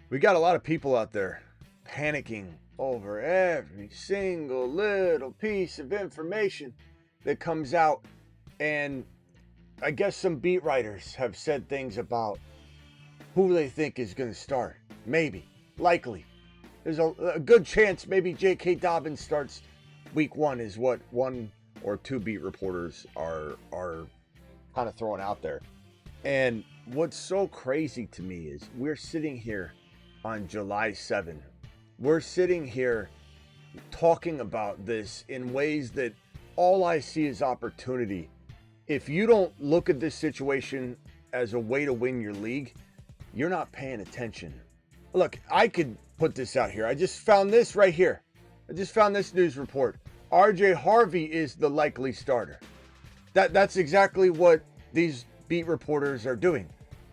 We got a lot of people out there panicking over every single little piece of information that comes out. And I guess some beat writers have said things about who they think is going to start. Maybe, likely. There's a good chance maybe J.K. Dobbins starts week 1 is what one or two beat reporters are kind of throwing out there. And what's so crazy to me is we're sitting here on July 7. We're sitting here talking about this in ways that all I see is opportunity. If you don't look at this situation as a way to win your league, you're not paying attention. Look, I could put this out here. I just found this right here. I just found this news report. RJ Harvey is the likely starter. That's exactly what these beat reporters are doing.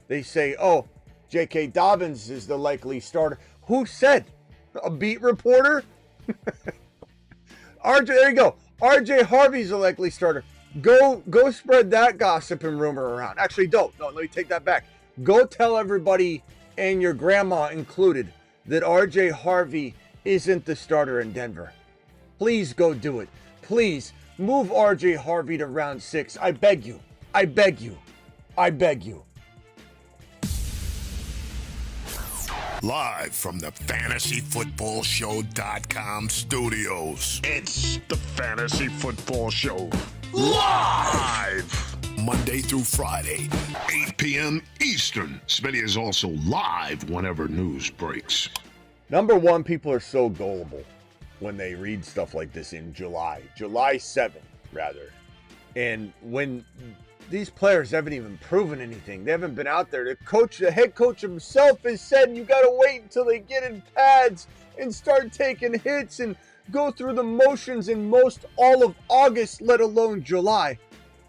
They say, oh, J.K. Dobbins is the likely starter. Who said? A beat reporter? There you go. RJ Harvey's a likely starter. Go spread that gossip and rumor around. Actually, don't. No, let me take that back. Go tell everybody, and your grandma included, that RJ Harvey isn't the starter in Denver. Please go do it. Please move RJ Harvey to round 6. I beg you. I beg you. I beg you. Live from the FantasyFootballShow.com studios. It's the Fantasy Football Show. Live! Monday through Friday, 8 p.m. Eastern. Smitty is also live whenever news breaks. Number one, people are so gullible when they read stuff like this in July 7th, rather. And when these players haven't even proven anything, they haven't been out there. The head coach himself has said you got to wait until they get in pads and start taking hits and go through the motions in most all of August, let alone July,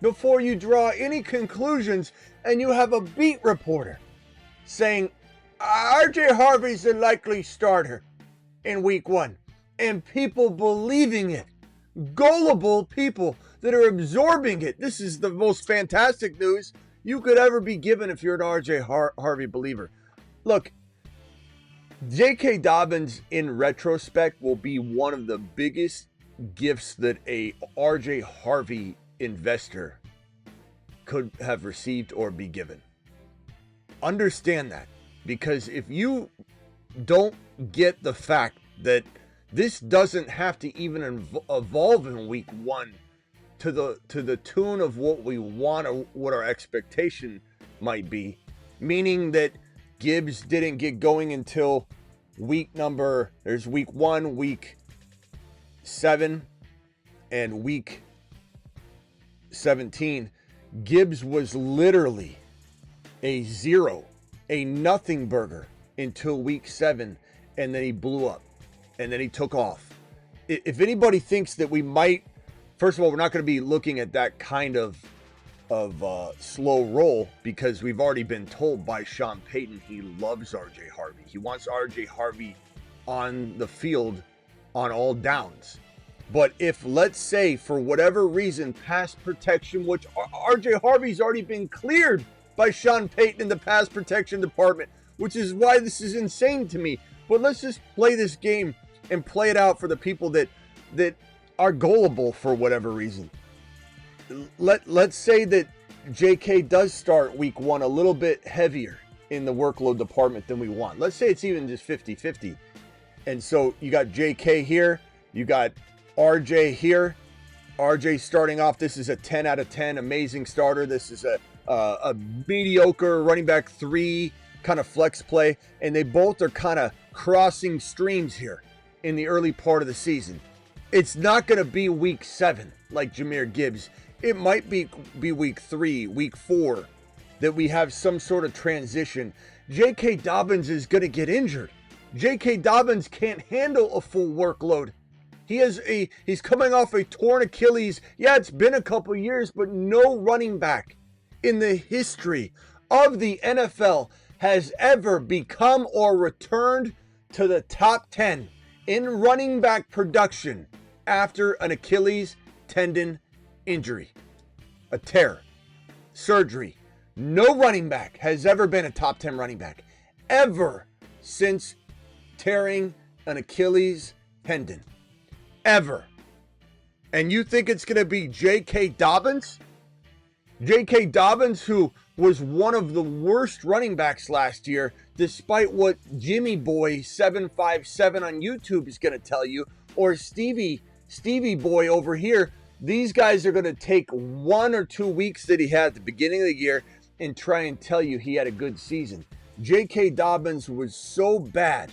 before you draw any conclusions. And you have a beat reporter saying RJ Harvey's the likely starter in week 1. And people believing it. Gullible people that are absorbing it. This is the most fantastic news you could ever be given if you're an RJ Harvey believer. Look, J.K. Dobbins in retrospect will be one of the biggest gifts that a RJ Harvey investor could have received or be given. Understand that, because if you don't get the fact that this doesn't have to even evolve in week 1 to the tune of what we want or what our expectation might be, meaning that Gibbs didn't get going until there's week 1, week 7, and week 17. Gibbs was literally a zero, a nothing burger until week 7, and then he blew up, and then he took off. If anybody thinks that we might, first of all, we're not going to be looking at that kind of slow roll, because we've already been told by Sean Payton he loves RJ Harvey. He wants RJ Harvey on the field on all downs. But if, let's say, for whatever reason, pass protection, which RJ Harvey's already been cleared by Sean Payton in the pass protection department, which is why this is insane to me. But let's just play this game and play it out for the people that are gullible for whatever reason. Let's say that JK does start week 1 a little bit heavier in the workload department than we want. Let's say it's even just 50-50. And so you got JK here, you got RJ here. RJ starting off, this is a 10 out of 10, amazing starter. This is a mediocre running back 3 kind of flex play. And they both are kind of crossing streams here in the early part of the season. It's not going to be week 7 like Jahmyr Gibbs. It might be week 3, week 4 that we have some sort of transition. J.K. Dobbins is going to get injured. J.K. Dobbins can't handle a full workload. He's coming off a torn Achilles. Yeah, it's been a couple years, but no running back in the history of the NFL has ever become or returned to the top 10 in running back production after an Achilles tendon injury, a tear, surgery. No running back has ever been a top 10 running back, ever since tearing an Achilles tendon. Ever. And you think it's going to be J.K. Dobbins? J.K. Dobbins, who was one of the worst running backs last year, despite what Jimmy Boy 757 on YouTube is going to tell you, or Stevie Boy over here. These guys are going to take 1 or 2 weeks that he had at the beginning of the year and try and tell you he had a good season. J.K. Dobbins was so bad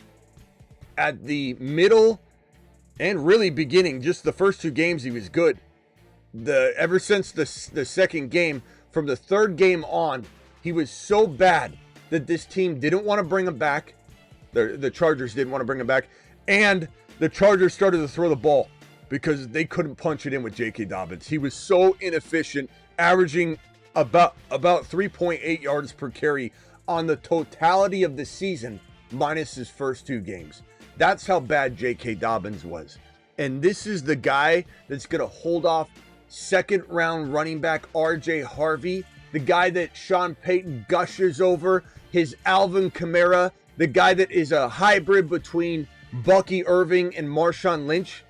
at the middle and really beginning. Just the first 2 games he was good. Ever since the second game, from the third game on, he was so bad that this team didn't want to bring him back. The Chargers didn't want to bring him back. And the Chargers started to throw the ball because they couldn't punch it in with J.K. Dobbins. He was so inefficient, averaging about 3.8 yards per carry on the totality of the season, minus his first 2 games. That's how bad J.K. Dobbins was. And this is the guy that's going to hold off second-round running back RJ Harvey, the guy that Sean Payton gushes over, his Alvin Kamara, the guy that is a hybrid between Bucky Irving and Marshawn Lynch.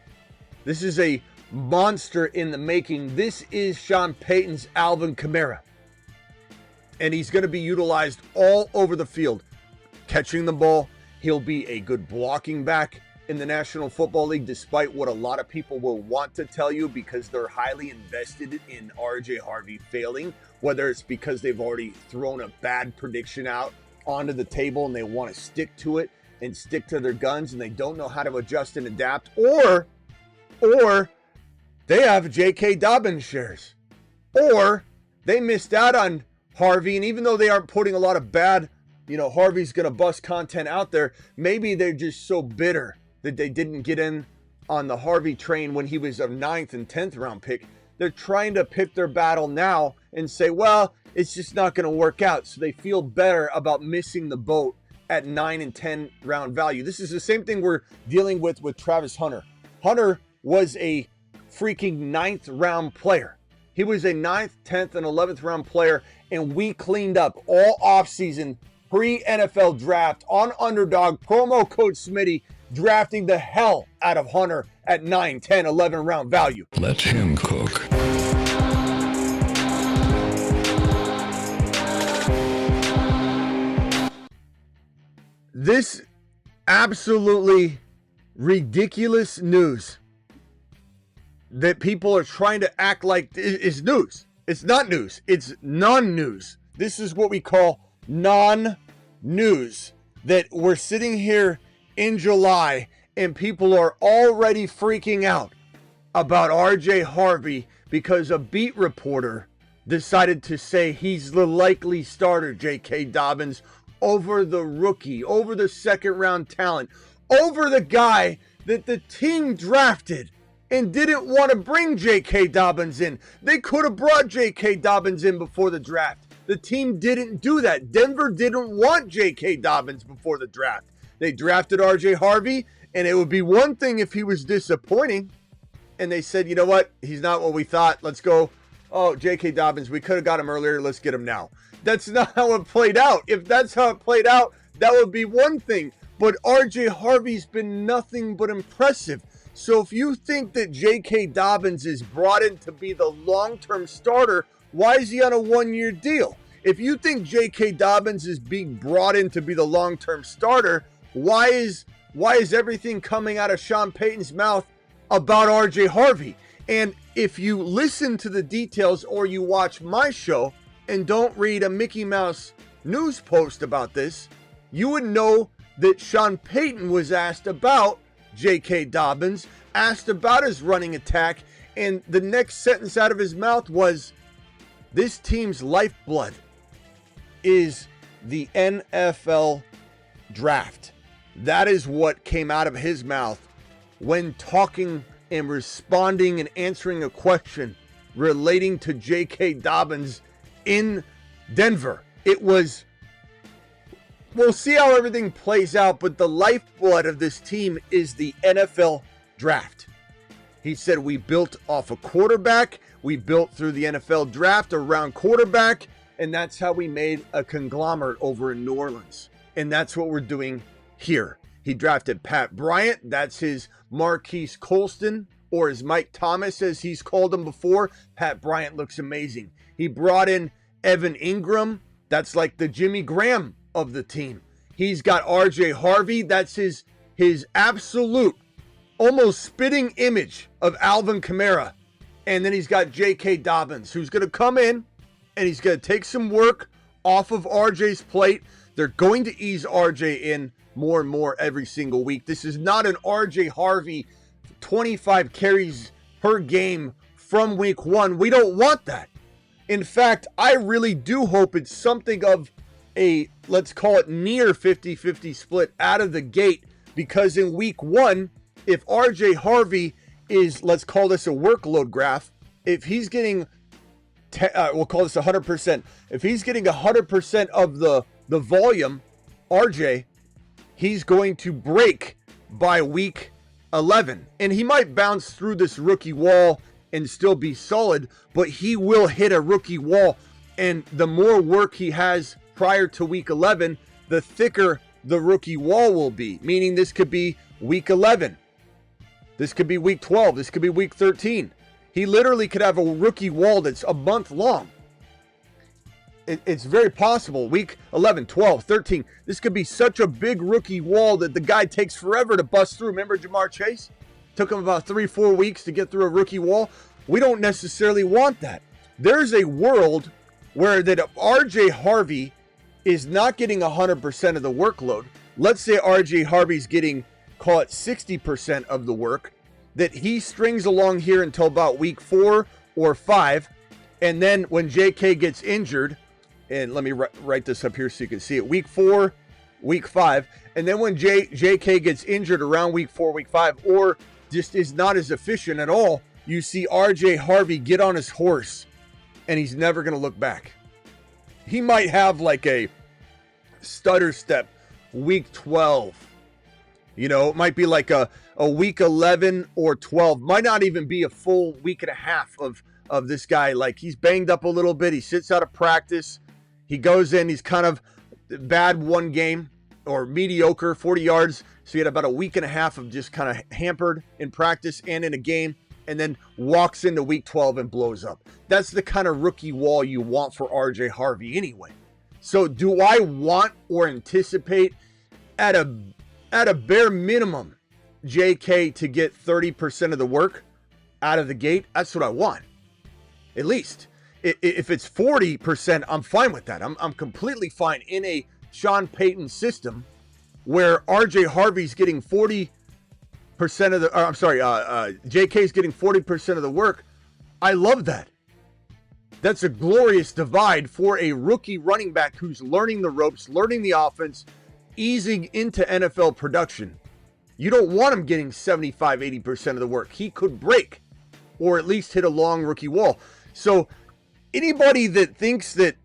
This is a monster in the making. This is Sean Payton's Alvin Kamara. And he's going to be utilized all over the field. Catching the ball, he'll be a good blocking back in the National Football League, despite what a lot of people will want to tell you because they're highly invested in RJ Harvey failing, whether it's because they've already thrown a bad prediction out onto the table and they want to stick to it and stick to their guns and they don't know how to adjust and adapt, or they have J.K. Dobbins shares, or they missed out on Harvey, and even though they aren't putting a lot of bad, Harvey's going to bust content out there, maybe they're just so bitter that they didn't get in on the Harvey train when he was a 9th and 10th round pick. They're trying to pick their battle now and say, well, it's just not going to work out. So they feel better about missing the boat at 9 and 10 round value. This is the same thing we're dealing with Travis Hunter. Hunter was a freaking 9th round player. He was a 9th, 10th, and 11th round player, and we cleaned up all offseason, pre-NFL draft on Underdog, promo code Smitty, drafting the hell out of Hunter at 9, 10, 11 round value. Let him cook. This absolutely ridiculous news that people are trying to act like is news. It's not news. It's non-news. This is what we call non-news. That we're sitting here in July and people are already freaking out about RJ Harvey because a beat reporter decided to say he's the likely starter, J.K. Dobbins, over the rookie, over the second round talent, over the guy that the team drafted and didn't want to bring J.K. Dobbins in. They could have brought J.K. Dobbins in before the draft. The team didn't do that. Denver didn't want J.K. Dobbins before the draft. They drafted RJ Harvey, and it would be one thing if he was disappointing. And they said, you know what? He's not what we thought. Let's go. Oh, J.K. Dobbins, we could have got him earlier. Let's get him now. That's not how it played out. If that's how it played out, that would be one thing. But RJ Harvey's been nothing but impressive. So if you think that J.K. Dobbins is brought in to be the long-term starter, why is he on a 1-year deal? If you think J.K. Dobbins is being brought in to be the long-term starter, why is everything coming out of Sean Payton's mouth about RJ Harvey? And if you listen to the details or you watch my show and don't read a Mickey Mouse news post about this, you would know that Sean Payton was asked about J.K. Dobbins, asked about his running attack, and the next sentence out of his mouth was, this team's lifeblood is the NFL draft. That is what came out of his mouth when talking and responding and answering a question relating to J.K. Dobbins in Denver. It was, we'll see how everything plays out, but the lifeblood of this team is the NFL draft. He said, we built off a quarterback. We built through the NFL draft around quarterback, and that's how we made a conglomerate over in New Orleans. And that's what we're doing here. He drafted Pat Bryant. That's his Marquise Colston, or his Mike Thomas, as he's called him before. Pat Bryant looks amazing. He brought in Evan Ingram. That's like the Jimmy Graham of the team. He's got RJ Harvey. That's his absolute, almost spitting image of Alvin Kamara. And then he's got J.K. Dobbins, who's going to come in and he's going to take some work off of RJ's plate. They're going to ease RJ in more and more every single week. This is not an RJ Harvey 25 carries per game from week 1. We don't want that. In fact, I really do hope it's something of a, let's call it near 50-50 split out of the gate, because in week 1, if RJ Harvey is, let's call this a workload graph, if he's getting, we'll call this 100%, if he's getting 100% of the volume, RJ, he's going to break by week 11. And he might bounce through this rookie wall and still be solid, but he will hit a rookie wall. And the more work he has prior to week 11, the thicker the rookie wall will be. Meaning this could be week 11. This could be week 12. This could be week 13. He literally could have a rookie wall that's a month long. It's very possible. Week 11, 12, 13. This could be such a big rookie wall that the guy takes forever to bust through. Remember Jamar Chase? Took him about 3-4 weeks to get through a rookie wall. We don't necessarily want that. There's a world where that RJ Harvey is not getting 100% of the workload. Let's say RJ Harvey's getting, call it 60% of the work, that he strings along here until about week 4 or 5. And then when JK gets injured, and let me write this up here so you can see it, week 4, week 5. And then when JK gets injured around week 4, week 5, or just is not as efficient at all, you see RJ Harvey get on his horse and he's never going to look back. He might have like a stutter step week 12. You know, it might be like a week 11 or 12. Might not even be a full week and a half of this guy. Like, he's banged up a little bit. He sits out of practice. He goes in. He's kind of bad one game or mediocre, 40 yards. So he had about a week and a half of just kind of hampered in practice and in a game, and then walks into week 12 and blows up. That's the kind of rookie wall you want for RJ Harvey anyway. So do I want or anticipate at a bare minimum JK to get 30% of the work out of the gate? That's what I want. At least. If it's 40%, I'm fine with that. I'm completely fine in a Sean Payton system where RJ Harvey's getting 40% of the, JK's getting 40% of the work. I love that. That's a glorious divide for a rookie running back who's learning the ropes, learning the offense, easing into NFL production. You don't want him getting 75, 80% of the work. He could break or at least hit a long rookie wall. So anybody that thinks that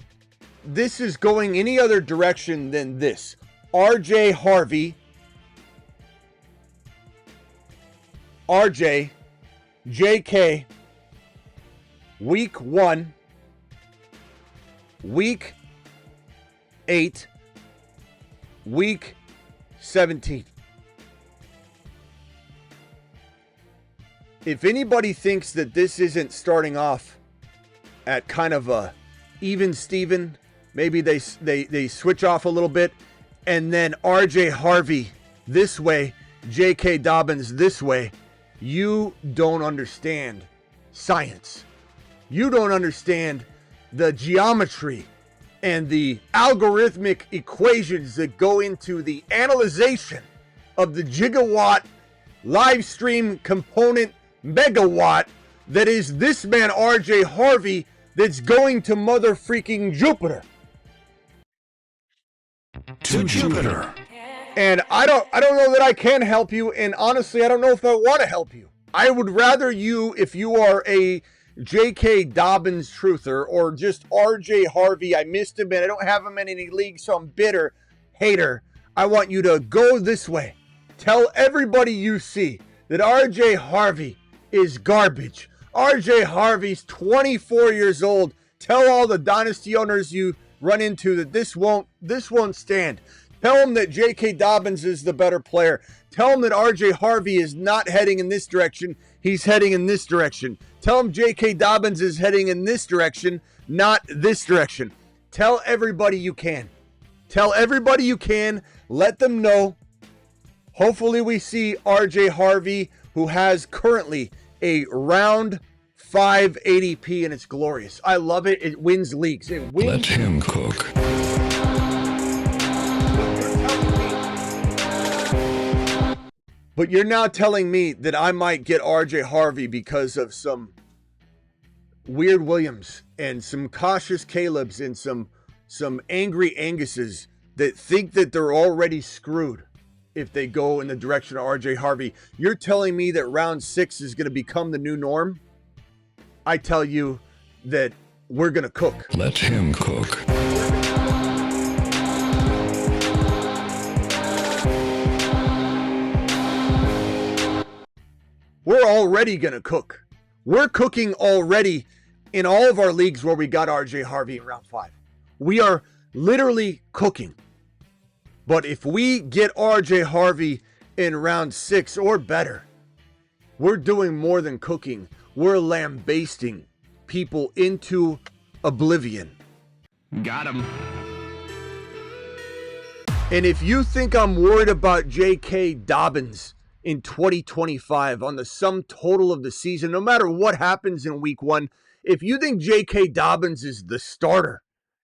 this is going any other direction than this, RJ Harvey, RJ, JK, week 1, week 8, week 17. If anybody thinks that this isn't starting off at kind of a even Steven, maybe they switch off a little bit, and then RJ Harvey this way, J.K. Dobbins this way, you don't understand science. You don't understand the geometry and the algorithmic equations that go into the analyzation of the gigawatt live stream component megawatt that is this man RJ Harvey that's going to mother freaking Jupiter. To Jupiter. And I don't know that I can help you, and honestly I don't know if I want to help you. I would rather you, if you are a J.K. Dobbins truther or just RJ Harvey, I missed him and I don't have him in any league, so I'm bitter, hater. I want you to go this way. Tell everybody you see that RJ Harvey is garbage. RJ Harvey's 24 years old. Tell all the Dynasty owners you run into that this won't stand. Tell him that J.K. Dobbins is the better player. Tell him that RJ Harvey is not heading in this direction. He's heading in this direction. Tell him J.K. Dobbins is heading in this direction, not this direction. Tell everybody you can. Tell everybody you can. Let them know. Hopefully we see RJ Harvey, who has currently a round 5 ADP, and it's glorious. I love it. It wins leagues. It wins. Let him cook. But you're now telling me that I might get RJ Harvey because of some weird Williams and some cautious Calebs and some angry Anguses that think that they're already screwed if they go in the direction of RJ Harvey. You're telling me that round 6 is going to become the new norm? I tell you that we're going to cook. Let him cook. We're already going to cook. We're cooking already in all of our leagues where we got RJ Harvey in round 5. We are literally cooking. But if we get RJ Harvey in round 6 or better, we're doing more than cooking. We're lambasting people into oblivion. Got him. And if you think I'm worried about J.K. Dobbins in 2025 on the sum total of the season, no matter what happens in week 1, if you think J.K. Dobbins is the starter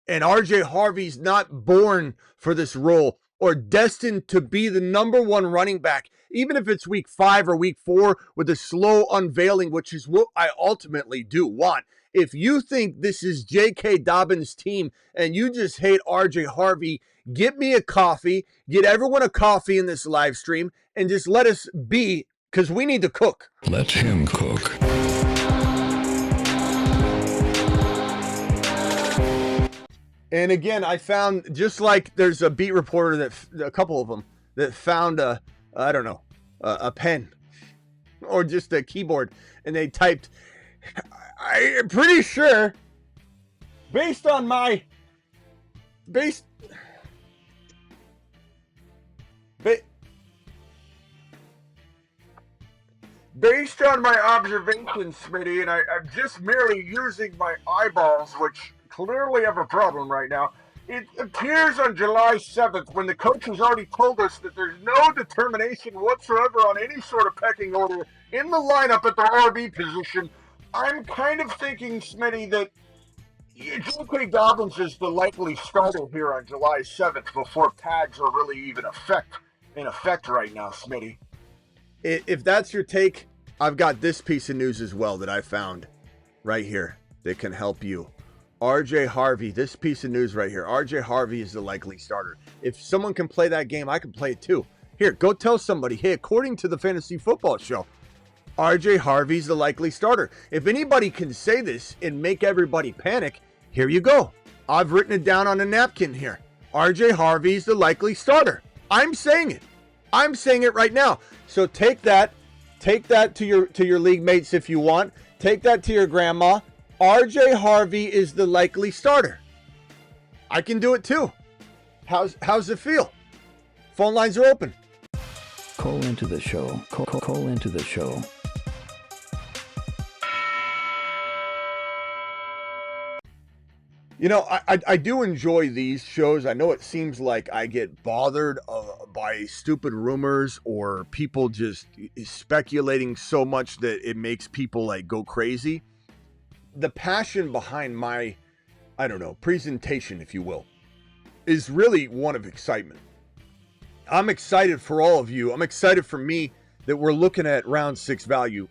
and RJ Harvey's not born for this role or destined to be the number 1 running back, even if it's week 5 or week 4 with a slow unveiling, which is what I ultimately do want. If you think this is J.K. Dobbins' team and you just hate RJ Harvey, get me a coffee, get everyone a coffee in this live stream, and just let us be, because we need to cook. Let him cook. And again, I found, just like there's a beat reporter that, a couple of them, that found a pen or just a keyboard, and they typed, I'm pretty sure, based on my observations, Smitty, and I'm just merely using my eyeballs, which clearly have a problem right now. It appears on July 7th, when the coach has already told us that there's no determination whatsoever on any sort of pecking order in the lineup at the RB position. I'm kind of thinking, Smitty, that J.K. Dobbins is the likely starter here on July 7th before tags are really even in effect right now, Smitty. If that's your take, I've got this piece of news as well that I found right here that can help you. RJ Harvey, this piece of news right here. RJ Harvey is the likely starter. If someone can play that game, I can play it too. Here, go tell somebody, hey, according to the Fantasy Football Show, RJ Harvey's the likely starter. If anybody can say this and make everybody panic, here you go. I've written it down on a napkin here. RJ Harvey's the likely starter. I'm saying it. I'm saying it right now. So take that to your league mates if you want. Take that to your grandma. RJ Harvey is the likely starter. I can do it too. How's it feel? Phone lines are open. Call into the show. Call into the show. You know, I do enjoy these shows. I know it seems like I get bothered by stupid rumors or people just speculating so much that it makes people like go crazy. The passion behind my, presentation, if you will, is really one of excitement. I'm excited for all of you. I'm excited for me that we're looking at round 6 value,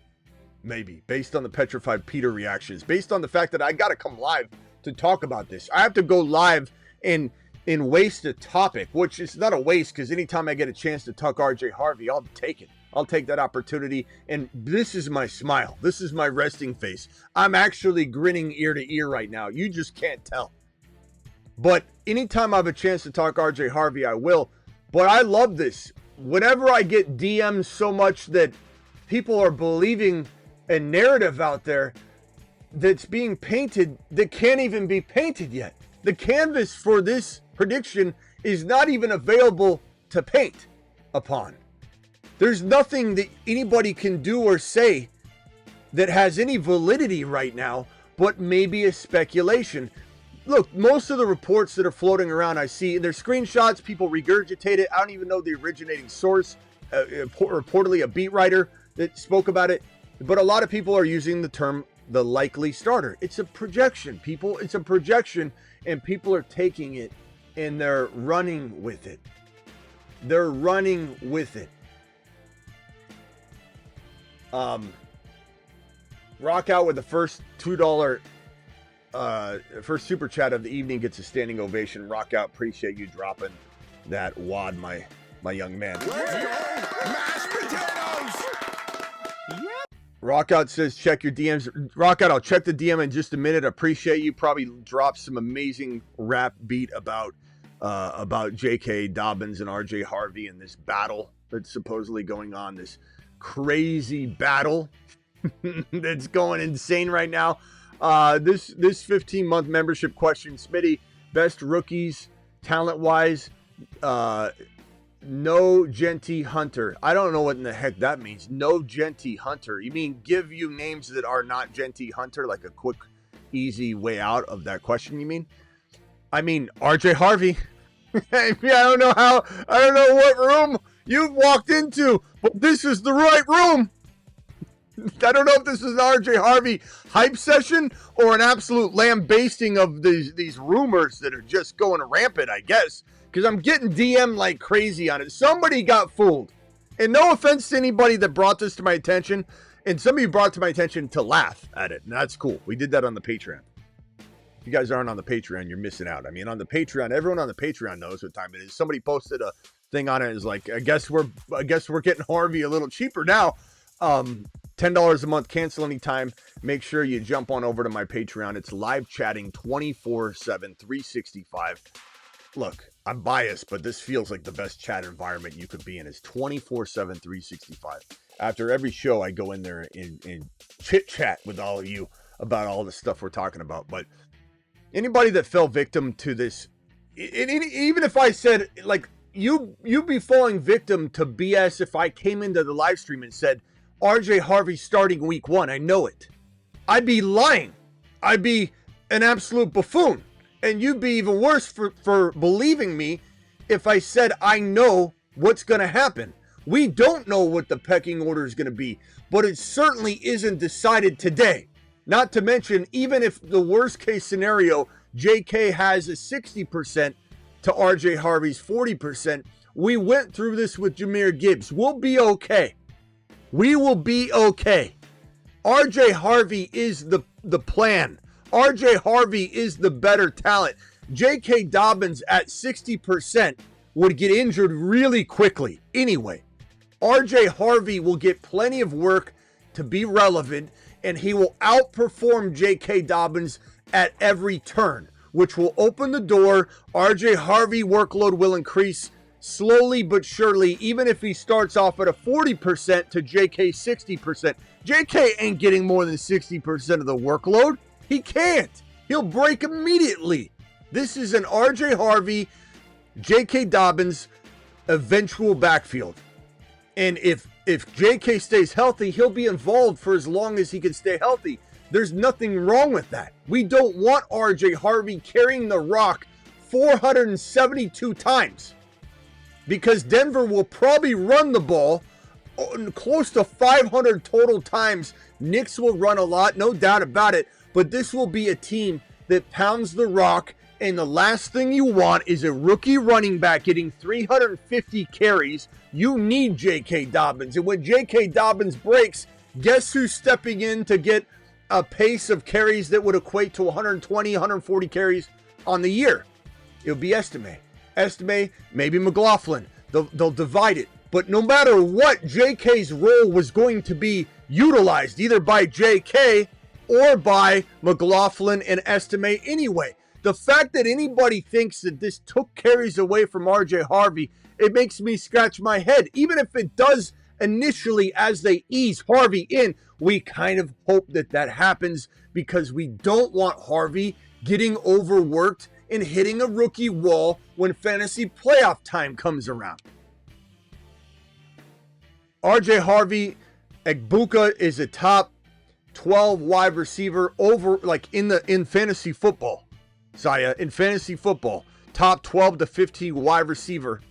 maybe, based on the Petrified Peter reactions, based on the fact that I got to come live to talk about this. I have to go live and waste a topic, which is not a waste, because anytime I get a chance to talk RJ Harvey, I'll take it. I'll take that opportunity. And this is my smile. This is my resting face. I'm actually grinning ear to ear right now. You just can't tell. But anytime I have a chance to talk RJ Harvey, I will. But I love this. Whenever I get DMs so much that people are believing a narrative out there that's being painted that can't even be painted yet. The canvas for this prediction is not even available to paint upon. There's nothing that anybody can do or say that has any validity right now, but maybe a speculation. Look, most of the reports that are floating around I see, they're screenshots, people regurgitate it. I don't even know the originating source, reportedly a beat writer that spoke about it. But a lot of people are using the term the likely starter. It's a projection, people. It's a projection, and people are taking it and they're running with it. They're running with it. Rock out with the first $2 first super chat of the evening gets a standing ovation. Rock out, appreciate you dropping that wad, my young man. Mashed potatoes! Rock out says check your DMs. Rock out, I'll check the DM in just a minute. Appreciate you. Probably dropped some amazing rap beat about J.K. Dobbins and RJ Harvey and this battle that's supposedly going on. This crazy battle that's going insane right now. This 15-month membership question, Smitty, best rookies talent-wise, no Genty Hunter. I don't know what in the heck that means. No Genty Hunter. You mean give you names that are not Genty Hunter, like a quick, easy way out of that question, you mean? I mean, RJ Harvey. I don't know what room you've walked into, but this is the right room. I don't know if this is an RJ Harvey hype session or an absolute lambasting of these rumors that are just going rampant, I guess, because I'm getting DM like crazy on it. Somebody got fooled. And no offense to anybody that brought this to my attention, and some of you brought it to my attention to laugh at it, and that's cool. We did that on the Patreon. If you guys aren't on the Patreon, you're missing out. I mean, on the Patreon, everyone on the Patreon knows what time it is. Somebody posted a thing on it. Is like, I guess we're getting Harvey a little cheaper now. $10 a month, cancel anytime. Make sure you jump on over to my Patreon. It's live chatting 24/7, 365. Look, I'm biased, but this feels like the best chat environment you could be in. It's 24/7, 365. After every show, I go in there and chit chat with all of you about all the stuff we're talking about. But anybody that fell victim to this, even if I said, like, you'd be falling victim to BS if I came into the live stream and said, RJ Harvey starting week 1. I know it. I'd be lying. I'd be an absolute buffoon. And you'd be even worse for believing me if I said I know what's going to happen. We don't know what the pecking order is going to be, but it certainly isn't decided today. Not to mention, even if the worst case scenario, JK has a 60% to RJ Harvey's 40%, we went through this with Jahmyr Gibbs. We'll be okay. We will be okay. RJ Harvey is the plan. RJ Harvey is the better talent. J.K. Dobbins at 60% would get injured really quickly anyway. RJ Harvey will get plenty of work to be relevant, and he will outperform J.K. Dobbins at every turn, which will open the door. RJ Harvey workload will increase slowly but surely, even if he starts off at a 40% to JK 60%. JK ain't getting more than 60% of the workload. He can't. He'll break immediately. This is an RJ Harvey, JK Dobbins eventual backfield. And if JK stays healthy, he'll be involved for as long as he can stay healthy. There's nothing wrong with that. We don't want RJ Harvey carrying the rock 472 times. Because Denver will probably run the ball close to 500 total times. Knicks will run a lot, no doubt about it. But this will be a team that pounds the rock. And the last thing you want is a rookie running back getting 350 carries. You need J.K. Dobbins. And when J.K. Dobbins breaks, guess who's stepping in to get a pace of carries that would equate to 120, 140 carries on the year? It'll be Estime, maybe McLaughlin. They'll divide it. But no matter what, JK's role was going to be utilized either by JK or by McLaughlin and Estime anyway. The fact that anybody thinks that this took carries away from RJ Harvey, it makes me scratch my head. Even if it does initially as they ease Harvey in, we kind of hope that happens because we don't want Harvey getting overworked and hitting a rookie wall when fantasy playoff time comes around. RJ Harvey, Egbuka is a top 12 wide receiver over, like in fantasy football. Zaya, in fantasy football, top 12 to 15 wide receiver.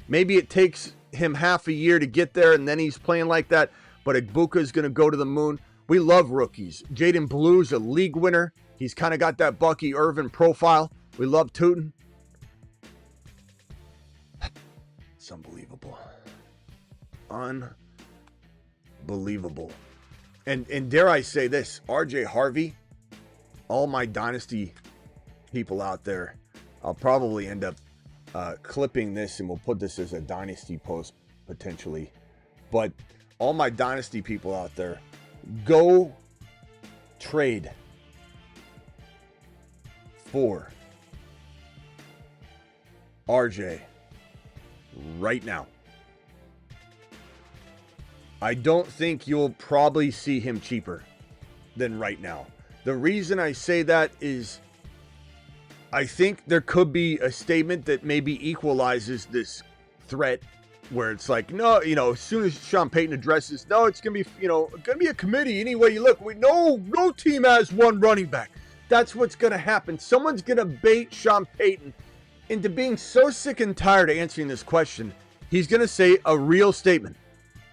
Maybe it takes him half a year to get there, and then he's playing like that. But Egbuka is going to go to the moon. We love rookies. Jaden Blue's a league winner. He's kind of got that Bucky Irvin profile. We love Tootin. It's unbelievable. Unbelievable. And dare I say this, RJ Harvey, all my Dynasty people out there, I'll probably end up clipping this, and we'll put this as a Dynasty post potentially. But all my Dynasty people out there, go trade for RJ right now. I don't think you'll probably see him cheaper than right now. The reason I say that is I think there could be a statement that maybe equalizes this threat where it's like, no, as soon as Sean Payton addresses, no, it's going to be, going to be a committee anyway you look. No team has one running back. That's what's going to happen. Someone's going to bait Sean Payton into being so sick and tired of answering this question. He's going to say a real statement.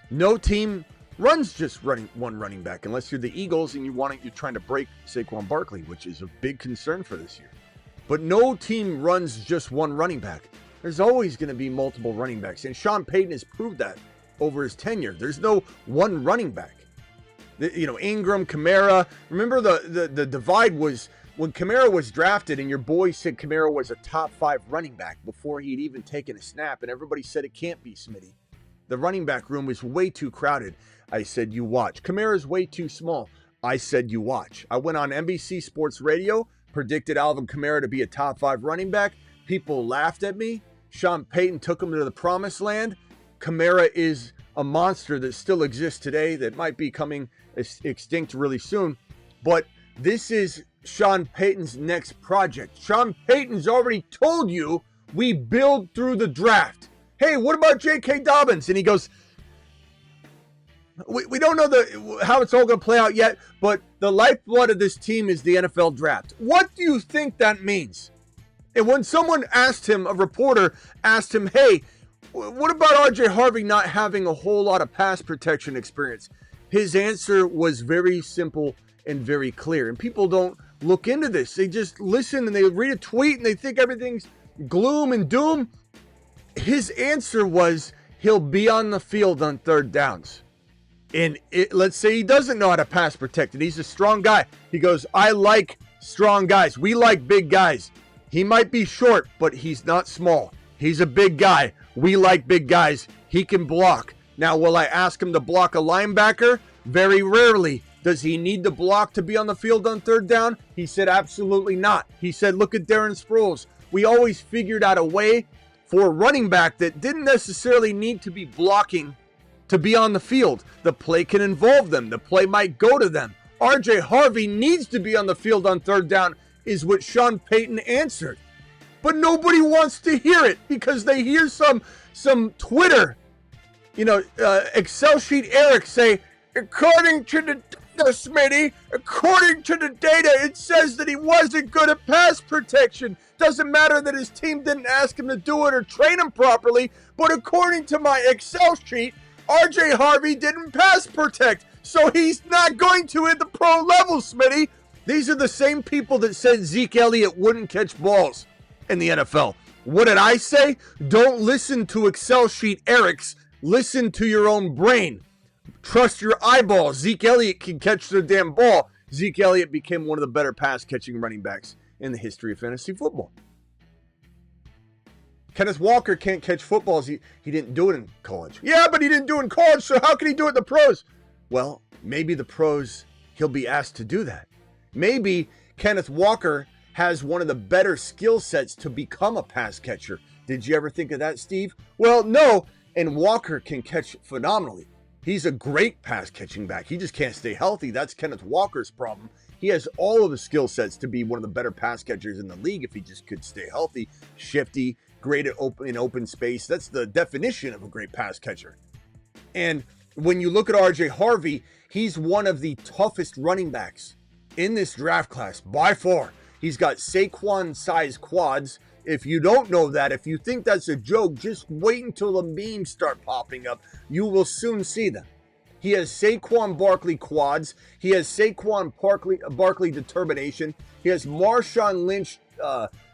No team runs just one running back unless you're the Eagles and you're trying to break Saquon Barkley, which is a big concern for this year. But no team runs just one running back. There's always going to be multiple running backs, and Sean Payton has proved that over his tenure. There's no one running back. Ingram, Kamara. Remember the divide was when Kamara was drafted, and your boy said Kamara was a top 5 running back before he'd even taken a snap, and everybody said it can't be, Smitty. The running back room was way too crowded. I said, you watch. Kamara's way too small. I said, you watch. I went on NBC Sports Radio, predicted Alvin Kamara to be a top 5 running back. People laughed at me. Sean Payton took him to the promised land. Kamara is a monster that still exists today that might be coming extinct really soon. But this is Sean Payton's next project. Sean Payton's already told you we build through the draft. Hey, what about J.K. Dobbins? And he goes, we don't know how it's all going to play out yet, but the lifeblood of this team is the NFL draft. What do you think that means? And when someone asked him, a reporter asked him, hey, what about RJ Harvey not having a whole lot of pass protection experience? His answer was very simple and very clear. And people don't look into this. They just listen and they read a tweet and they think everything's gloom and doom. His answer was he'll be on the field on third downs. And let's say he doesn't know how to pass protect, and he's a strong guy. He goes, I like strong guys. We like big guys. He might be short, but he's not small. He's a big guy. We like big guys. He can block. Now, will I ask him to block a linebacker? Very rarely. Does he need to block to be on the field on third down? He said absolutely not. He said, look at Darren Sproles. We always figured out a way for a running back that didn't necessarily need to be blocking to be on the field. The play can involve them. The play might go to them. RJ Harvey needs to be on the field on third down is what Sean Payton answered. But nobody wants to hear it because they hear some Twitter, Excel sheet Eric say, according to the Smitty, according to the data, it says that he wasn't good at pass protection. Doesn't matter that his team didn't ask him to do it or train him properly, but according to my Excel sheet, RJ Harvey didn't pass protect, so he's not going to at the pro level, Smitty. These are the same people that said Zeke Elliott wouldn't catch balls in the NFL. What did I say? Don't listen to Excel sheet Eric's. Listen to your own brain. Trust your eyeballs. Zeke Elliott can catch the damn ball. Zeke Elliott became one of the better pass-catching running backs in the history of fantasy football. Kenneth Walker can't catch footballs. He didn't do it in college. Yeah, but he didn't do it in college, so how can he do it in the pros? Well, maybe the pros, he'll be asked to do that. Maybe Kenneth Walker has one of the better skill sets to become a pass catcher. Did you ever think of that, Steve? Well, no, and Walker can catch phenomenally. He's a great pass catching back. He just can't stay healthy. That's Kenneth Walker's problem. He has all of the skill sets to be one of the better pass catchers in the league if he just could stay healthy, shifty, great at open space. That's the definition of a great pass catcher. And when you look at RJ Harvey, he's one of the toughest running backs in this draft class by far. He's got Saquon-sized quads. If you don't know that, if you think that's a joke, just wait until the memes start popping up. You will soon see them. He has Saquon Barkley quads. He has Saquon Barkley determination. He has Marshawn Lynch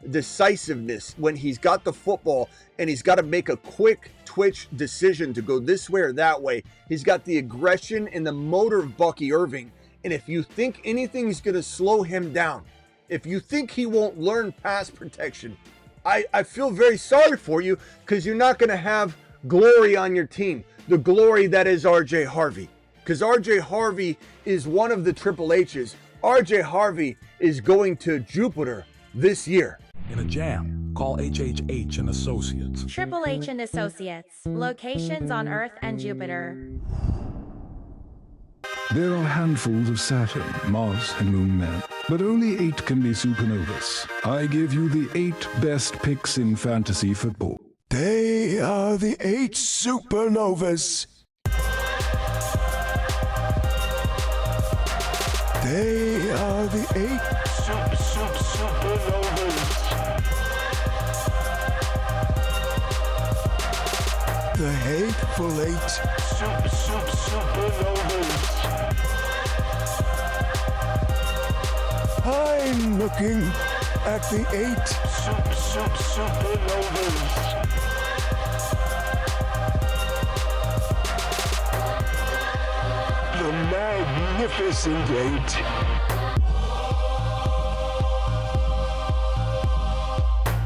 decisiveness when he's got the football and he's got to make a quick twitch decision to go this way or that way. He's got the aggression and the motor of Bucky Irving. And if you think anything's going to slow him down, if you think he won't learn pass protection, I feel very sorry for you, because you're not going to have glory on your team. The glory that is RJ Harvey. Because RJ Harvey is one of the Triple H's. RJ Harvey is going to Jupiter this year. In a jam, call HHH and Associates. Triple H and Associates. Locations on Earth and Jupiter. There are handfuls of Saturn, Mars, and Moon men, but only 8 can be supernovas. I give you the 8 best picks in fantasy football. They are the 8 supernovas. They are the 8 supernovas. The hateful 8 supernovas. I'm looking at the 8 supernovas. The magnificent 8.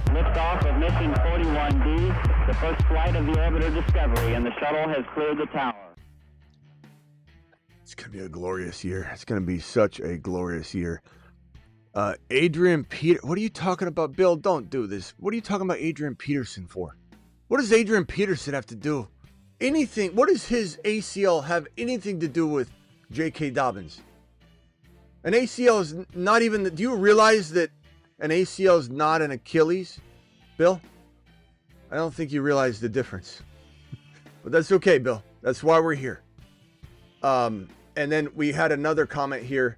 Liftoff of mission 41D, the first flight of the orbiter Discovery, and the shuttle has cleared the tower. It's going to be a glorious year. It's going to be such a glorious year. Adrian Peter, what are you talking about, Bill? Don't do this. What are you talking about Adrian Peterson for? What does Adrian Peterson have to do? Anything? What does his ACL have anything to do with J.K. Dobbins? An ACL is not even... Do you realize that an ACL is not an Achilles, Bill? I don't think you realize the difference. But that's okay, Bill. That's why we're here. And then we had another comment here.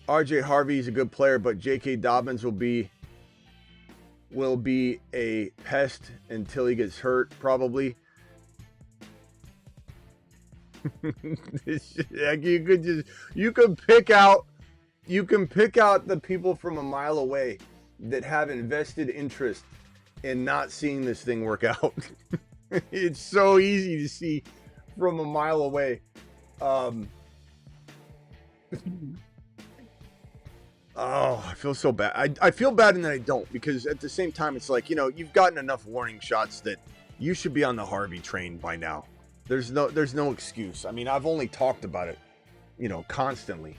RJ Harvey is a good player, but J.K. Dobbins will be a pest until he gets hurt, probably. You can pick out the people from a mile away that have invested interest in not seeing this thing work out. It's so easy to see from a mile away. Oh, I feel so bad. I feel bad and then I don't, because at the same time, it's like, you've gotten enough warning shots that you should be on the Harvey train by now. There's no excuse. I mean, I've only talked about it, constantly.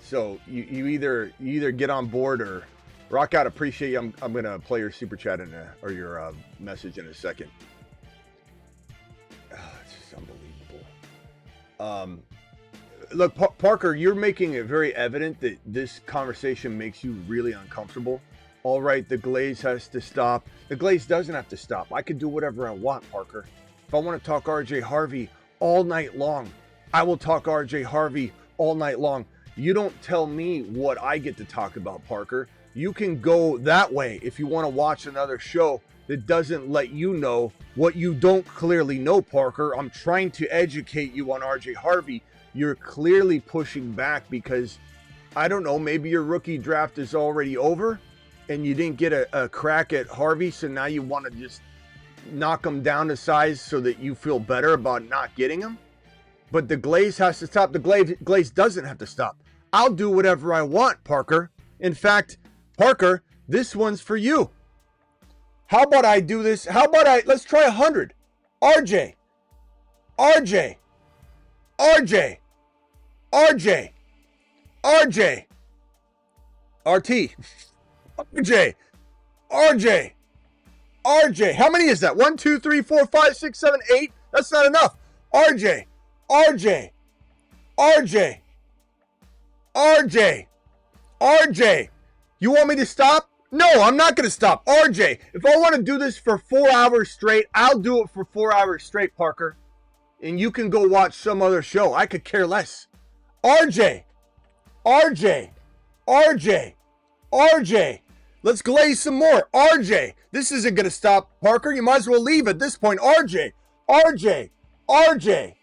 So you either get on board or rock out. Appreciate you. I'm going to play your super chat or your message in a second. Oh, it's just unbelievable. Look, Parker, you're making it very evident that this conversation makes you really uncomfortable. All right, the glaze has to stop. The glaze doesn't have to stop. I can do whatever I want, Parker. If I want to talk RJ Harvey all night long, I will talk RJ Harvey all night long. You don't tell me what I get to talk about, Parker. You can go that way if you want to watch another show that doesn't let you know what you don't clearly know, Parker. I'm trying to educate you on RJ Harvey. You're clearly pushing back because, I don't know, maybe your rookie draft is already over and you didn't get a crack at Harvey, so now you want to just knock him down to size so that you feel better about not getting him. But the glaze has to stop. The glaze doesn't have to stop. I'll do whatever I want, Parker. In fact, Parker, this one's for you. How about I do this? Let's try 100. RJ. RT. RJ. How many is that? 1, 2, 3, 4, 5, 6, 7, 8. That's not enough. RJ. RJ, you want me to stop? No, I'm not going to stop. RJ, if I want to do this for 4 hours straight, I'll do it for 4 hours straight, Parker. And you can go watch some other show. I could care less. RJ, RJ, RJ, RJ. Let's glaze some more. RJ, this isn't going to stop, Parker. You might as well leave at this point. RJ, RJ, RJ,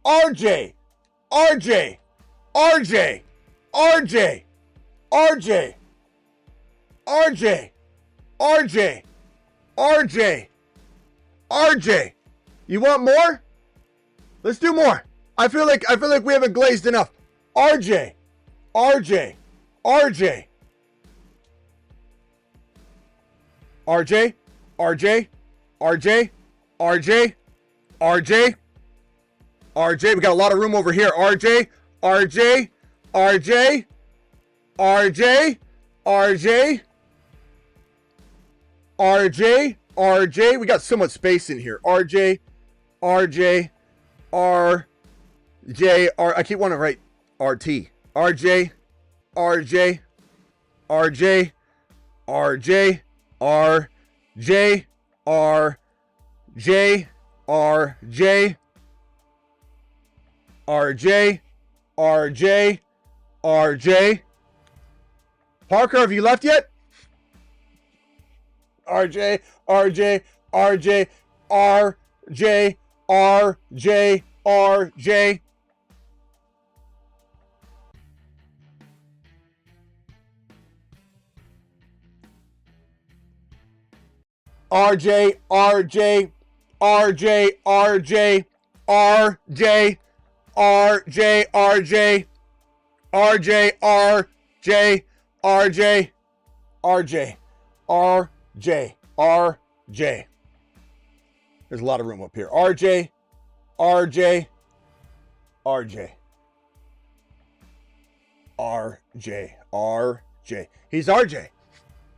RJ, RJ, RJ, RJ, RJ, RJ, RJ, RJ, RJ. You want more? Let's do more. I feel like we haven't glazed enough. RJ, RJ, RJ, RJ, RJ, RJ, RJ, RJ, RJ. We got a lot of room over here. RJ, RJ, RJ, RJ, RJ, RJ, RJ. We got so much space in here. RJ, RJ, RJ, I keep wanting to write RT. RJ, RJ, RJ, RJ, RJ, RJ, RJ, RJ, RJ, RJ. Parker, have you left yet? RJ, RJ, RJ, RJ, RJ, RJ. RJ, RJ, RJ, RJ, RJ, RJ, RJ, RJ, RJ, RJ, RJ, RJ, RJ. There's a lot of room up here. RJ, RJ, RJ, RJ, RJ. He's RJ.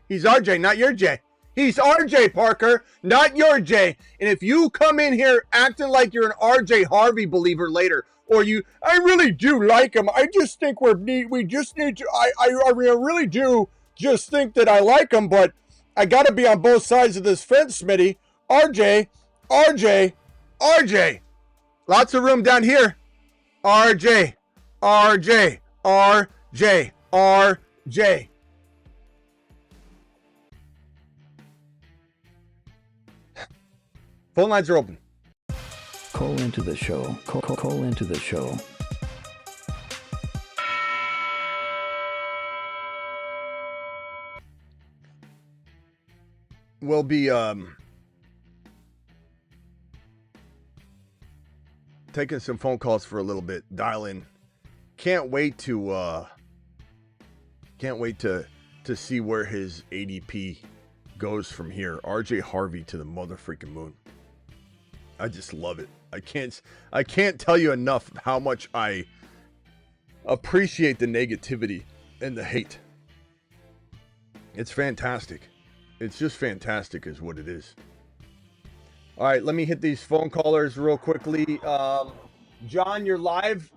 He's RJ, not your J. He's RJ, Parker, not your J. And if you come in here acting like you're an RJ Harvey believer later, or I really do like him. I just think we just need to, I really do just think that I like him, but I got to be on both sides of this fence, Smitty. RJ, RJ, RJ. Lots of room down here. RJ, RJ, RJ, RJ. Phone lines are open. Call into the show. Call into the show. We'll be taking some phone calls for a little bit. Dial in. Can't wait to see where his ADP goes from here. RJ Harvey to the motherfreaking moon. I just love it. I can't tell you enough how much I appreciate the negativity and the hate. It's fantastic. It's just fantastic is what it is. All right, let me hit these phone callers real quickly. John, you're live.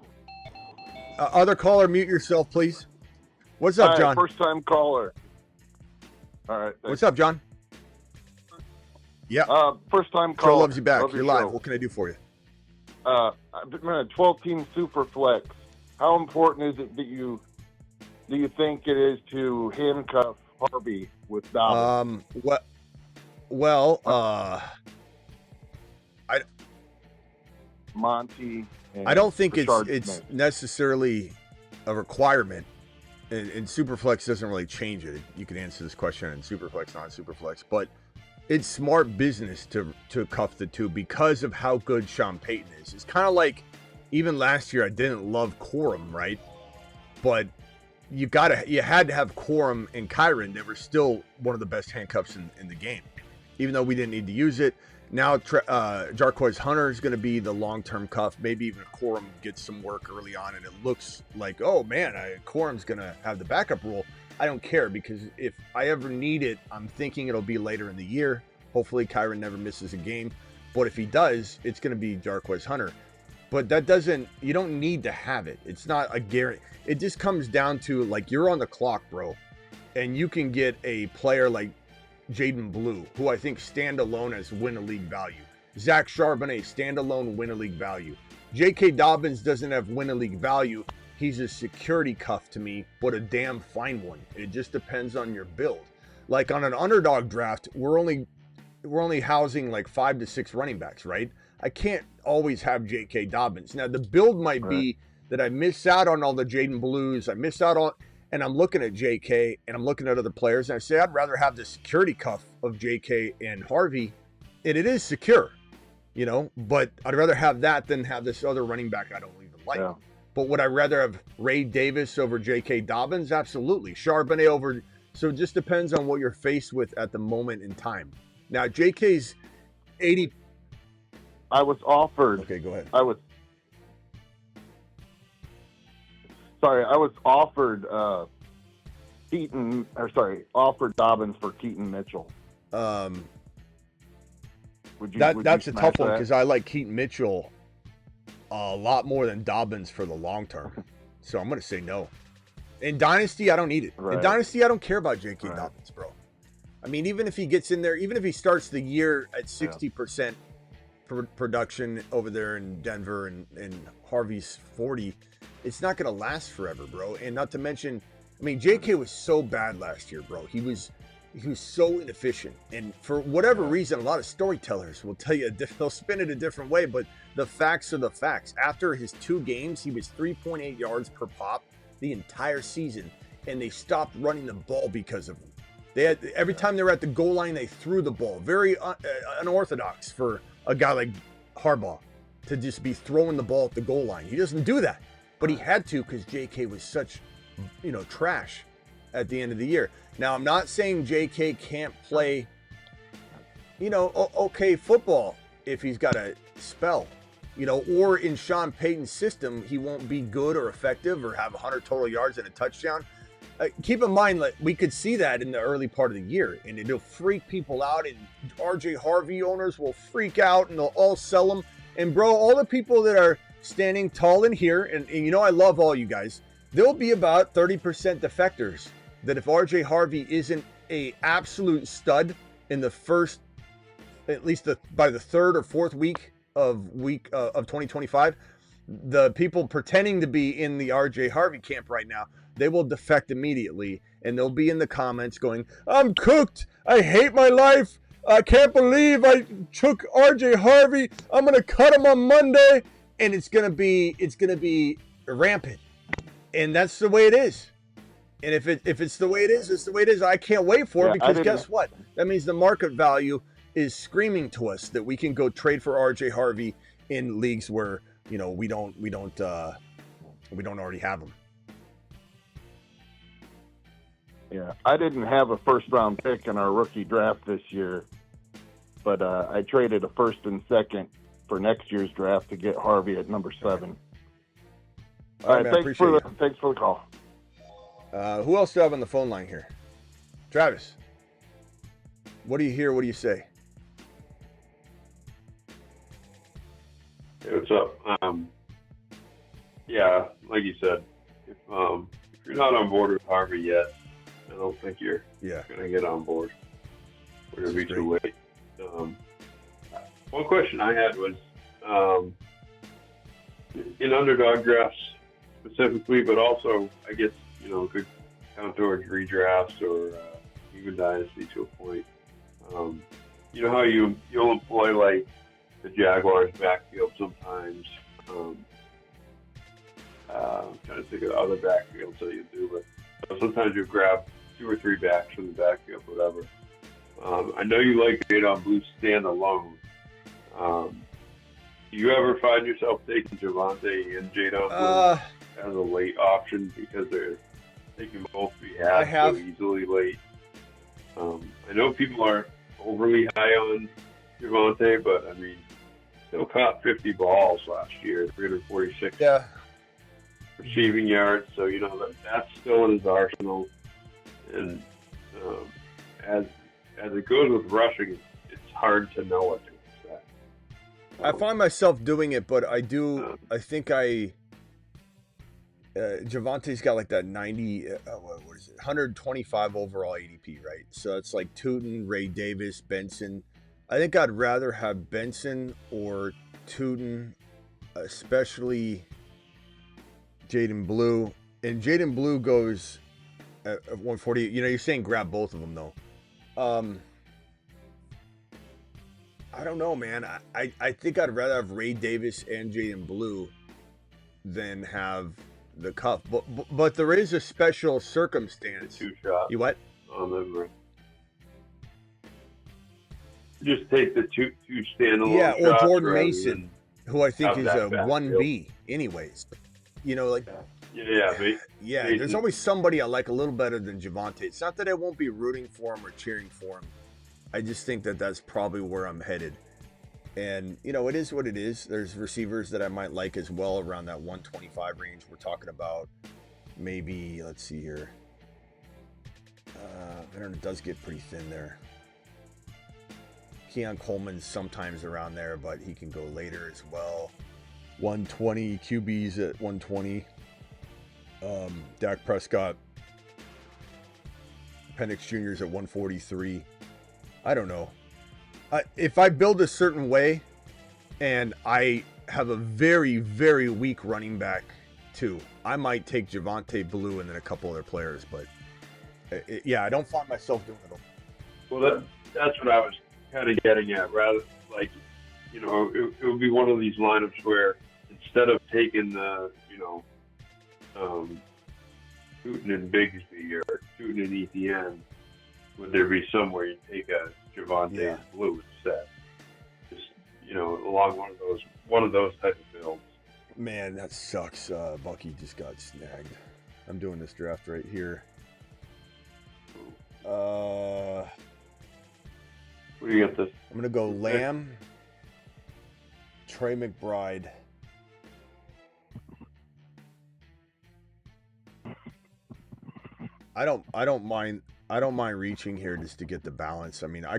Other caller, mute yourself, please. What's up, John? First time caller. All right. Thanks. What's up, John? Yeah. First time caller. Show loves you back. You're live. Show. What can I do for you? I've been a 12-team super flex. How important is it that do you think it is to handcuff Harvey with Dobbins? Monty. I don't think it's necessarily a requirement, and Superflex doesn't really change it. You can answer this question in Superflex, non-Superflex, but it's smart business to cuff the two because of how good Sean Payton is. It's kind of like, even last year I didn't love Corum, right? But you had to have Corum and Kyron. They were still one of the best handcuffs in the game, even though we didn't need to use it. Now Jarquez Hunter is going to be the long-term cuff. Maybe even Corum gets some work early on, and it looks like, oh man, Corum's going to have the backup role. I don't care, because if I ever need it, I'm thinking it'll be later in the year. Hopefully Kyron never misses a game, but if he does, it's going to be Jarquez Hunter. But that doesn't, you don't need to have it. It's not a guarantee. It just comes down to, like, you're on the clock, bro. And you can get a player like Jaden Blue, who I think standalone has win-a-league value. Zach Charbonnet, standalone win-a-league value. J.K. Dobbins doesn't have win-a-league value. He's a security cuff to me, but a damn fine one. It just depends on your build. Like on an underdog draft, we're only housing like 5 to 6 running backs, right? I can't always have J.K. Dobbins. Now, the build might be that I miss out on all the Jaden Blues. I miss out on, and I'm looking at J.K. and I'm looking at other players, and I say I'd rather have the security cuff of J.K. and Harvey, and it is secure, you know, but I'd rather have that than have this other running back I don't even like. Yeah. But would I rather have Ray Davis over J.K. Dobbins? Absolutely. Charbonnet over. So it just depends on what you're faced with at the moment in time. Now, J.K.'s 80. I was offered. Okay, go ahead. I was offered offered Dobbins for Keaton Mitchell. That's a tough one because I like Keaton Mitchell a lot more than Dobbins for the long term. So I'm going to say no. In Dynasty, I don't need it. Right. In Dynasty, I don't care about J.K. Dobbins, bro. I mean, even if he gets in there, even if he starts the year at 60% production over there in Denver and Harvey's 40, it's not going to last forever, bro. And not to mention, I mean, J.K. was so bad last year, bro. He was so inefficient. And for whatever reason, a lot of storytellers will tell you, they'll spin it a different way, but the facts are the facts. After his 2 games, he was 3.8 yards per pop the entire season, and they stopped running the ball because of him. They had, every time they were at the goal line, they threw the ball. Very unorthodox for a guy like Harbaugh to just be throwing the ball at the goal line. He doesn't do that, but he had to because J.K. was such, trash at the end of the year. Now, I'm not saying J.K. can't play, okay football if he's got a spell, or in Sean Payton's system, he won't be good or effective or have 100 total yards and a touchdown. Keep in mind that we could see that in the early part of the year, and it'll freak people out, and RJ Harvey owners will freak out, and they'll all sell them. And bro, all the people that are standing tall in here, and I love all you guys, there'll be about 30% defectors that if RJ Harvey isn't a absolute stud in the first, at least by the 3rd or 4th week of 2025, the people pretending to be in the RJ Harvey camp right now, they will defect immediately, and they'll be in the comments going, I'm cooked. I hate my life. I can't believe I took RJ Harvey. I'm going to cut him on Monday. And it's going to be rampant. And that's the way it is. And if it's the way it is, it's the way it is. I can't wait for it because guess what? That means the market value is screaming to us that we can go trade for RJ Harvey in leagues where, we don't already have him. Yeah, I didn't have a first-round pick in our rookie draft this year, but I traded a first and second for next year's draft to get Harvey at number 7. All right, man, thanks for the call. Who else do I have on the phone line here? Travis, what do you hear? What do you say? Hey, what's up? Yeah, like you said, if you're not on board with Harvey yet, I don't think you're going to get on board. We're going to be too late. One question I had was, in underdog drafts specifically, but also, I guess, could count towards redrafts or even Dynasty to a point. You know how you'll employ, like, the Jaguars backfield sometimes. I'm trying to think of other backfields that you do, but sometimes you grab 2 or 3 backs from the backfield, whatever. I know you like Jadon Blue standalone. Do you ever find yourself taking Javonte and Jadon Blue as a late option because they can both be had so easily late? I know people aren't overly high on Javonte, but I mean, still caught 50 balls last year, 346 receiving yards. So that's still in his arsenal. And as it goes with rushing, it's hard to know what to expect. I find myself doing it, but I think Javante's got like that 90, what is it, 125 overall ADP, right? So it's like Tootin, Ray Davis, Benson. I think I'd rather have Benson or Tootin, especially Jaden Blue. And Jaden Blue goes at 140. You know, you're saying grab both of them, though. I don't know, man. I think I'd rather have Ray Davis and Jaden Blue than have the cuff. But there is a special circumstance. 2 shots. You what? On them. Just take the two standalone. Yeah, or shots Jordan Mason, who I think is a 1B, field. anyways. You know, like. Yeah. There's always somebody I like a little better than Javonte. It's not that I won't be rooting for him or cheering for him. I just think that that's probably where I'm headed. And, you know, it is what it is. There's receivers that I might like as well around that 125 range. We're talking about maybe, let's see here. I don't know, it does get pretty thin there. Keon Coleman's sometimes around there, but he can go later as well. 120, QBs at 120. Dak Prescott. Penix Jr.'s at 143. I don't know. If I build a certain way and I have a very, very weak running back too, I might take Javonte Blue and then a couple other players. But I don't find myself doing it all. Well, that's what I was kind of getting at. Rather, like, you know, it would be one of these lineups where instead of taking the, you know, Tootin and Bigsby or Tootin and ETN, would there be somewhere you take a Javonte Blue instead? Just, you know, along one of those type of builds. Man, that sucks. Bucky just got snagged. I'm doing this draft right here. Where do you get this? I'm gonna go Lamb, Trey McBride. I don't mind reaching here just to get the balance. I mean, I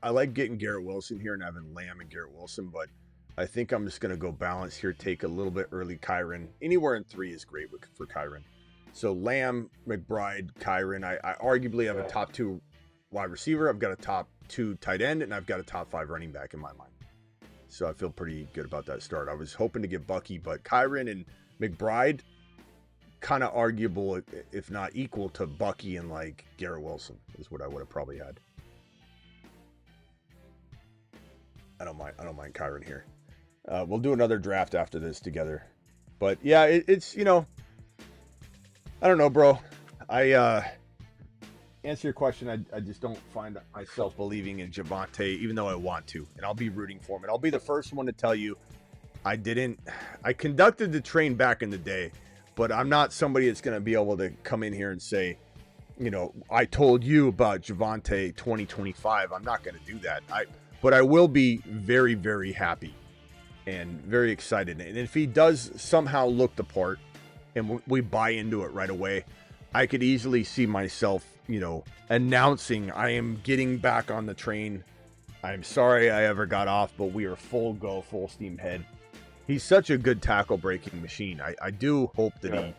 like getting Garrett Wilson here and having Lamb and Garrett Wilson, but I think I'm just going to go balance here, take a little bit early Kyron. Anywhere in 3 is great for Kyron. So Lamb, McBride, Kyron. I arguably have a top 2 wide receiver. I've got a top 2 tight end, and I've got a top 5 running back in my mind. So I feel pretty good about that start. I was hoping to get Bucky, but Kyron and McBride, kind of arguable, if not equal to Bucky and like Garrett Wilson is what I would have probably had. I don't mind Kyron here. We'll do another draft after this together. But yeah, it's, you know, I don't know, bro. I answer your question. I just don't find myself believing in Javonte, even though I want to, and I'll be rooting for him. And I'll be the first one to tell you, I conducted the train back in the day, but I'm not somebody that's going to be able to come in here and say, you know, I told you about Javonte 2025. I'm not going to do that. But I will be very, very happy and very excited. And if he does somehow look the part and we buy into it right away, I could easily see myself, you know, announcing I am getting back on the train. I'm sorry I ever got off, but we are full go, full steam ahead. He's such a good tackle breaking machine. I do hope that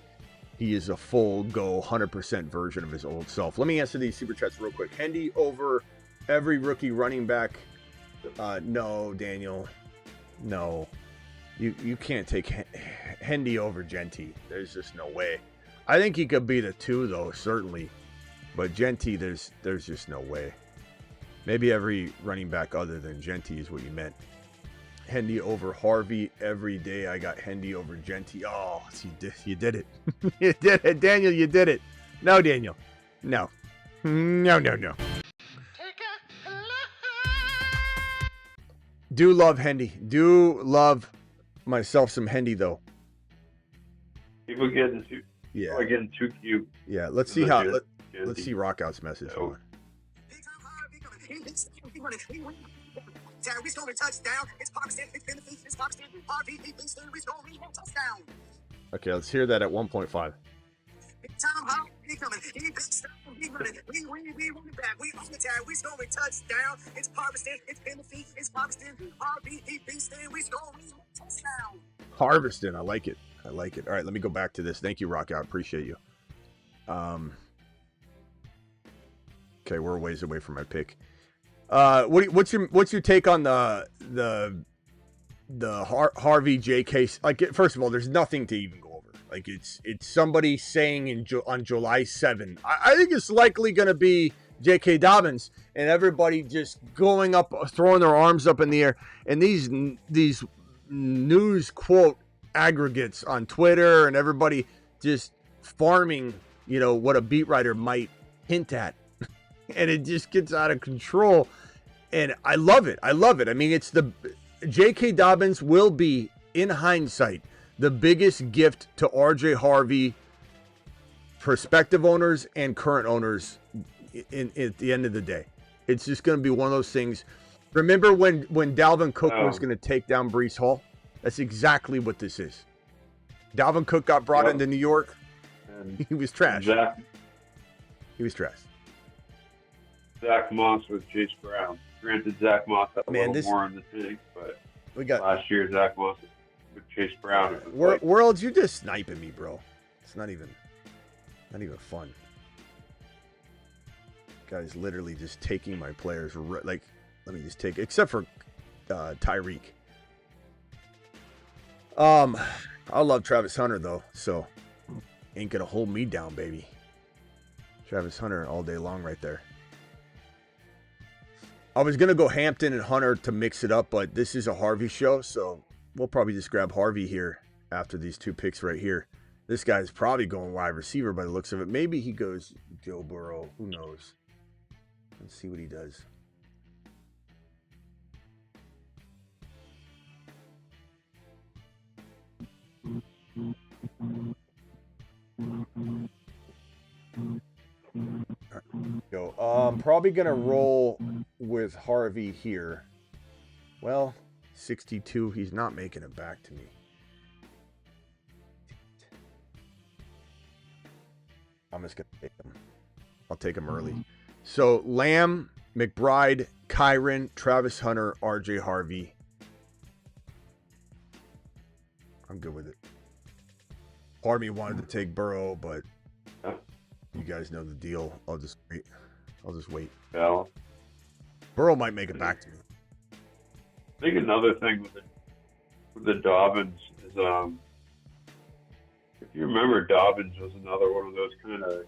he is a full go 100% version of his old self. Let me answer these super chats real quick. Hendy over every rookie running back. No, Daniel. No. You can't take Hendy over Genty. There's just no way. I think he could be the 2 though, certainly. But Genty, there's just no way. Maybe every running back other than Genty is what you meant. Hendy over Harvey every day. I got Hendy over Genty. Oh, you did it. You did it, Daniel. You did it. No, Daniel. No. No. Do love Hendy. Do love myself some Hendy though. People getting too cute. Yeah. Let's see how. Let's see Rockout's message. Oh. We scoring touchdown. It's Pakistan. It's Pakistan. Harvey, we scoring touchdown. Okay, let's hear that at 1.5. Tom Harvey coming. He big stone. We running back. We on the tag. We scoring touchdown. It's harvesting. It's benefit. It's harvesting. Harvey, he beasting. We scoring touchdown. Harvesting. I like it. I like it. All right, let me go back to this. Thank you, Rock Out. Appreciate you. Okay, we're a ways away from my pick. What's your take on the Harvey JK? Like, first of all, there's nothing to even go over. Like, it's somebody saying on July 7. I think it's likely going to be J.K. Dobbins, and everybody just going up, throwing their arms up in the air. And these news quote aggregates on Twitter, and everybody just farming, what a beat writer might hint at, and it just gets out of control. And I love it. I mean, it's the J.K. Dobbins will be, in hindsight, the biggest gift to RJ Harvey, prospective owners and current owners at the end of the day. It's just going to be one of those things. Remember when Dalvin Cook was going to take down Breece Hall? That's exactly what this is. Dalvin Cook got brought into New York. And he was trash. He was trash. Zach Moss with Chase Brown. Granted, Zach Moss had a little more in the tank, but last year Zach Moss with Chase Brown. Worlds, you're just sniping me, bro. It's not even fun. Guy's literally just taking my players. Like, let me just take, except for Tyreek. I love Travis Hunter though, so ain't gonna hold me down, baby. Travis Hunter all day long, right there. I was going to go Hampton and Hunter to mix it up, but this is a Harvey show, so we'll probably just grab Harvey here after these two picks right here. This guy's probably going wide receiver by the looks of it. Maybe he goes Joe Burrow. Who knows? Let's see what he does. Go. I'm probably going to roll with Harvey here. Well, 62. He's not making it back to me. I'm just going to take him. I'll take him early. So, Lamb, McBride, Kyron, Travis Hunter, RJ Harvey. I'm good with it. Part of me wanted to take Burrow, but you guys know the deal. I'll just wait. Yeah. Burrow might make it back to me. I think another thing with the Dobbins is, if you remember, Dobbins was another one of those kind of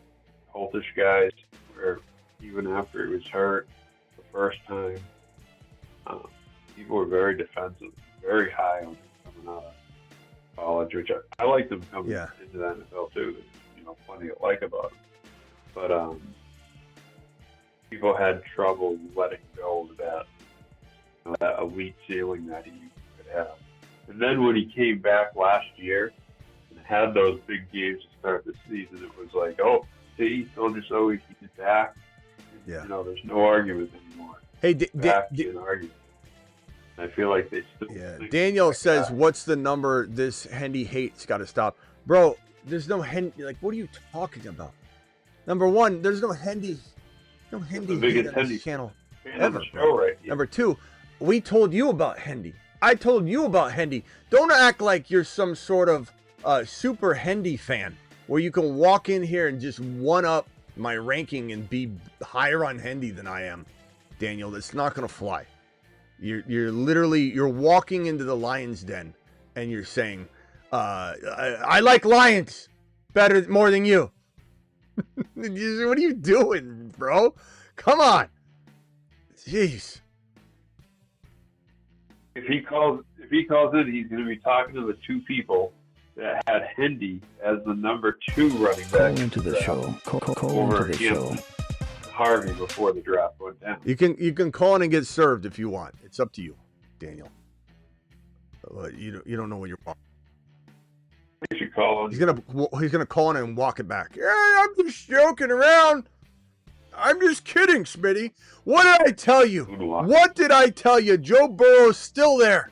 cultish guys where even after he was hurt the first time, people were very defensive, very high on him coming out of college, which I liked him coming into the NFL too. There's, plenty to like about him. But people had trouble letting go of that elite ceiling that he could have. And then when he came back last year and had those big games to start the season, it was like, oh, see, told you so, he's back. Yeah. There's no argument anymore. Hey, argument. I feel like they still. Yeah. Daniel says, "What's the number? This Hendy hate's got to stop, bro." There's no Hendy. Like, what are you talking about? Number one, there's no Hendy. No Hendy hate on this channel ever. Right. Number two, we told you about Hendy. I told you about Hendy. Don't act like you're some sort of super Hendy fan where you can walk in here and just one up my ranking and be higher on Hendy than I am, Daniel. That's not gonna fly. You're literally walking into the lion's den and you're saying, I like lions more than you. What are you doing, bro? Come on. Jeez. If he calls in, he's going to be talking to the two people that had Hendy as the number 2 running back. Call into the show. Call into the show. Harvey before the draft went down. You can call in and get served if you want. It's up to you, Daniel. You don't know what you're talking. You should call in. He's gonna call in and walk it back. Yeah, I'm just joking around. I'm just kidding, Smitty. What did I tell you? What did I tell you? Joe Burrow's still there.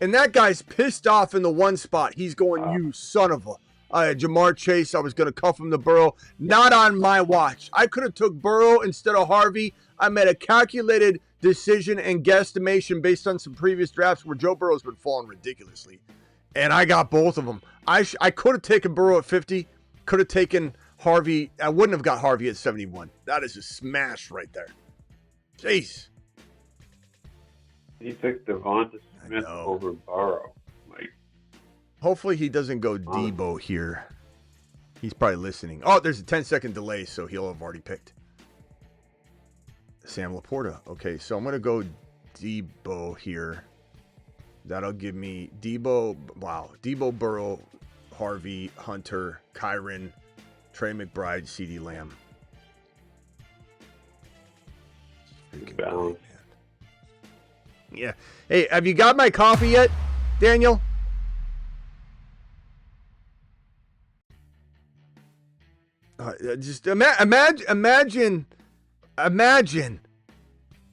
And that guy's pissed off in the one spot. He's going, you son of a... Jamar Chase, I was going to cuff him to Burrow. Not on my watch. I could have took Burrow instead of Harvey. I made a calculated decision and guesstimation based on some previous drafts where Joe Burrow's been falling ridiculously. And I got both of them. I could have taken Burrow at 50. Could have taken Harvey. I wouldn't have got Harvey at 71. That is a smash right there. Jeez. He picked Devonta Smith over Burrow. Like, hopefully he doesn't go Debo here. He's probably listening. Oh, there's a 10-second delay, so he'll have already picked. Sam Laporta. Okay, so I'm going to go Debo here. That'll give me Debo. Wow. Debo, Burrow, Harvey, Hunter, Kyron, Trey McBride, CeeDee Lamb. Yeah. Hey, have you got my coffee yet, Daniel? Just imagine.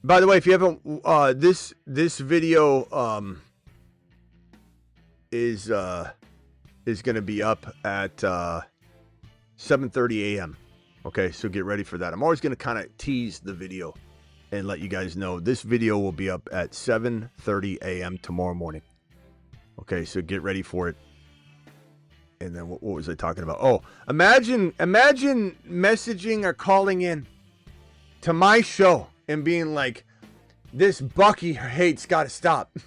By the way, if you haven't, this video is going to be up at 7:30 a.m. Okay, so get ready for that. I'm always going to kind of tease the video and let you guys know this video will be up at 7:30 a.m. tomorrow morning. Okay, so get ready for it. And then what was I talking about? Oh, imagine messaging or calling in to my show and being like, this Bucky hate's got to stop.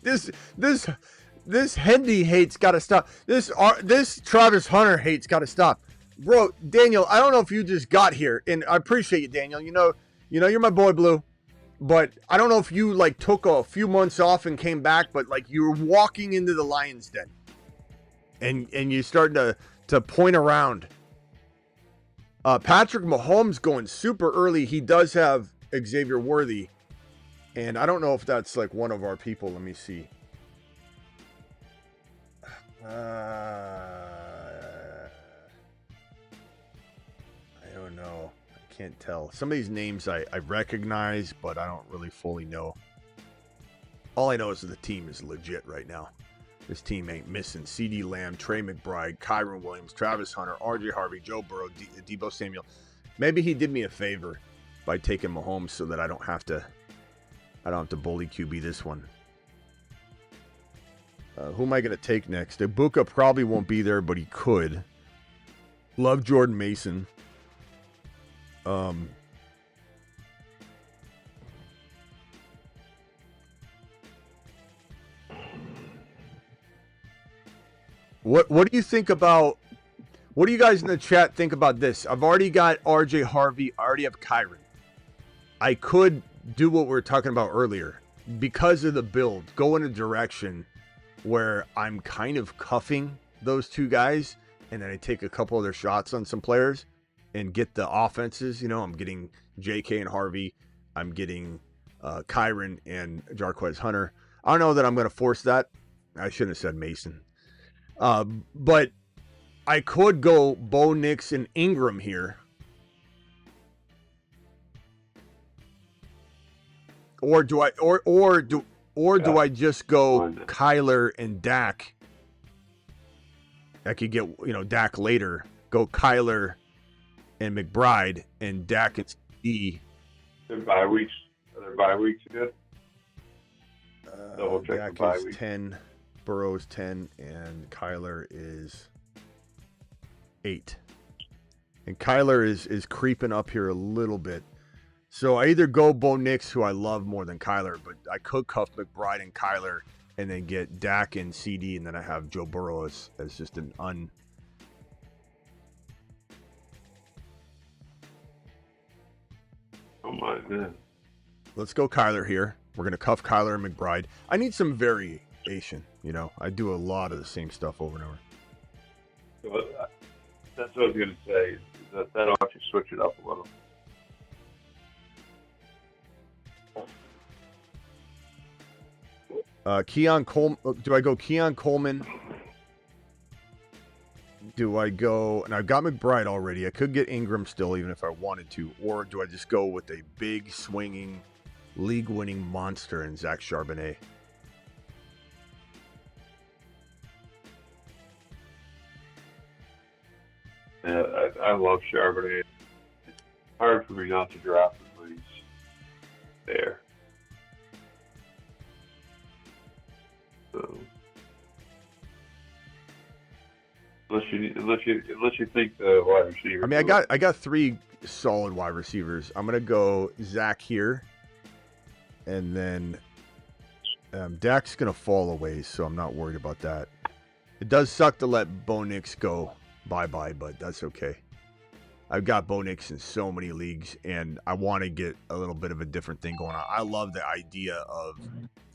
This Hendy hate's got to stop. This Travis Hunter hate's got to stop. Bro, Daniel, I don't know if you just got here, and I appreciate you, Daniel. You know you're my boy Blue, but I don't know if you like took a few months off and came back, but like you were walking into the lion's den, and you starting to point around. Patrick Mahomes going super early. He does have Xavier Worthy, and I don't know if that's like one of our people. Let me see. I don't know. I can't tell. Some of these names I recognize, but I don't really fully know. All I know is that the team is legit right now. This team ain't missing CeeDee Lamb, Trey McBride, Kyron Williams, Travis Hunter, RJ Harvey, Joe Burrow, Deebo Samuel. Maybe he did me a favor by taking Mahomes so that I don't have to bully QB this one. Who am I going to take next? Ibuka probably won't be there, but he could. Love Jordan Mason. What do you think about? What do you guys in the chat think about this? I've already got RJ Harvey. I already have Kyron. I could do what we were talking about earlier because of the build. Go in a direction where I'm kind of cuffing those two guys, and then I take a couple of their shots on some players and get the offenses. You know, I'm getting JK and Harvey. I'm getting Kyron and Jarquez Hunter. I don't know that I'm going to force that. I shouldn't have said Mason. But I could go Bo Nix and Ingram here. Or do I do I just go Kyler and Dak? I could get, Dak later. Go Kyler and McBride and Dak and C. Their bye weeks. Are their bye weeks good? Double check Dak the bye is week. 10, Burrow's 10, and Kyler is 8. And Kyler is creeping up here a little bit. So I either go Bo Nix, who I love more than Kyler, but I could cuff McBride and Kyler and then get Dak and CD, and then I have Joe Burrow as just an Oh my man. Let's go Kyler here. We're going to cuff Kyler and McBride. I need some variation, I do a lot of the same stuff over and over. So that's what I was going to say. Is that'll actually switch it up a little. Keon Coleman. Do I go Keon Coleman? Do I go, and I've got McBride already. I could get Ingram still, even if I wanted to. Or do I just go with a big, swinging, league-winning monster in Zach Charbonnet? I love Charbonnet. It's hard for me not to draft him when he's there. So, unless you think the wide receiver. I mean, I got 3 solid wide receivers. I'm gonna go Zach here, and then Dak's gonna fall away, so I'm not worried about that. It does suck to let Bo Nix go bye-bye, but that's okay. I've got Bo Nix in so many leagues, and I want to get a little bit of a different thing going on. I love the idea of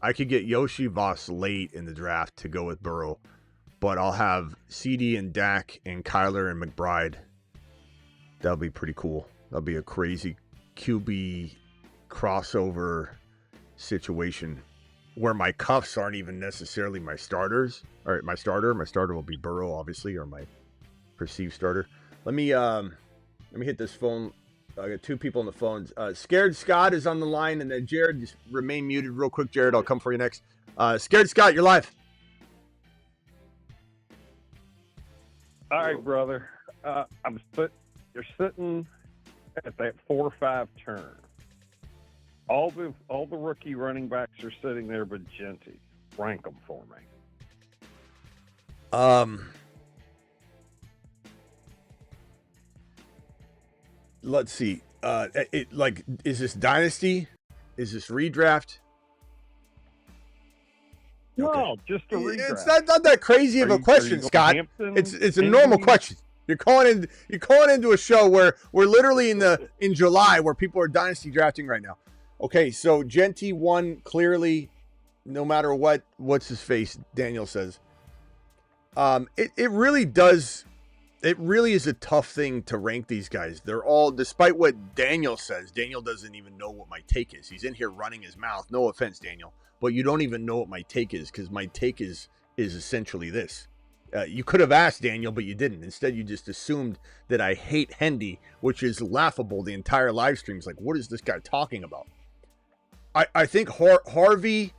I could get Yoshi Voss late in the draft to go with Burrow, but I'll have CD and Dak and Kyler and McBride. That'll be pretty cool. That'll be a crazy QB crossover situation where my cuffs aren't even necessarily my starters. All right, my starter will be Burrow, obviously, or my perceived starter. Let me hit this phone. I got 2 people on the phones. Scared Scott is on the line, and then Jared, just remain muted real quick. Jared, I'll come for you next. Scared Scott, you're live. All right, brother. You're sitting at that 4-5 turn. All the rookie running backs are sitting there, but Genty. Rank them for me. Let's see. Is this Dynasty? Is this redraft? No, just a redraft. It's not that crazy of a question, Scott. It's a normal question. You're calling into a show where we're literally in July, where people are dynasty drafting right now. Okay, so Genty won clearly, no matter what's his face, Daniel says. It really does. It really is a tough thing to rank these guys. They're all, despite what Daniel says, Daniel doesn't even know what my take is. He's in here running his mouth. No offense, Daniel, but you don't even know what my take is, because my take is essentially this. You could have asked Daniel, but you didn't. Instead, you just assumed that I hate Hendy, which is laughable. The entire live stream is like, what is this guy talking about? I think Harvey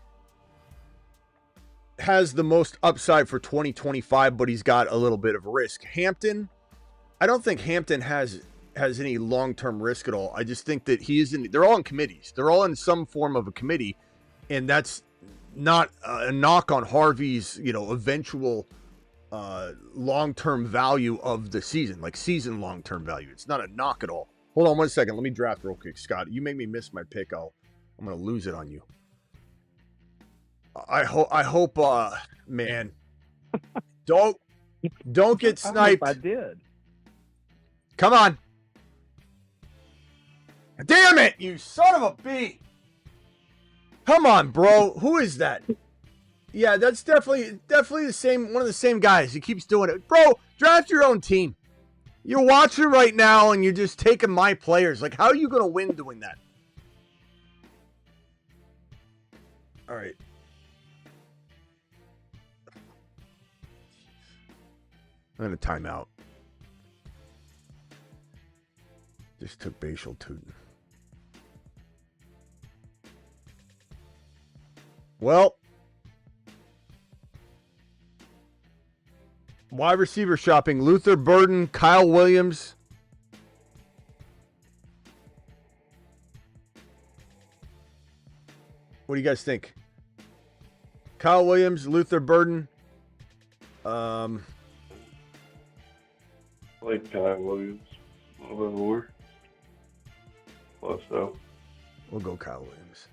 has the most upside for 2025, but he's got a little bit of risk. Hampton, I don't think Hampton has any long-term risk at all. I just think that they're all in committees. They're all in some form of a committee, and that's not a knock on Harvey's, eventual long-term value of the season, like season long-term value. It's not a knock at all. Hold on one second. Let me draft real quick, Scott. You make me miss my pick. I'm going to lose it on you. I hope, man, don't get sniped. I did. Come on. Damn it, you son of a bee. Come on, bro. Who is that? Yeah, that's definitely the same, one of the same guys. He keeps doing it. Bro, draft your own team. You're watching right now and you're just taking my players. Like, how are you going to win doing that? All right. I'm going to time out. Just took Bashal Tootin. Well, wide receiver shopping. Luther Burden, Kyle Williams. What do you guys think? Kyle Williams, Luther Burden. I like Kyle Williams a little bit more. Plus, though. We'll go Kyle Williams.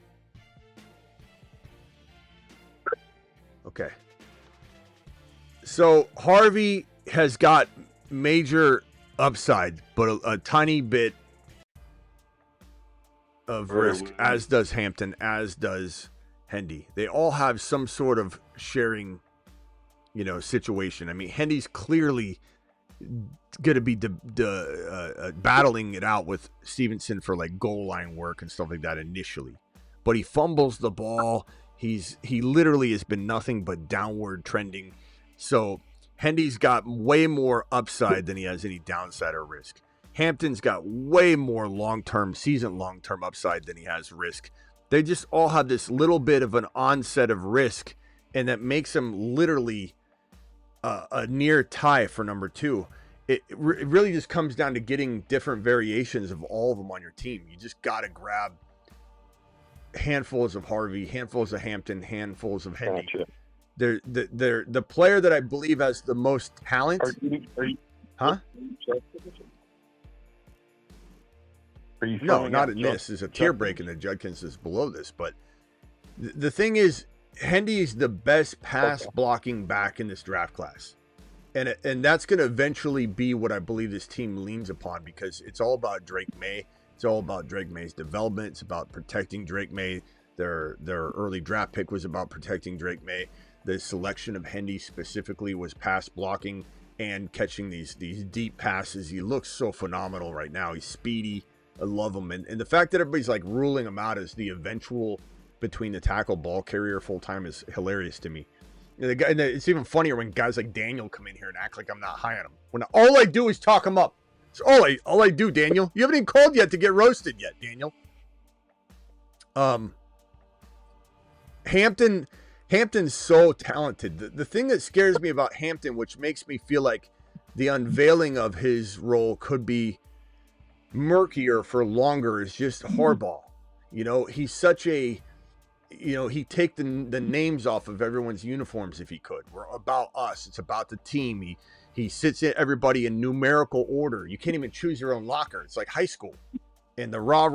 Okay. So Harvey has got major upside, but a tiny bit of risk, as does Hampton, as does Hendy. They all have some sort of sharing, situation. I mean, Hendy's clearly going to be battling it out with Stevenson for like goal line work and stuff like that initially, but he fumbles the ball. He literally has been nothing but downward trending. So Hendy's got way more upside than he has any downside or risk. Hampton's got way more season long-term upside than he has risk. They just all have this little bit of an onset of risk, and that makes them literally a near tie for number 2. it really just comes down to getting different variations of all of them on your team. You just got to grab handfuls of Harvey, handfuls of Hampton, handfuls of Hendy. Gotcha. They're the player that I believe has the most talent. Huh? No, not in this. There's a tier break, and the Judkins is below this. But the thing is, Hendy is the best pass blocking back in this draft class. And that's going to eventually be what I believe this team leans upon, because it's all about Drake May. It's all about Drake May's development. It's about protecting Drake May. Their early draft pick was about protecting Drake May. The selection of Hendy specifically was pass blocking and catching these deep passes. He looks so phenomenal right now. He's speedy. I love him. And the fact that everybody's like ruling him out as the eventual between the tackle ball carrier full time is hilarious to me. And it's even funnier when guys like Daniel come in here and act like I'm not high on him. When all I do is talk him up. It's all I do, Daniel. You haven't even called yet to get roasted yet, Daniel. Hampton's so talented. The thing that scares me about Hampton, which makes me feel like the unveiling of his role could be murkier for longer, is just Harbaugh. You know, he's such a, you know, he'd take the names off of everyone's uniforms if he could. We're about us. It's about the team. He sits everybody in numerical order. You can't even choose your own locker. It's like high school. And the rah.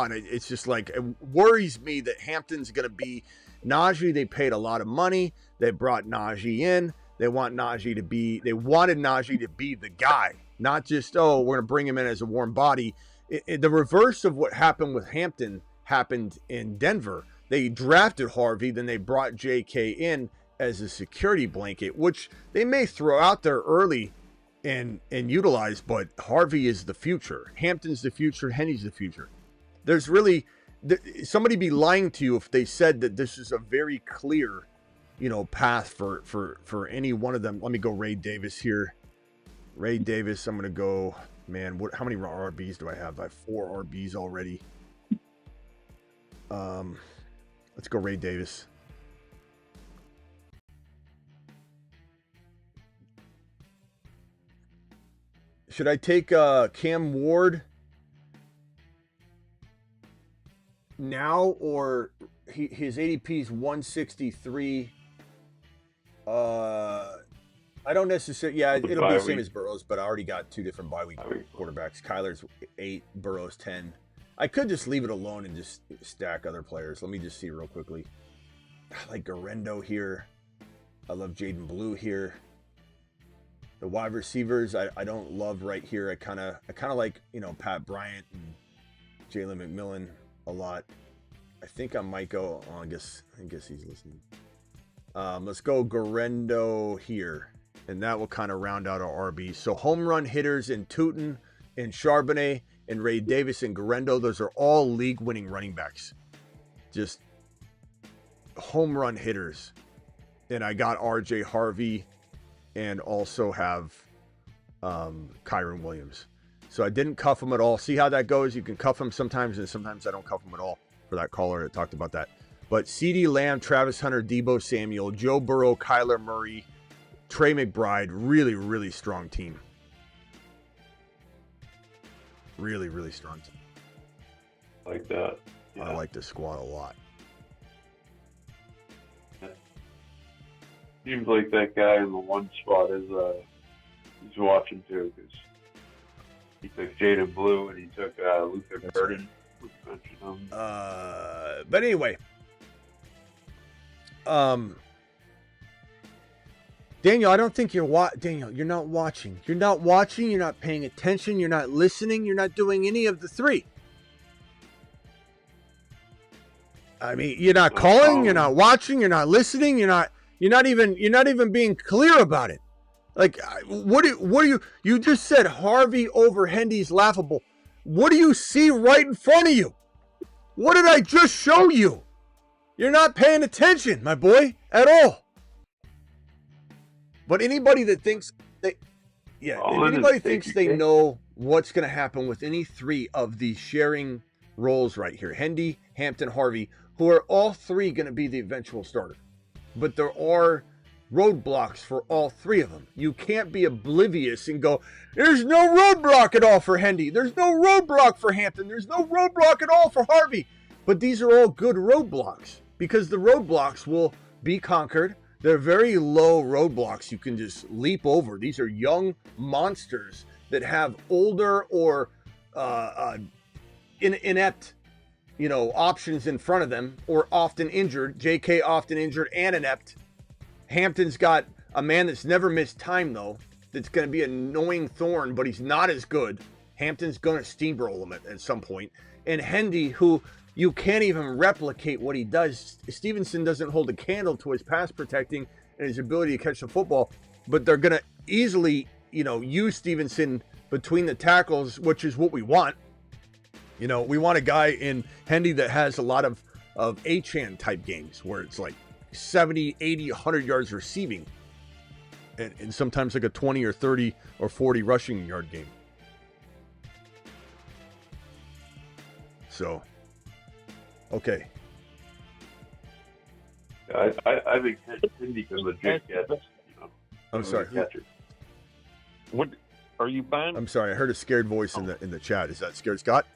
And it's just like, it worries me that Hampton's going to be Najee. They paid a lot of money. They brought Najee in. They wanted Najee to be the guy, not just, we're going to bring him in as a warm body. The reverse of what happened with Hampton happened in Denver. They drafted Harvey, then they brought JK in as a security blanket, which they may throw out there early and utilize, but Harvey is the future. Hampton's the future. Henny's the future. There's really, somebody be lying to you if they said that this is a very clear, you know, path for any one of them. Let me go Ray Davis here. Ray Davis, I'm going to go, man, how many RBs do I have? I have 4 RBs already. Let's go Ray Davis. Should I take Cam Ward now, or his ADP is 163? I don't necessarily. Yeah, it'll be the same as Burrows, but I already got 2 different bye week quarterbacks. Kyler's 8, Burrows 10. I could just leave it alone and just stack other players. Let me just see real quickly. I like Garendo here. I love Jaden Blue here. The wide receivers, I don't love right here. I kind of like, you know, Pat Bryant and Jalen McMillan a lot. I think I might go. I guess he's listening. Let's go Garendo here, and that will kind of round out our RB. So home run hitters in Tootin and Charbonnet and Ray Davis and Garendo. Those are all league-winning running backs. Just home run hitters. And I got RJ Harvey and also have Kyron Williams. So I didn't cuff him at all. See how that goes? You can cuff him sometimes, and sometimes I don't cuff him at all, for that caller that talked about that. But CeeDee Lamb, Travis Hunter, Deebo Samuel, Joe Burrow, Kyler Murray, Trey McBride. Really, really strong team. Really, really strong team. Like that. Yeah. I like this squad a lot. Seems like that guy in the one spot is he's watching too, because he took Jaden Blue and he took Luther Burden. But anyway, Daniel, I don't think Daniel, you're not watching. You're not watching. You're not paying attention. You're not listening. You're not doing any of the 3. I mean, you're not calling. You're not watching. You're not listening. You're not even being clear about it. Like, what do you just said Harvey over Hendy's laughable. What do you see right in front of you? What did I just show you? You're not paying attention, my boy, at all. But anybody that thinks they know what's going to happen with any 3 of these sharing roles right here, Hendy, Hampton, Harvey, who are all 3 going to be the eventual starter. But there are roadblocks for all three of them. You can't be oblivious and go, there's no roadblock at all for Hendy. There's no roadblock for Hampton. There's no roadblock at all for Harvey. But these are all good roadblocks because the roadblocks will be conquered. They're very low roadblocks you can just leap over. These are young monsters that have older or inept, options in front of them, or often injured. JK often injured and inept. Hampton's got a man that's never missed time, though, that's going to be an annoying thorn, but he's not as good. Hampton's going to steamroll him at some point. And Hendy, who you can't even replicate what he does. Stevenson doesn't hold a candle to his pass protecting and his ability to catch the football, but they're going to easily, use Stevenson between the tackles, which is what we want. We want a guy in Hendy that has a lot of Achan type games where it's like 70, 80, 100 yards receiving, and sometimes like a 20 or 30 or 40 rushing yard game. So, okay. I think Hendy can legit get. I'm sorry. Catcher. What are you buying? I'm sorry. I heard a scared voice in the chat. Is that Scared Scott?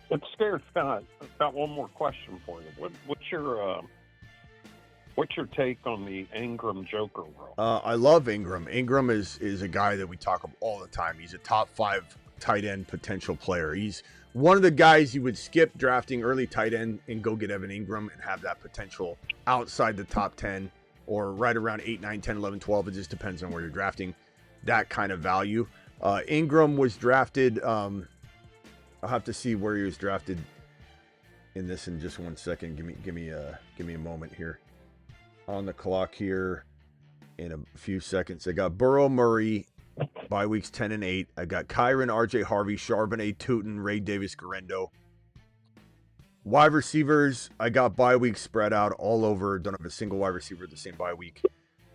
It's Scared Scott. I've got one more question for you. What's your take on the Ingram Joker role? I love Ingram. Ingram is a guy that we talk about all the time. He's a top 5 tight end potential player. He's one of the guys you would skip drafting early tight end and go get Evan Ingram and have that potential outside the top 10 or right around 8, 9, 10, 11, 12. It just depends on where you're drafting that kind of value. Ingram was drafted. I'll have to see where he was drafted in this in just 1 second. Give me a moment here. On the clock here in a few seconds. I got Burrow, Murray, bye weeks 10 and 8. I got Kyron, RJ Harvey, Charbonnet, Tootin, Ray Davis, Garendo. Wide receivers, I got bye weeks spread out all over. Don't have a single wide receiver the same bye week.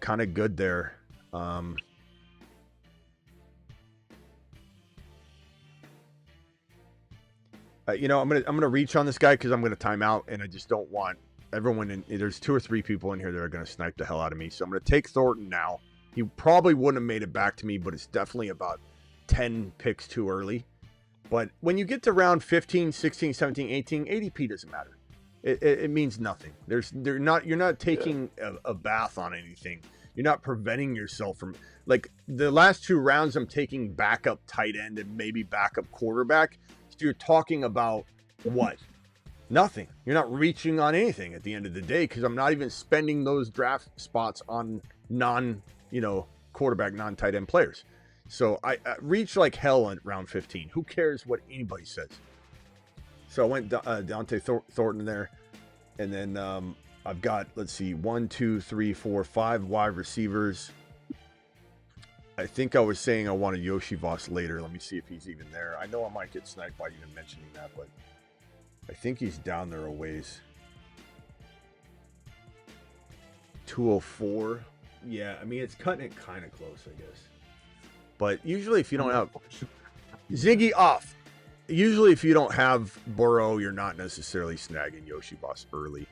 Kind of good there. I'm gonna reach on this guy because I'm gonna time out, and I just don't want everyone in. There's 2 or 3 people in here that are gonna snipe the hell out of me, so I'm gonna take Thornton now. He probably wouldn't have made it back to me, but it's definitely about 10 picks too early. But when you get to round 15, 16, 17, 18, ADP doesn't matter. It means nothing. You're not taking a bath on anything. You're not preventing yourself from, like, the last 2 rounds I'm taking backup tight end and maybe backup quarterback. So you're talking about what? Nothing. You're not reaching on anything at the end of the day because I'm not even spending those draft spots on quarterback, non-tight end players. So I reach like hell in round 15. Who cares what anybody says? So I went Dante Thornton there. And then I've got, let's see, 1, 2, 3, 4, 5 wide receivers. I think I was saying I wanted Yoshi Voss later. Let me see if he's even there. I know I might get sniped by even mentioning that, but I think he's down there a ways. 204. Yeah, I mean, it's cutting it kind of close, I guess. But usually if you don't have Ziggy off. Usually if you don't have Burrow, you're not necessarily snagging Yoshi Voss early.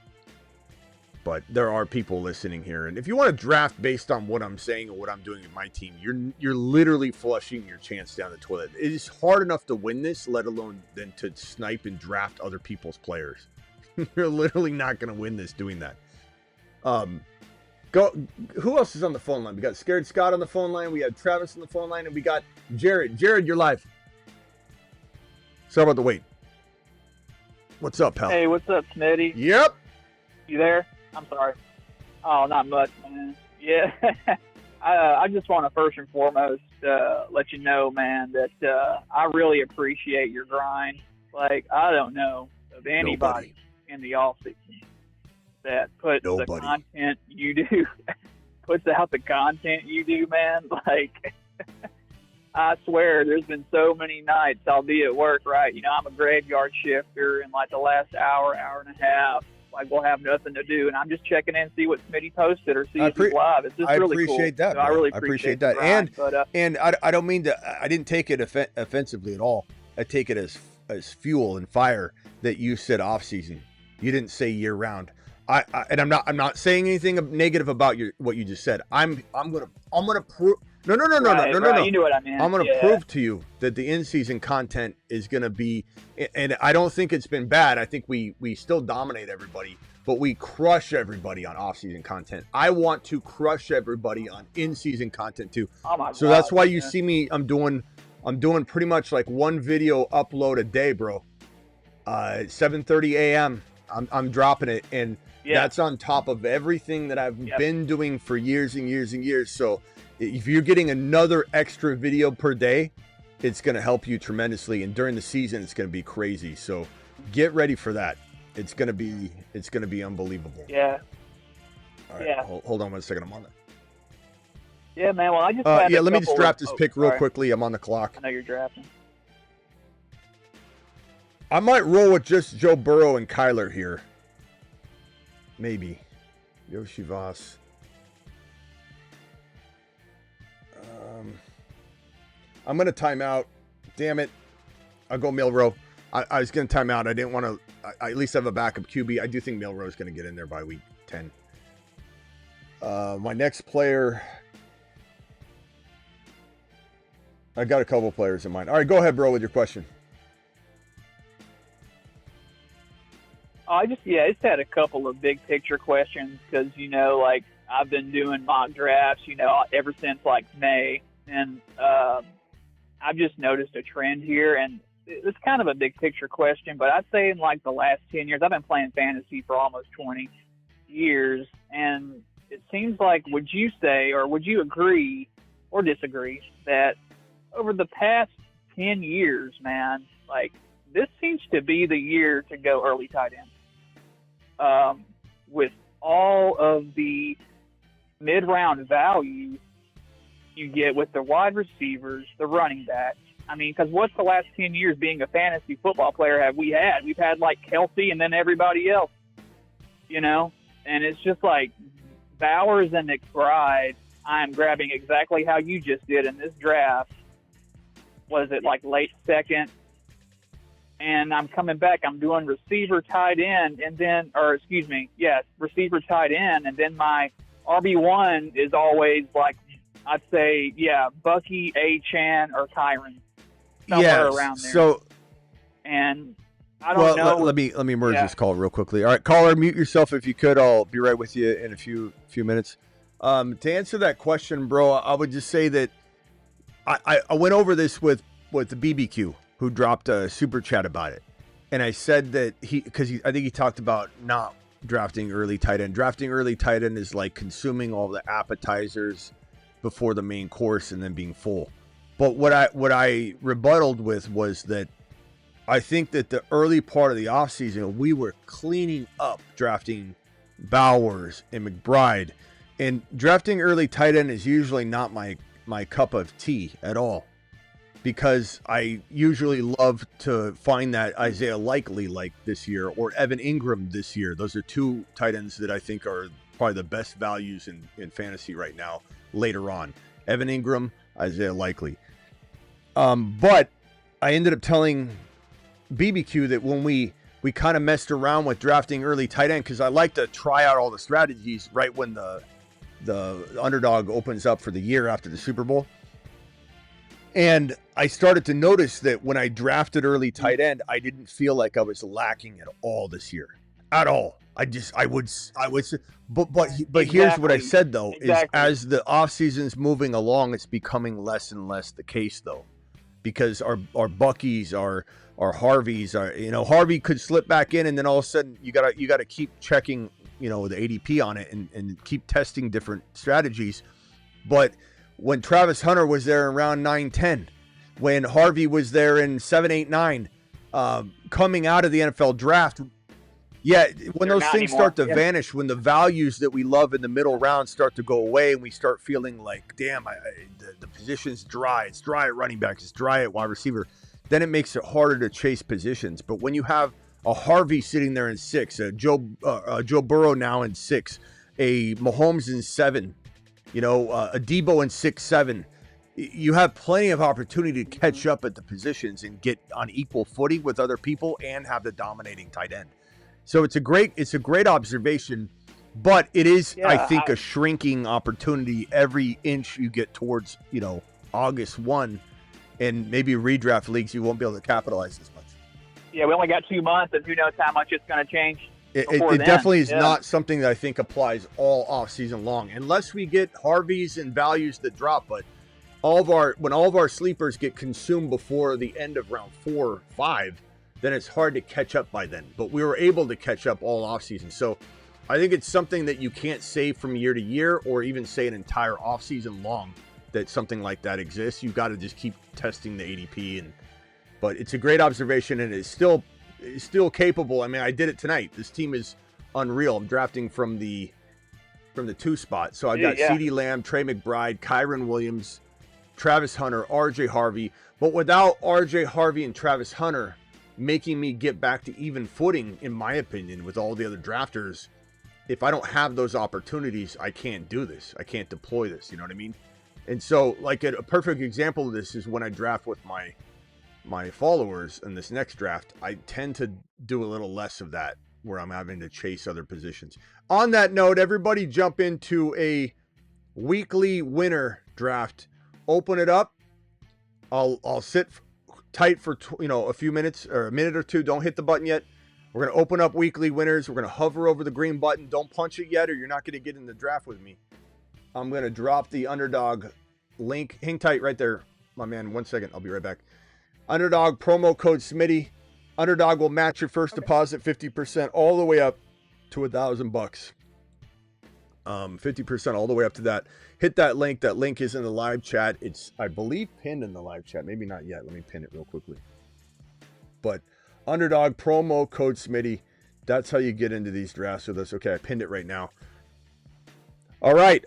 But there are people listening here. And if you want to draft based on what I'm saying and what I'm doing in my team, you're literally flushing your chance down the toilet. It is hard enough to win this, let alone then to snipe and draft other people's players. You're literally not going to win this doing that. Who else is on the phone line? We got Scared Scott on the phone line. We had Travis on the phone line. And we got Jared. Jared, you're live. Sorry about the wait. What's up, pal? Hey, what's up, Smitty? Yep. You there? I'm sorry. Oh, not much, man. Yeah. I just want to first and foremost let you know, man, that I really appreciate your grind. Like, I don't know of anybody in the offseason that puts the content you do, puts out the content you do, man. Like, I swear there's been so many nights I'll be at work, right? You know, I'm a graveyard shifter, and like the last hour and a half, like we'll have nothing to do, and I'm just checking in and see what Smitty posted or see if he's live. It's just really cool. Appreciate that. I really appreciate that. Grind, and I don't mean to. I didn't take it offensively at all. I take it as fuel and fire that you said off season. You didn't say year round. And I'm not saying anything negative about what you just said. I'm gonna prove. No. You know what I mean. I'm gonna prove to you that the in-season content is gonna be, and I don't think it's been bad. I think we still dominate everybody, but we crush everybody on off-season content. I want to crush everybody on in-season content too. Oh my so God, that's why you see me. I'm doing pretty much like one video upload a day, bro. 7:30 a.m. I'm dropping it, and that's on top of everything that I've been doing for years and years and years. So if you're getting another extra video per day, it's going to help you tremendously. And during the season, it's going to be crazy. So get ready for that. It's going to be unbelievable. Yeah. All right. Hold on 1 second. I'm on that. Yeah, man. Well, I just had let me just draft this pick real quickly. I'm on the clock. I know you're drafting. I might roll with just Joe Burrow and Kyler here. Maybe. Yoshi Voss. I'm going to time out. Damn it. I'll go Milroe. I was going to time out. I didn't want to. I at least have a backup QB. I do think Milroe is going to get in there by week 10. My next player. I got a couple players in mind. All right, go ahead, bro, with your question. I just had a couple of big picture questions because, like I've been doing mock drafts, ever since like May. And I've just noticed a trend here, and it's kind of a big picture question, but I'd say in like the last 10 years, I've been playing fantasy for almost 20 years. And it seems like, would you say, or would you agree or disagree that over the past 10 years, man, like this seems to be the year to go early tight end. With all of the mid-round value you get with the wide receivers, the running backs. I mean, because what's the last 10 years being a fantasy football player have we had? We've had like Kelsey and then everybody else, and it's just like Bowers and McBride. I'm grabbing exactly how you just did in this draft. Was it like late second? And I'm coming back. I'm doing receiver, tight end, and then, receiver, tight end, and then my RB1 is always like, I'd say, Bucky, A-Chan, or Kyron, somewhere around there. So, and I don't know. Let me merge this call real quickly. All right, caller, mute yourself if you could. I'll be right with you in a few minutes. To answer that question, bro, I would just say that I went over this with the BBQ, who dropped a super chat about it. And I said that I think he talked about not drafting early tight end. Drafting early tight end is like consuming all the appetizers before the main course and then being full. But what I rebutted with was that I think that the early part of the offseason, we were cleaning up drafting Bowers and McBride. And drafting early tight end is usually not my cup of tea at all, because I usually love to find that Isaiah Likely like this year or Evan Ingram this year. Those are two tight ends that I think are probably the best values in fantasy right now later on. Evan Ingram, Isaiah Likely. But I ended up telling BBQ that when we kind of messed around with drafting early tight end, because I like to try out all the strategies right when the Underdog opens up for the year after the Super Bowl. And I started to notice that when I drafted early tight end, I didn't feel like I was lacking at all this year. At all. But here's what I said though, is as the off season's moving along, it's becoming less and less the case though. Because our Buckies, our Harveys are, Harvey could slip back in, and then all of a sudden you gotta keep checking, the ADP on it and keep testing different strategies. But when Travis Hunter was there in round 9-10, when Harvey was there in 7-8-9, coming out of the NFL draft, when those things start to vanish, when the values that we love in the middle round start to go away, and we start feeling like, damn, the position's dry. It's dry at running back. It's dry at wide receiver. Then it makes it harder to chase positions. But when you have a Harvey sitting there in 6, a Joe Burrow now in 6, a Mahomes in 7, a Debo in 6-7, you have plenty of opportunity to catch up at the positions and get on equal footing with other people and have the dominating tight end. So it's a great observation, but it is, I think, a shrinking opportunity every inch you get towards, August 1, and maybe redraft leagues, you won't be able to capitalize as much. Yeah, we only got 2 months, and who knows how much it's going to change. It definitely is not something that I think applies all off season long, unless we get Harveys and values that drop. But when all of our sleepers get consumed before the end of round 4 or 5, then it's hard to catch up by then. But we were able to catch up all off season. So I think it's something that you can't say from year to year, or even say an entire off season long that something like that exists. You've got to just keep testing the ADP. But it's a great observation, and it's still capable. I mean, I did it tonight. This team is unreal. I'm drafting from the 2 spot. So I've got CeeDee Lamb, Trey McBride, Kyron Williams, Travis Hunter, RJ Harvey. But without RJ Harvey and Travis Hunter making me get back to even footing, in my opinion, with all the other drafters, if I don't have those opportunities, I can't do this. I can't deploy this. You know what I mean? And so, like, a perfect example of this is when I draft with my followers in this next draft. I tend to do a little less of that, where I'm having to chase other positions. On that note, everybody jump into a weekly winner draft. Open it up. I'll sit tight for a few minutes, or a minute or two. Don't hit the button yet. We're going to open up weekly winners. We're going to hover over the green button. Don't punch it yet, or you're not going to get in the draft with me. I'm going to drop the Underdog link. Hang tight right there, my man. 1 second. I'll be right back. Underdog, promo code Smitty. Underdog will match your first deposit 50% all the way up to $1,000. 50% all the way up to that. Hit that link. That link is in the live chat. It's, I believe, pinned in the live chat. Maybe not yet. Let me pin it real quickly. But Underdog, promo code Smitty. That's how you get into these drafts with us. Okay, I pinned it right now. All right,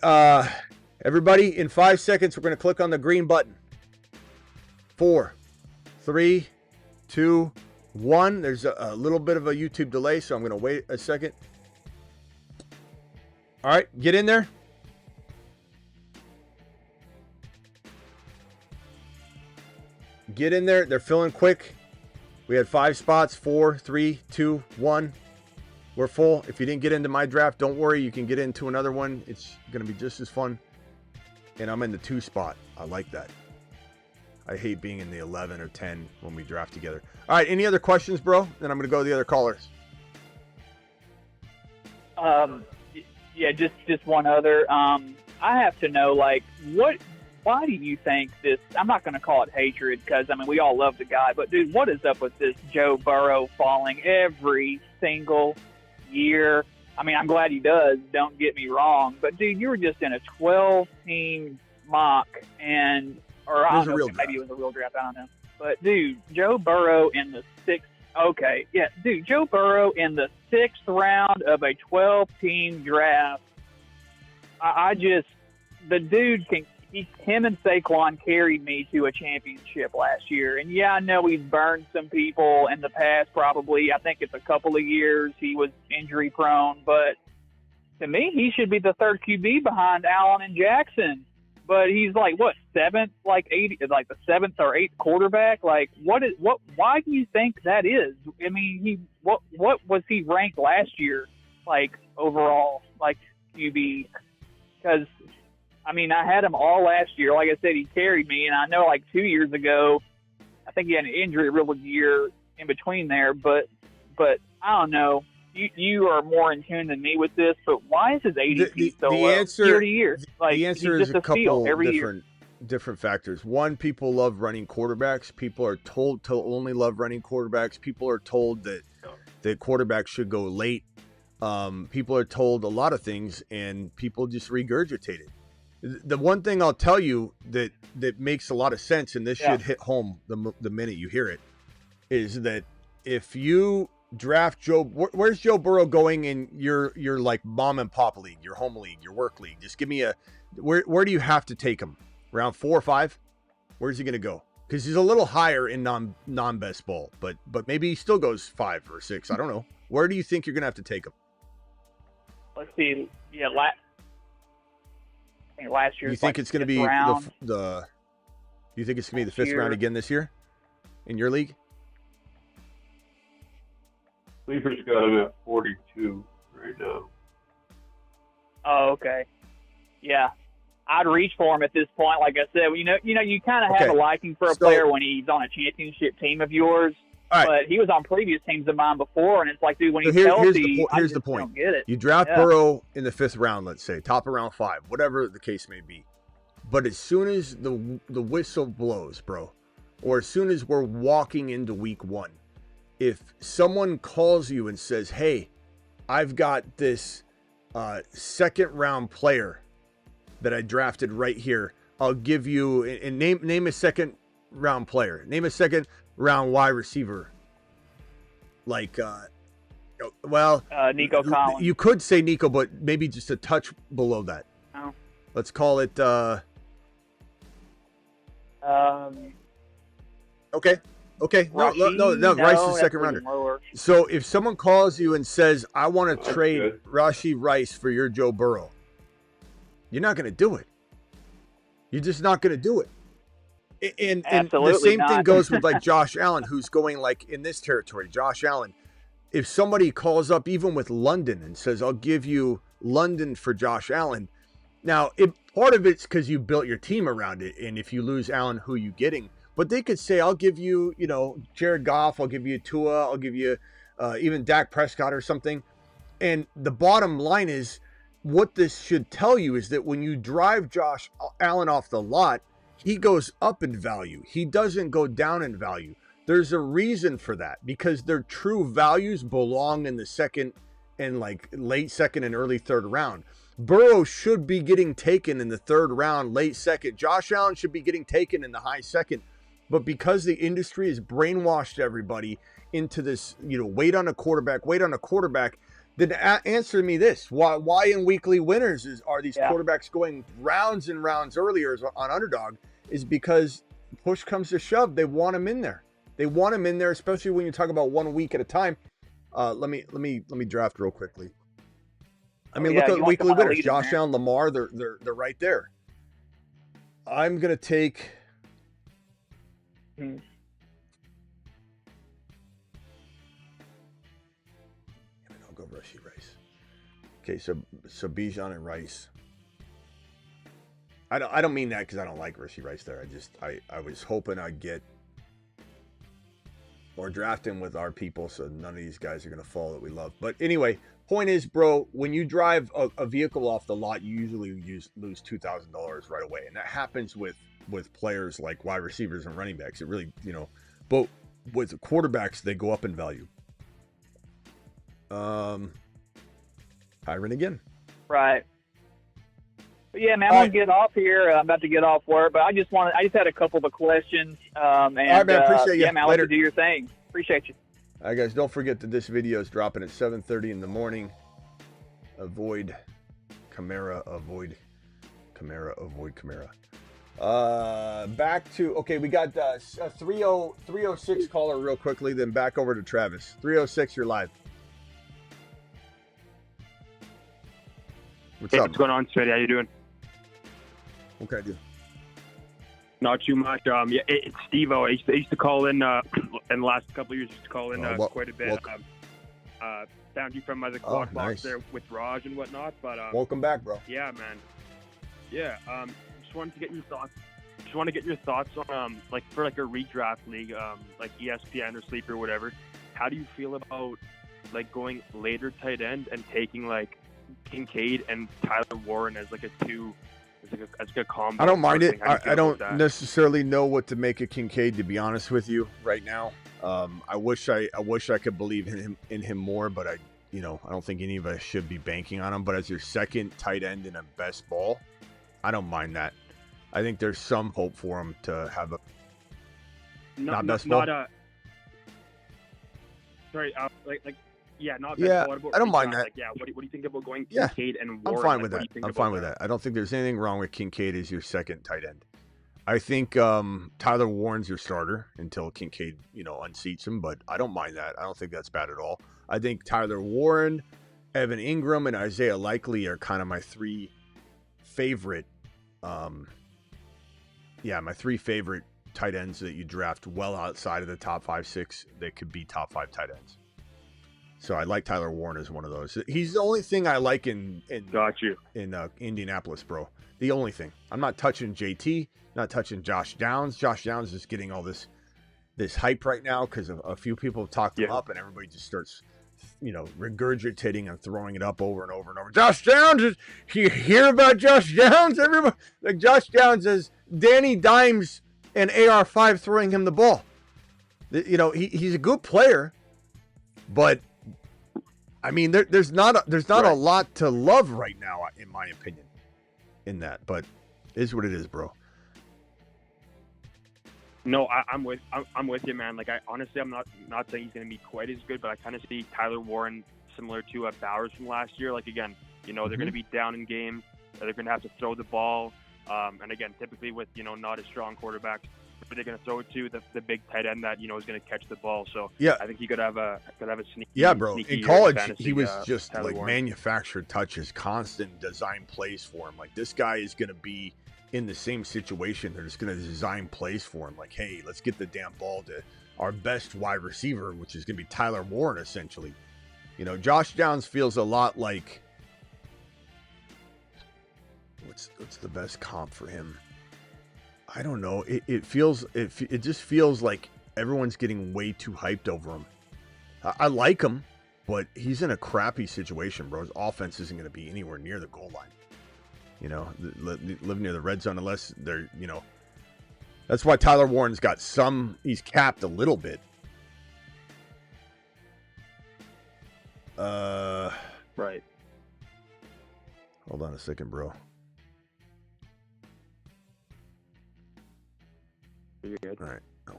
everybody, in 5 seconds, we're going to click on the green button. 4, 3, 2, 1. There's a little bit of a YouTube delay, so I'm going to wait a second. All right, get in there. Get in there. They're filling quick. We had 5 spots. 4, 3, 2, 1. We're full. If you didn't get into my draft, don't worry. You can get into another one. It's going to be just as fun. And I'm in the 2 spot. I like that. I hate being in the 11 or 10 when we draft together. All right, any other questions, bro? Then I'm going to go to the other callers. Yeah, just one other. I have to know, like, why do you think this, I'm not going to call it hatred, because, I mean, we all love the guy, but, dude, what is up with this Joe Burrow falling every single year? I mean, I'm glad he does, don't get me wrong, but, dude, you were just in a 12-team mock, maybe it was a real draft, I don't know. But, dude, Joe Burrow in the 6th, okay, yeah, dude, Joe Burrow in the 6th round of a 12-team draft, the dude him and Saquon carried me to a championship last year. And, yeah, I know he's burned some people in the past probably. I think it's a couple of years he was injury-prone. But to me, he should be the 3rd QB behind Allen and Jackson. But he's like, what, 7th, like 80, like the 7th or 8th quarterback? Like, why do you think that is? I mean, what was he ranked last year, like, overall, like, QB? Because, I mean, I had him all last year. Like I said, he carried me, and I know like 2 years ago, I think he had an injury riddled year in between there. But I don't know. You are more in tune than me with this. But why is his ADP so low year to year? Like, the answer is a couple different factors. One, people love running quarterbacks. People are told to only love running quarterbacks. People are told that the quarterback should go late. People are told a lot of things, and people just regurgitate it. The one thing I'll tell you that makes a lot of sense, and this should hit home the minute you hear it, is that if you draft Joe, where's Joe Burrow going in your like mom and pop league, your home league, your work league? Just give me where do you have to take him? Round 4 or 5? Where's he going to go? Because he's a little higher in non-best ball, but maybe he still goes 5 or 6. I don't know. Where do you think you're going to have to take him? Let's see. Yeah, I think last year. You think it's going to be the? You think it's going to be the 5th round again this year, in your league? Sleeper's got him at 42 right now. Oh, okay. Yeah. I'd reach for him at this point. Like I said, you kind of have a liking for a player when he's on a championship team of yours. Right. But he was on previous teams of mine before, and it's like, dude, when he's healthy, here's the point. Don't get it. You draft Burrow in the 5th round, let's say, top of round 5, whatever the case may be. But as soon as the whistle blows, bro, or as soon as we're walking into week 1, if someone calls you and says, hey, I've got this 2nd round player that I drafted right here, I'll give you, and name a 2nd round player. Name a 2nd round wide receiver. Like, Nico Collins. You could say Nico, but maybe just a touch below that. Oh. Let's call it. Okay. No. Rice is 2nd rounder. Lower. So if someone calls you and says, I want to trade Rashee Rice for your Joe Burrow, you're not going to do it. You're just not going to do it. And the same thing goes with like Josh Allen, who's going like in this territory. Josh Allen, if somebody calls up even with London and says, I'll give you London for Josh Allen. Now, part of it's because you built your team around it. And if you lose Allen, who are you getting? But they could say, I'll give you, Jared Goff. I'll give you Tua. I'll give you even Dak Prescott or something. And the bottom line is, what this should tell you is that when you drive Josh Allen off the lot, he goes up in value. He doesn't go down in value. There's a reason for that, because their true values belong in the 2nd and like late 2nd and early 3rd round. Burrow should be getting taken in the 3rd round, late 2nd. Josh Allen should be getting taken in the high 2nd. But because the industry has brainwashed everybody into this, wait on a quarterback, then answer me this. Why in weekly winners are these quarterbacks going rounds and rounds earlier on Underdog? Is because push comes to shove, they want him in there. They want him in there, especially when you talk about 1 week at a time. Let me draft real quickly. Look at weekly winners. Josh Allen, Lamar, they're right there. I'm gonna take. I'll go Rashee Rice. Okay, so Bijan and Rice. I don't mean that because I don't like Rashee Rice there. I was hoping I'd get or draft him with our people, so none of these guys are going to fall that we love. But anyway, point is, bro, when you drive a vehicle off the lot, you usually lose $2,000 right away, and that happens with players like wide receivers and running backs. It really, but with quarterbacks, they go up in value. Hiron again. Right. But yeah, man, I'm going to get off here. I'm about to get off work, but I just had a couple of questions. All right, man, appreciate you. Yeah, man, I'll let you do your thing. Appreciate you. All right, guys, don't forget that this video is dropping at 7:30 in the morning. Avoid Camara. Back to, okay, we got a 306 caller real quickly, then back over to Travis. 306, you're live. What's up? What's going on, Smitty? How you doing? What can I do? Not too much. It's Steve-O. I used to call in the last couple of years. Used to call in quite a bit. Found you from the quad box there with Raj and whatnot. But welcome back, bro. Yeah, man. Yeah. Just wanted to get your thoughts. Just want to get your thoughts on like for like a redraft league, like ESPN or Sleeper or whatever. How do you feel about like going later tight end and taking like Kincaid and Tyler Warren as like a combo? I don't mind it. I don't necessarily know what to make of Kincaid, to be honest with you, right now. I wish I could believe in him more, but I don't think any of us should be banking on him. But as your 2nd tight end in a best ball, I don't mind that. I think there's some hope for him to have a not best ball. Yeah, not yeah, bad. I don't mind that. Like, what do you think about going Kincaid and Warren? I'm fine with that. I'm fine with that. I don't think there's anything wrong with Kincaid as your 2nd tight end. I think Tyler Warren's your starter until Kincaid, unseats him, but I don't mind that. I don't think that's bad at all. I think Tyler Warren, Evan Ingram, and Isaiah Likely are kind of my 3 favorite my 3 favorite tight ends that you draft well outside of the top 5, 6 that could be top 5 tight ends. So I like Tyler Warren as one of those. He's the only thing I like in Indianapolis, bro. The only thing. I'm not touching JT, not touching Josh Downs. Josh Downs is getting all this hype right now because a few people have talked him up, and everybody just starts, regurgitating and throwing it up over and over and over. Josh Downs, you hear about Josh Downs? Everybody, like Josh Downs is Danny Dimes and AR5 throwing him the ball. He's a good player, but I mean, there's not a lot to love right now, in my opinion, in that. But it is what it is, bro. No, I'm with you, man. Like, honestly, I'm not saying he's going to be quite as good, but I kind of see Tyler Warren similar to Bowers from last year. Like, again, they're going to be down in game. They're going to have to throw the ball. And again, typically with, not as strong quarterbacks, they're going to throw it to the big tight end that, is going to catch the ball. So yeah, I think he could have a sneaky. Yeah, bro. In college, he was just Tyler like Warren. manufactured touches, constant design plays for him. Like, this guy is going to be in the same situation. They're just going to design plays for him. Like, hey, let's get the damn ball to our best wide receiver, which is going to be Tyler Warren, essentially. Josh Downs feels a lot like, what's the best comp for him? I don't know. It just feels like everyone's getting way too hyped over him. I like him, but he's in a crappy situation, bro. His offense isn't going to be anywhere near the goal line. Live near the red zone unless they're, that's why Tyler Warren's got he's capped a little bit. Right. Hold on a second, bro. You're good. All right. I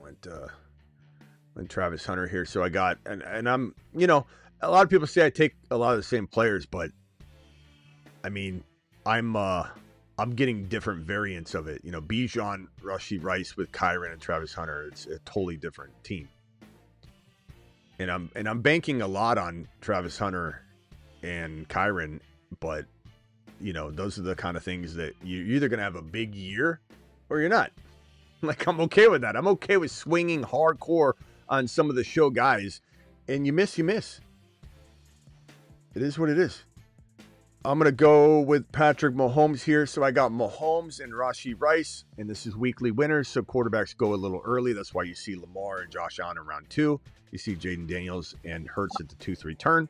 went Travis Hunter here. So I got, and I'm, a lot of people say I take a lot of the same players, but I mean, I'm getting different variants of it. Bijan, Rashee Rice with Kyren and Travis Hunter. It's a totally different team. And I'm banking a lot on Travis Hunter and Kyren, but those are the kind of things that you're either going to have a big year or you're not. Like, I'm okay with that. I'm okay with swinging hardcore on some of the show guys, and you miss. It is what it is. I'm going to go with Patrick Mahomes here. So I got Mahomes and Rashee Rice, and this is weekly winners. So quarterbacks go a little early. That's why you see Lamar and Josh Allen in round 2. You see Jaden Daniels and Hurts at the 2-3 turn.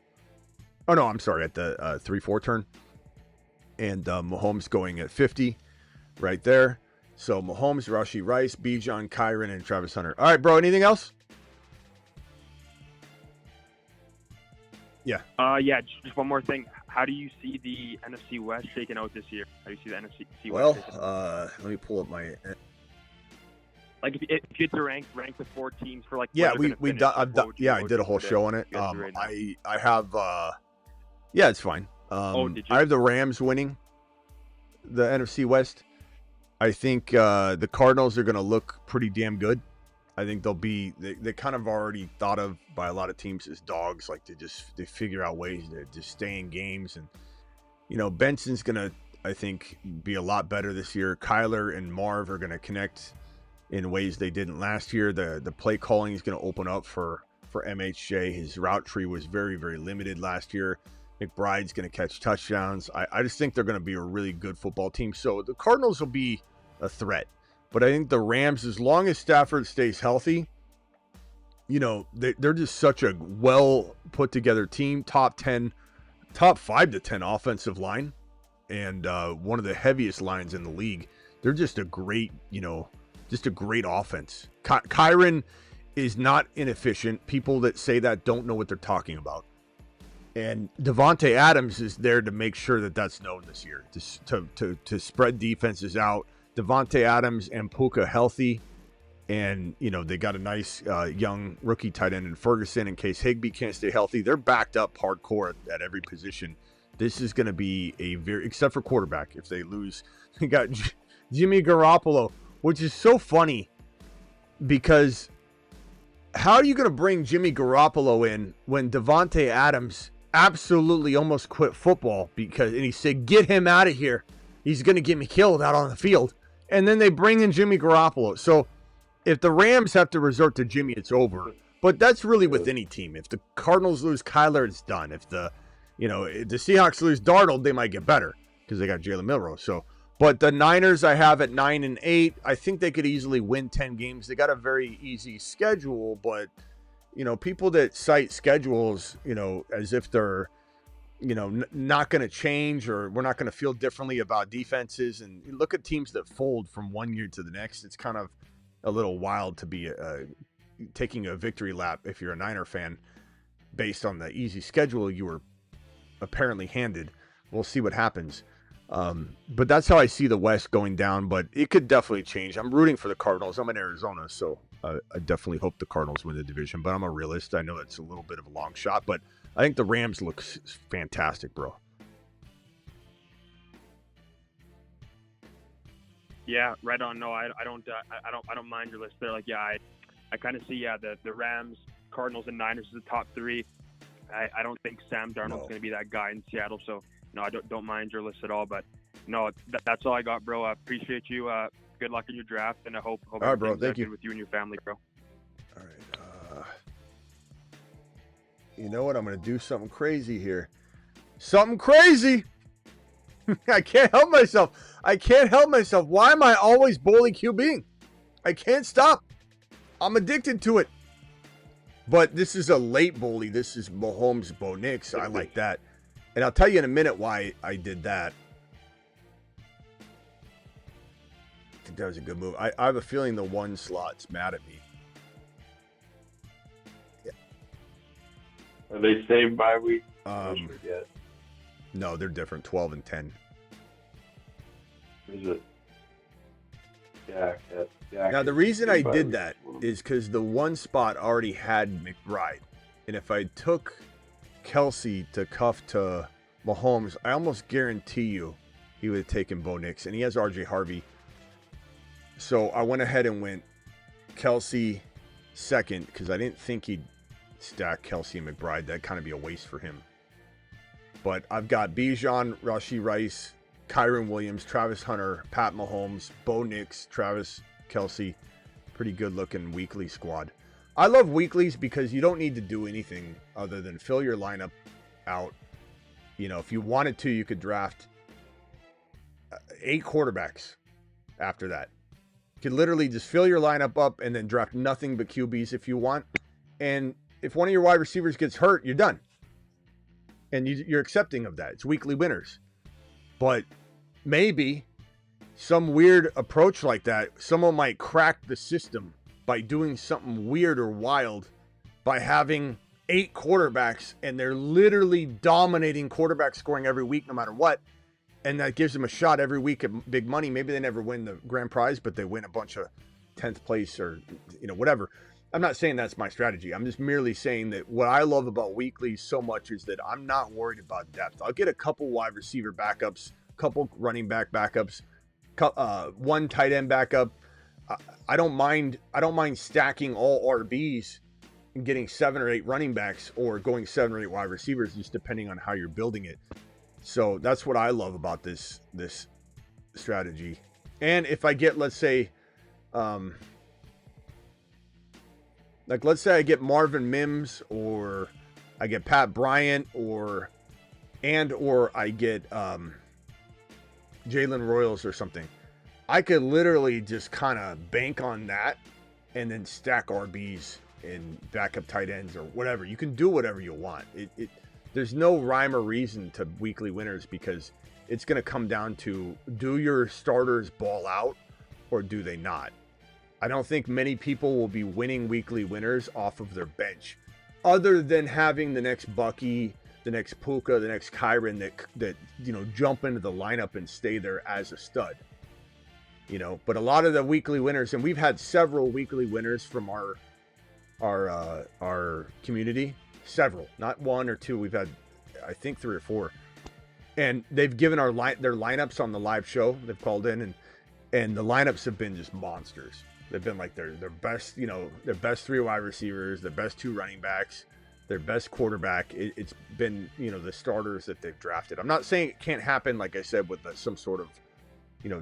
Oh, no, I'm sorry, at the 3-4 turn. And Mahomes going at 50 right there. So Mahomes, Rashee Rice, Bijan, Kyren, and Travis Hunter. All right, bro, anything else? Yeah. Yeah, just one more thing. How do you see the NFC West shaking out this year? How do you see the NFC West? Well, let me pull up my. Like, if you had to rank the 4 teams for like. Yeah, I did a whole show on it. I have. Yeah, it's fine. Did you? I have the Rams winning the NFC West. I think the Cardinals are going to look pretty damn good. I think they'll be they kind of already thought of by a lot of teams as dogs. Like, they figure out ways to just stay in games. And Benson's gonna, I think, be a lot better this year. Kyler and Marv are gonna connect in ways they didn't last year. The play calling is gonna open up for MHJ. His route tree was very, very limited last year. McBride's gonna catch touchdowns. I just think they're gonna be a really good football team. So the Cardinals will be a threat. But I think the Rams, as long as Stafford stays healthy, they're just such a well put together team. Top 5 to 10 offensive line, and one of the heaviest lines in the league. They're just a great offense. Kyren is not inefficient. People that say that don't know what they're talking about. And Devontae Adams is there to make sure that that's known this year, to spread defenses out. Devontae Adams and Puka healthy, and they got a nice young rookie tight end in Ferguson in case Higbee can't stay healthy. They're backed up hardcore at every position. This is going to be except for quarterback. If they lose, they got Jimmy Garoppolo, which is so funny because how are you going to bring Jimmy Garoppolo in when Devontae Adams absolutely almost quit football and he said, "Get him out of here. He's going to get me killed out on the field." And then they bring in Jimmy Garoppolo. So if the Rams have to resort to Jimmy, it's over. But that's really with any team. If the Cardinals lose Kyler, it's done. If the Seahawks lose Darnold, they might get better because they got Jalen Milroe. So, but the Niners I have at 9-8. I think they could easily win 10 games. They got a very easy schedule, but people that cite schedules, as if they're, not going to change or we're not going to feel differently about defenses. And you look at teams that fold from one year to the next. It's kind of a little wild to be taking a victory lap if you're a Niner fan based on the easy schedule you were apparently handed. We'll see what happens. But that's how I see the West going down, but it could definitely change. I'm rooting for the Cardinals. I'm in Arizona, so I definitely hope the Cardinals win the division, but I'm a realist. I know it's a little bit of a long shot, but I think the Rams look fantastic, bro. Yeah, right on. No, I don't mind your list there. Like, yeah, I kind of see the Rams, Cardinals, and Niners as the top three. I don't think Sam Darnold's going to be that guy in Seattle, so no, I don't mind your list at all. But no, that's all I got, bro. I appreciate you. Good luck in your draft, and I hope all right, bro. Thank you with you and your family, bro. All right. You know what? I'm going to do something crazy here. Something crazy. I can't help myself. Why am I always bowling QBing? I can't stop. I'm addicted to it. But this is a late bowlie. This is Mahomes Bo Nix. I like that. And I'll tell you in a minute why I did that. I think that was a good move. I have a feeling the one slot's mad at me. Yeah. Are they same bye week? No, they're different. 12 and 10. Is it? Yeah. Now, the reason I did that is because the one spot already had McBride. And if I took Kelsey to cuff to Mahomes, I almost guarantee you he would have taken Bo Nix. And he has RJ Harvey. So I went ahead and went Kelsey second because I didn't think he'd stack Kelsey and McBride. That'd kind of be a waste for him. But I've got Bijan, Rashee Rice, Kyron Williams, Travis Hunter, Pat Mahomes, Bo Nix, Travis Kelsey. Pretty good looking weekly squad. I love weeklies because you don't need to do anything other than fill your lineup out. If you wanted to, you could draft 8 quarterbacks after that. You could literally just fill your lineup up and then draft nothing but QBs if you want. And if one of your wide receivers gets hurt, you're done. And you're accepting of that. It's weekly winners. But maybe some weird approach like that, someone might crack the system by doing something weird or wild by having 8 quarterbacks and they're literally dominating quarterback scoring every week no matter what. And that gives them a shot every week at big money. Maybe they never win the grand prize, but they win a bunch of 10th place or, whatever. I'm not saying that's my strategy. I'm just merely saying that what I love about weeklies so much is that I'm not worried about depth. I'll get a couple wide receiver backups, couple running back backups, one tight end backup. I don't mind stacking all RBs and getting 7 or 8 running backs or going 7 or 8 wide receivers, just depending on how you're building it. So that's what I love about this strategy. And if I get, let's say I get Marvin Mims or I get Pat Bryant or I get Jalen Royals or something, I could literally just kind of bank on that and then stack RBs and backup tight ends or whatever. You can do whatever you want. There's no rhyme or reason to weekly winners because it's going to come down to, do your starters ball out or do they not? I don't think many people will be winning weekly winners off of their bench, other than having the next Bucky, the next Puka, the next Kyron that jump into the lineup and stay there as a stud. But a lot of the weekly winners, and we've had several weekly winners from our community, several, not 1 or 2. We've had, I think, 3 or 4, and they've given their lineups on the live show. They've called in and the lineups have been just monsters. They've been like their best, their best 3 wide receivers, their best 2 running backs, their best quarterback. It's been, the starters that they've drafted. I'm not saying it can't happen, like I said, with some sort of,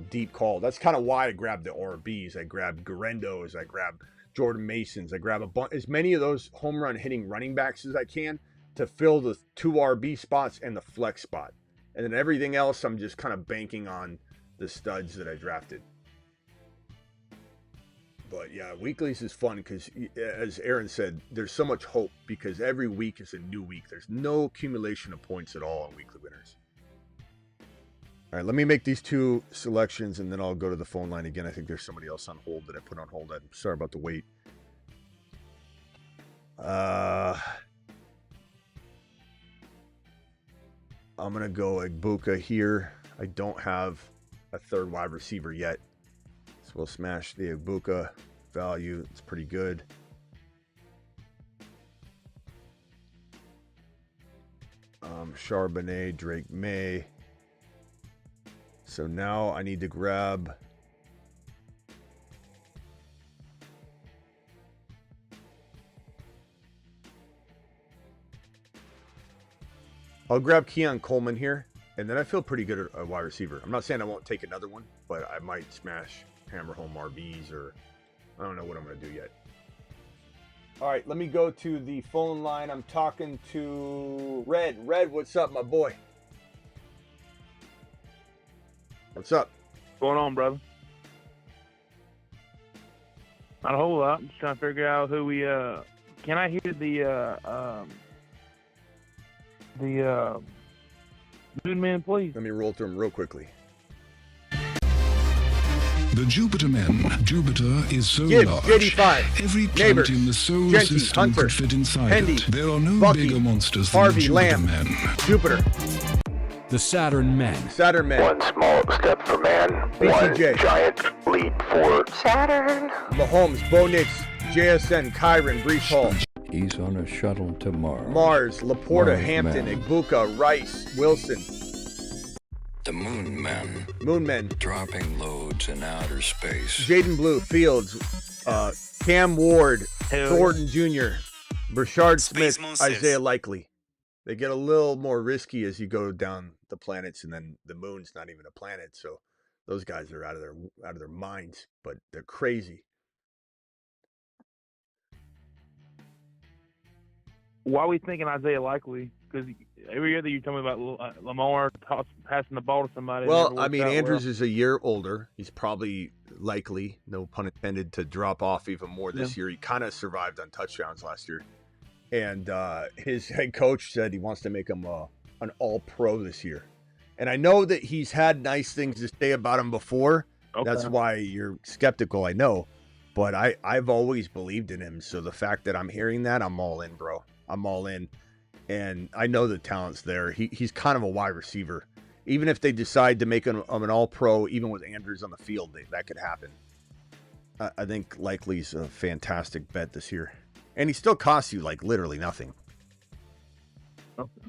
deep call. That's kind of why I grabbed the RBs. I grabbed Garendos. I grabbed Jordan Masons. I grab as many of those home run hitting running backs as I can to fill the 2 RB spots and the flex spot. And then everything else, I'm just kind of banking on the studs that I drafted. But yeah, weeklies is fun because, as Aaron said, there's so much hope because every week is a new week. There's no accumulation of points at all on weekly winners. All right, let me make these 2 selections and then I'll go to the phone line again. I think there's somebody else on hold that I put on hold. I'm sorry about the wait. I'm going to go Egbuka here. I don't have a third wide receiver yet. So we'll smash the Egbuka value. It's pretty good. Charbonnet, Drake May. So now I need to grab I'll grab Keon Coleman here, and then I feel pretty good at a wide receiver. I'm not saying I won't take another one, but I might smash hammer home RBs, or I don't know what I'm going to do yet. All right, let me go to the phone line. I'm talking to Red. Red, what's up, my boy? What's up? What's going on, brother? Not a whole lot. I'm just trying to figure out who we. Can I hear the Moon Man, please? Let me roll through them real quickly. The Jupiter Men. Jupiter is so Gibbs, large. 85. Every planet Neighbors, in the solar Genty, system Hunter, could fit inside Hendy, it. There are no Bucky, bigger monsters Harvey, than the Jupiter Lamb, Men. Jupiter. The Saturn Men. Saturn Men. One small step for man, BCJ. one giant leap for Saturn. Mahomes, Bo Nix, JSN, Kyron, Brees Hall. He's on a shuttle to Mars. Mars, Laporta, Mars Hampton, Man. Egbuka, Rice, Wilson. The Moon Men. Moon Men. Dropping loads in outer space. Jaden Blue, Fields, Cam Ward, Thornton Jr., Brashard Smith, Isaiah Likely. They get a little more risky as you go down the planets, and then the moon's not even a planet, so those guys are out of their minds, but they're crazy. Why are we thinking Isaiah Likely? Because every year that you tell me about Lamar passing the ball to somebody. Well, I mean, Andrews is a year older. He's probably likely, no pun intended, to drop off even more this year. He kind of survived on touchdowns last year. And his head coach said he wants to make him an all-pro this year. And I know that he's had nice things to say about him before. Okay. That's why you're skeptical, I know. But I've always believed in him. So the fact that I'm hearing that, I'm all in, bro. I'm all in. And I know the talent's there. He's kind of a wide receiver. Even if they decide to make him an all-pro, even with Andrews on the field, that could happen. I think Likely's a fantastic bet this year. And he still costs you, like, literally nothing. Okay.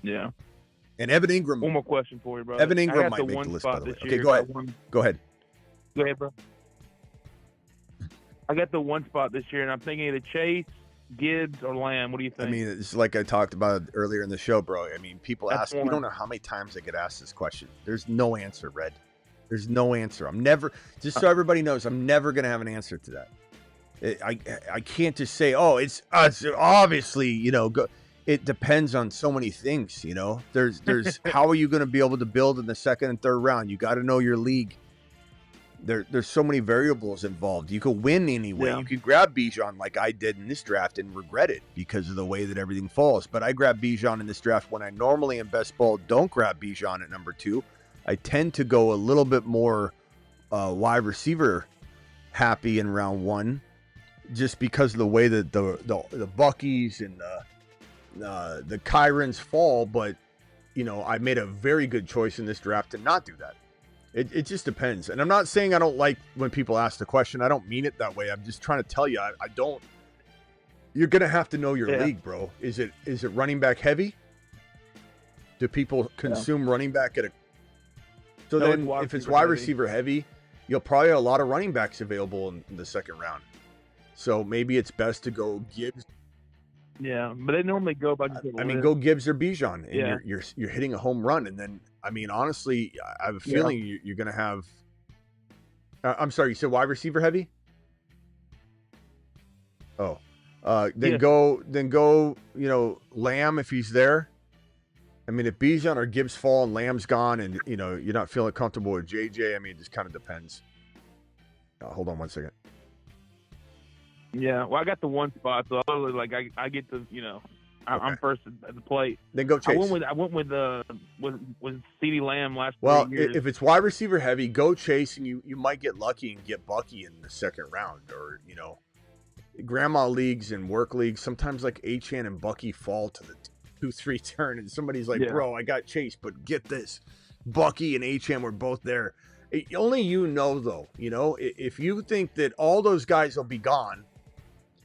Yeah. And Evan Ingram. One more question for you, brother. Evan Ingram might make the list, by the way. Okay, go ahead. Go ahead. Go ahead, bro. I got the one spot this year, and I'm thinking either Chase, Gibbs, or Lamb. What do you think? I mean, it's like I talked about earlier in the show, bro. I mean, people ask, you don't know how many times I get asked this question. There's no answer, Red. There's no answer. I'm never, just so everybody knows, I'm never going to have an answer to that. I can't just say, oh, it's obviously, it depends on so many things, There's how are you going to be able to build in the second and third round? You got to know your league. There's so many variables involved. You could win anyway. Yeah. You could grab Bijan like I did in this draft and regret it because of the way that everything falls. But I grabbed Bijan in this draft when I normally in best ball don't grab Bijan at number 2. I tend to go a little bit more wide receiver happy in round 1. Just because of the way that the Buckies and the Kyrons fall, but I made a very good choice in this draft to not do that. It just depends, and I'm not saying I don't like when people ask the question. I don't mean it that way. I'm just trying to tell you I don't. You're gonna have to know your league, bro. Is it running back heavy? Do people consume running back at a? So no, then, if it's wide receiver heavy, you'll probably have a lot of running backs available in the second round. So maybe it's best to go Gibbs. Yeah, but they normally go by. Go Gibbs or Bijan, and you're hitting a home run. And then, I mean, honestly, I have a feeling you're going to have. I'm sorry, you said wide receiver heavy? Oh, then go. You know, Lamb if he's there. I mean, if Bijan or Gibbs fall and Lamb's gone, and you know you're not feeling comfortable with JJ, I mean, it just kind of depends. Hold on 1 second. Yeah, well, I got the one spot, so I was like, I get the, you know, I'm first at the plate. Then go Chase. I went with CeeDee Lamb last. Well, 3 years. if it's wide receiver heavy, go Chase, and you might get lucky and get Bucky in the second round, or you know, grandma leagues and work leagues. Sometimes like Achane and Bucky fall to the 2-3 turn, and somebody's like, bro, I got Chase, but get this, Bucky and Achane were both there. Only you know, though. You know, if you think that all those guys will be gone.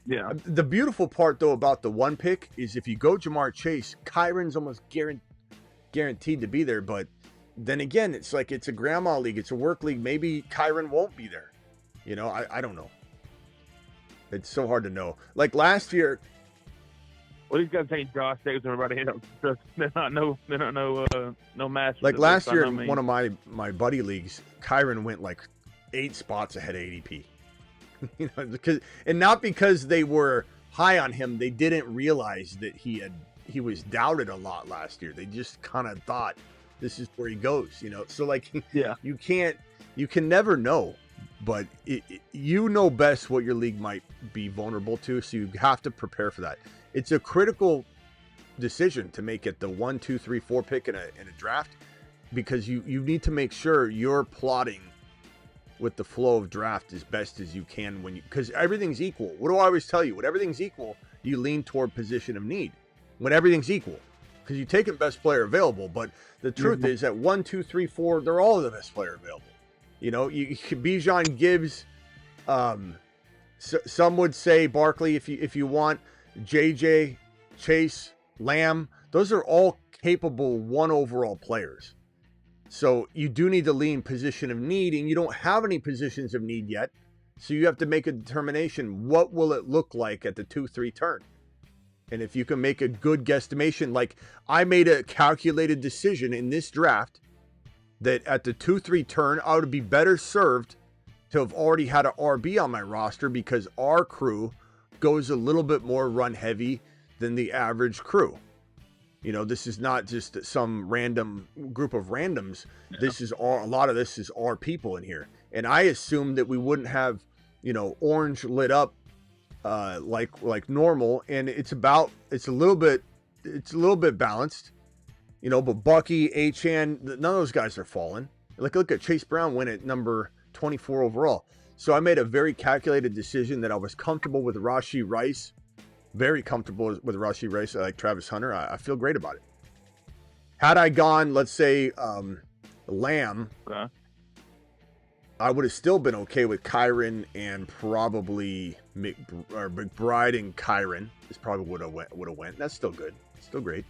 Yeah. The beautiful part, though, about the one pick is if you go Jamar Chase, Kyron's almost guaranteed to be there. But then again, it's like it's a grandma league. It's a work league. Maybe Kyron won't be there. You know, I don't know. It's so hard to know. Like last year. Well, these guys ain't Josh Jacobs and everybody. They're not no match. Like last year in one of my buddy leagues, Kyron went like 8 spots ahead of ADP. You know, not because they were high on him, they didn't realize that he was doubted a lot last year. They just kind of thought this is where he goes, you know. So like, you can never know, but you know best what your league might be vulnerable to, so you have to prepare for that. It's a critical decision to make at the 1, 2, 3, 4 pick in a draft, because you need to make sure you're plotting with the flow of draft as best as you can because everything's equal. What do I always tell you? When everything's equal, you lean toward position of need. When everything's equal, because you take the best player available. But the truth is that 1, 2, 3, 4, they're all the best player available. You know, you Bijan, Gibbs. Some would say Barkley if you want. JJ, Chase, Lamb. Those are all capable 1 overall players. So you do need to lean position of need, and you don't have any positions of need yet. So you have to make a determination. What will it look like at the 2-3 turn? And if you can make a good guesstimation, like I made a calculated decision in this draft that at the 2-3 turn, I would be better served to have already had an RB on my roster, because our crew goes a little bit more run heavy than the average crew. You know, this is not just some random group of randoms. Yeah. This is a lot of this is our people in here. And I assumed that we wouldn't have, you know, orange lit up like normal. And it's a little bit balanced, you know, but Bucky, Achane, none of those guys are falling. Like, look at Chase Brown win at number 24 overall. So I made a very calculated decision that I was comfortable with Rashee Rice. Very comfortable with Rashee Rice. I like Travis Hunter. I feel great about it. Had I gone, let's say, Lamb, I would have still been okay with Kyron and probably McBride and Kyron is probably would have went. That's still good. Still great.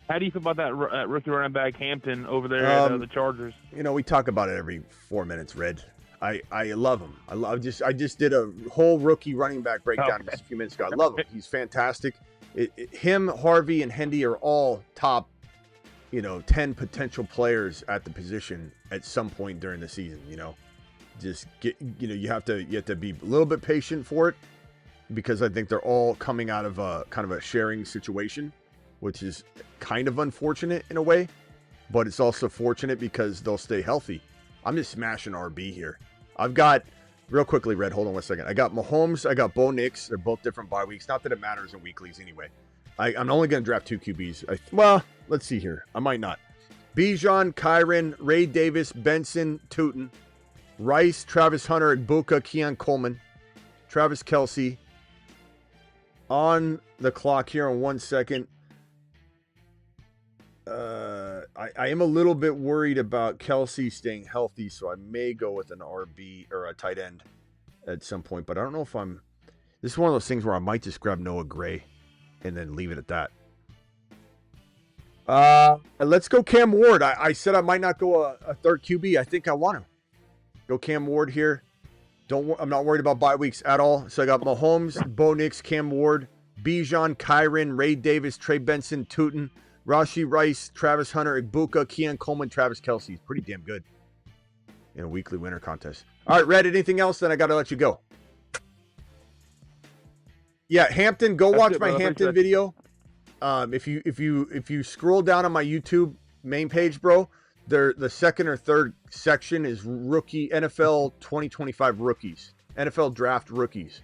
How do you feel about that rookie running back Hampton over there at the Chargers? You know, we talk about it every 4 minutes, Red. I love him. I just did a whole rookie running back breakdown just a few minutes ago. I love him. He's fantastic. Him, Harvey, and Hendy are all top, 10 potential players at the position at some point during the season. Just you have to be a little bit patient for it, because I think they're all coming out of a kind of a sharing situation, which is kind of unfortunate in a way, but it's also fortunate because they'll stay healthy. I'm just smashing RB here. I've got, real quickly, Red, hold on 1 second. I got Mahomes, I got Bo Nix. They're both different bye weeks. Not that it matters in weeklies anyway. I'm only going to draft 2 QBs. Well, let's see here. I might not. Bijan, Kyron, Ray Davis, Benson, Tootin, Rice, Travis Hunter, Igbuka, Keon Coleman, Travis Kelce. On the clock here in 1 second. I am a little bit worried about Kelce staying healthy, so I may go with an RB or a tight end at some point, but I don't know if this is one of those things where I might just grab Noah Gray and then leave it at that. Let's go Cam Ward. I said I might not go a third QB. I think I want to go Cam Ward here. I'm not worried about bye weeks at all. So I got Mahomes, Bo Nix, Cam Ward, Bijan, Kyron, Ray Davis, Trey Benson, Tootin, Rashee Rice, Travis Hunter, Igbuka, Keon Coleman, Travis Kelce. Pretty damn good in a weekly winner contest. All right, Red, anything else? Then I got to let you go. Yeah, Hampton, go watch my Hampton video. If you scroll down on my YouTube main page, bro, the second or third section is rookie NFL 2025 rookies, NFL draft rookies.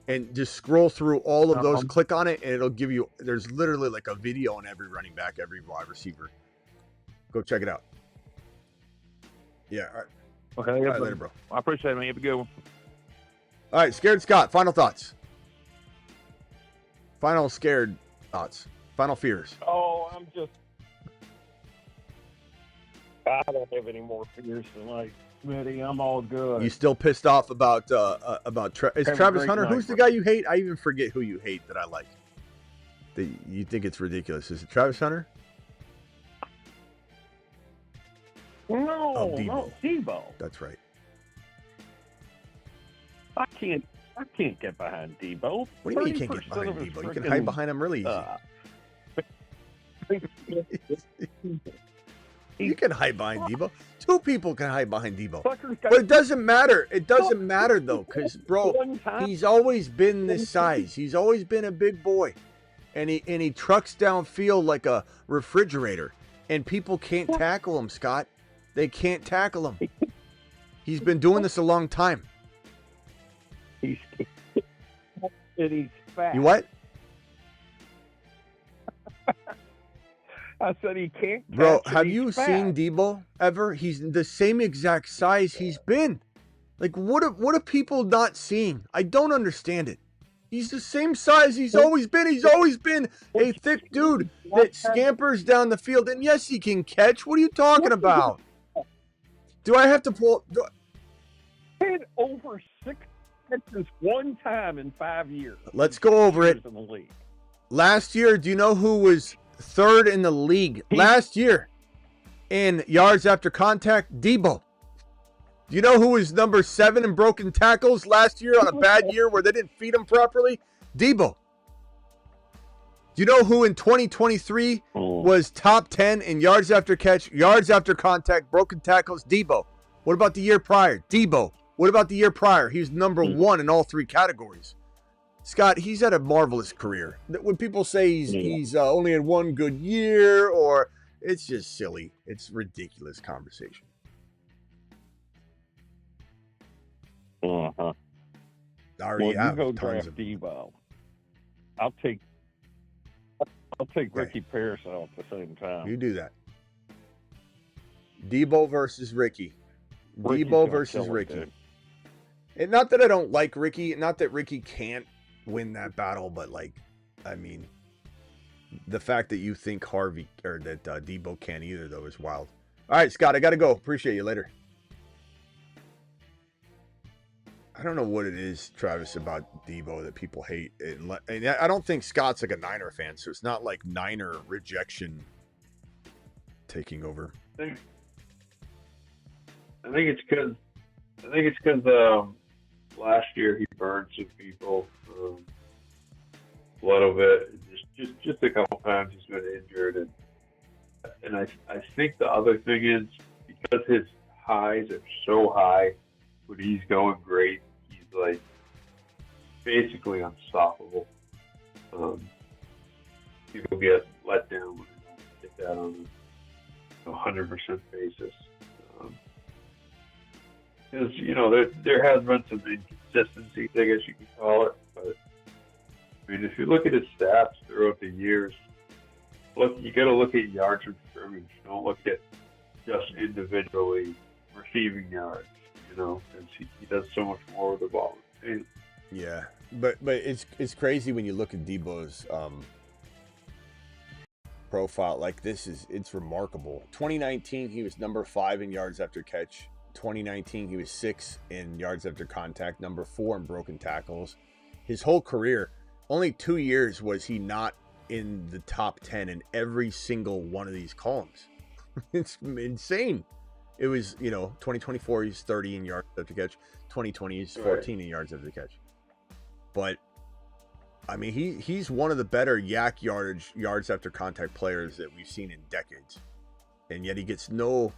And just scroll through all of those, click on it, and it'll give you, there's literally like a video on every running back, every wide receiver. Go check it out. Yeah, all right. Okay, all right, later, bro. I appreciate it, man. You have a good one. All right, Scared Scott, final thoughts. Final scared thoughts. Final fears. Oh, I don't have any more fears tonight, Smitty. I'm all good. You still pissed off about Travis Hunter? Who's the guy you hate? I even forget who you hate that I like. That you think it's ridiculous. Is it Travis Hunter? No, no, Debo. That's right. I can't get behind Debo. What do you mean you can't get behind Debo? You can hide behind him really easy. You can hide behind Debo. Two people can hide behind Debo. But it doesn't matter. It doesn't matter, though, because, bro, he's always been this size. He's always been a big boy. And he trucks downfield like a refrigerator. And people can't tackle him, Scott. They can't tackle him. He's been doing this a long time. He's fat. You what? I said he can't catch. Bro, have you seen Debo ever? He's the same exact size he's been. Like, what are people not seeing? I don't understand it. He's the same size he's always been. He's always been a thick dude that scampers down the field. And yes, he can catch. What are you talking about? Do I have to pull? He had over 6 catches one time in 5 years. Let's go over it. In the league. Last year, do you know who was third in the league last year in yards after contact? Debo. Do you know who was number 7 in broken tackles last year on a bad year where they didn't feed him properly? Debo. Do you know who in 2023 was top 10 in yards after catch, yards after contact, broken tackles? Debo. What about the year prior? Debo. What about the year prior? He was number 1 in all 3 categories. Scott, he's had a marvelous career. When people say he's only in 1 good year, or it's just silly. It's ridiculous conversation. Uh-huh. Already have go tons draft of Debo. I'll take Ricky Pearson at the same time. You do that. Debo versus Ricky. Debo versus Ricky. And not that I don't like Ricky, not that Ricky can't win that battle, but like, I mean, the fact that you think Harvey or that Debo can't either, though, is wild. All right, Scott, I got to go. Appreciate you. Later. I don't know what it is, Travis, about Debo that people hate. And I don't think Scott's like a Niner fan, so it's not like Niner rejection taking over. I think it's because last year he burned some people a little bit. Just a couple times he's been injured, and I think the other thing is because his highs are so high when he's going great, he's like basically unstoppable. People get let down when they don't get that on a 100% basis. Because, there has been some inconsistencies, I guess you could call it. But, I mean, if you look at his stats throughout the years, you got to look at yards from scrimmage. Don't look at just individually receiving yards, because he does so much more with the ball. Yeah, but it's crazy when you look at Debo's profile. Like, it's remarkable. 2019, he was number 5 in yards after catch. 2019, he was 6 in yards after contact, number 4 in broken tackles. His whole career, only 2 years was he not in the top 10 in every single one of these columns. It's insane. It was, 2024, he's 30 in yards after catch. 2020, he's 14 in yards after catch. But, I mean, he's one of the better yak yards after contact players that we've seen in decades. And yet he gets no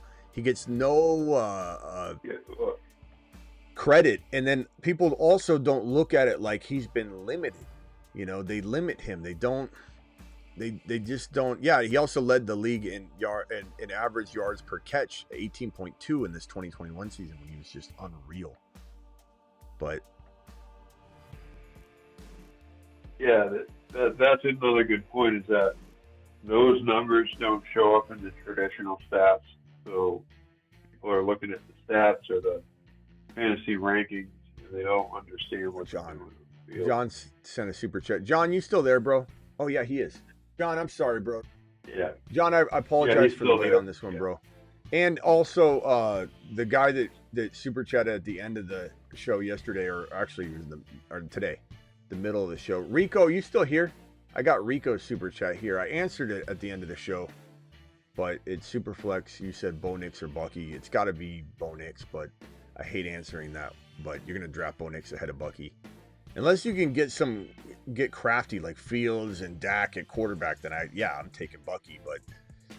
credit. And then people also don't look at it like he's been limited. You know, they limit him. They don't. They just don't. Yeah, he also led the league in average yards per catch, 18.2 in this 2021 season when he was just unreal. But yeah, that's another good point, is that those numbers don't show up in the traditional stats. So people are looking at the stats or the fantasy rankings, and they don't understand what's going on. John sent a super chat. John, you still there, bro? Oh yeah, he is. John, I'm sorry, bro. Yeah. John, I apologize for the wait on this one, bro. And also, the guy that super chatted at the end of the show yesterday, or actually it was today, the middle of the show. Rico, you still here? I got Rico's super chat here. I answered it at the end of the show, but it's Superflex. You said Bo Nix or Bucky. It's got to be Bo Nix, but I hate answering that. But you're gonna draft Bo Nix ahead of Bucky. Unless you can get crafty like Fields and Dak at quarterback, then I'm taking Bucky. But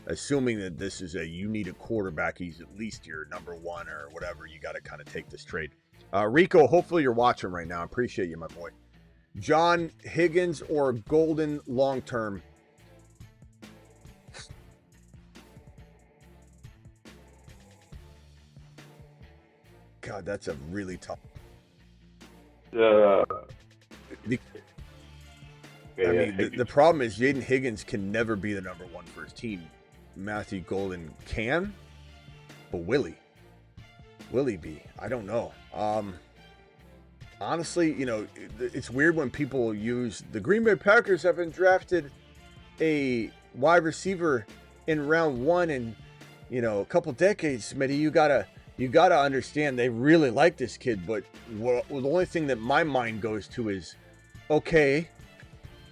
assuming that this is you need a quarterback, he's at least your number one or whatever, you got to kind of take this trade. Rico, hopefully you're watching right now. I appreciate you, my boy. John, Higgins or Golden long term? God, that's a really tough. The problem is Jaden Higgins can never be the number one for his team. Matthew Golden can, but will he be? I don't know. Honestly, you know, it's weird when people use the Green Bay Packers haven't drafted a wide receiver in round one in, you know, a couple decades. Smitty, you gotta understand they really like this kid, but the only thing that my mind goes to is, okay,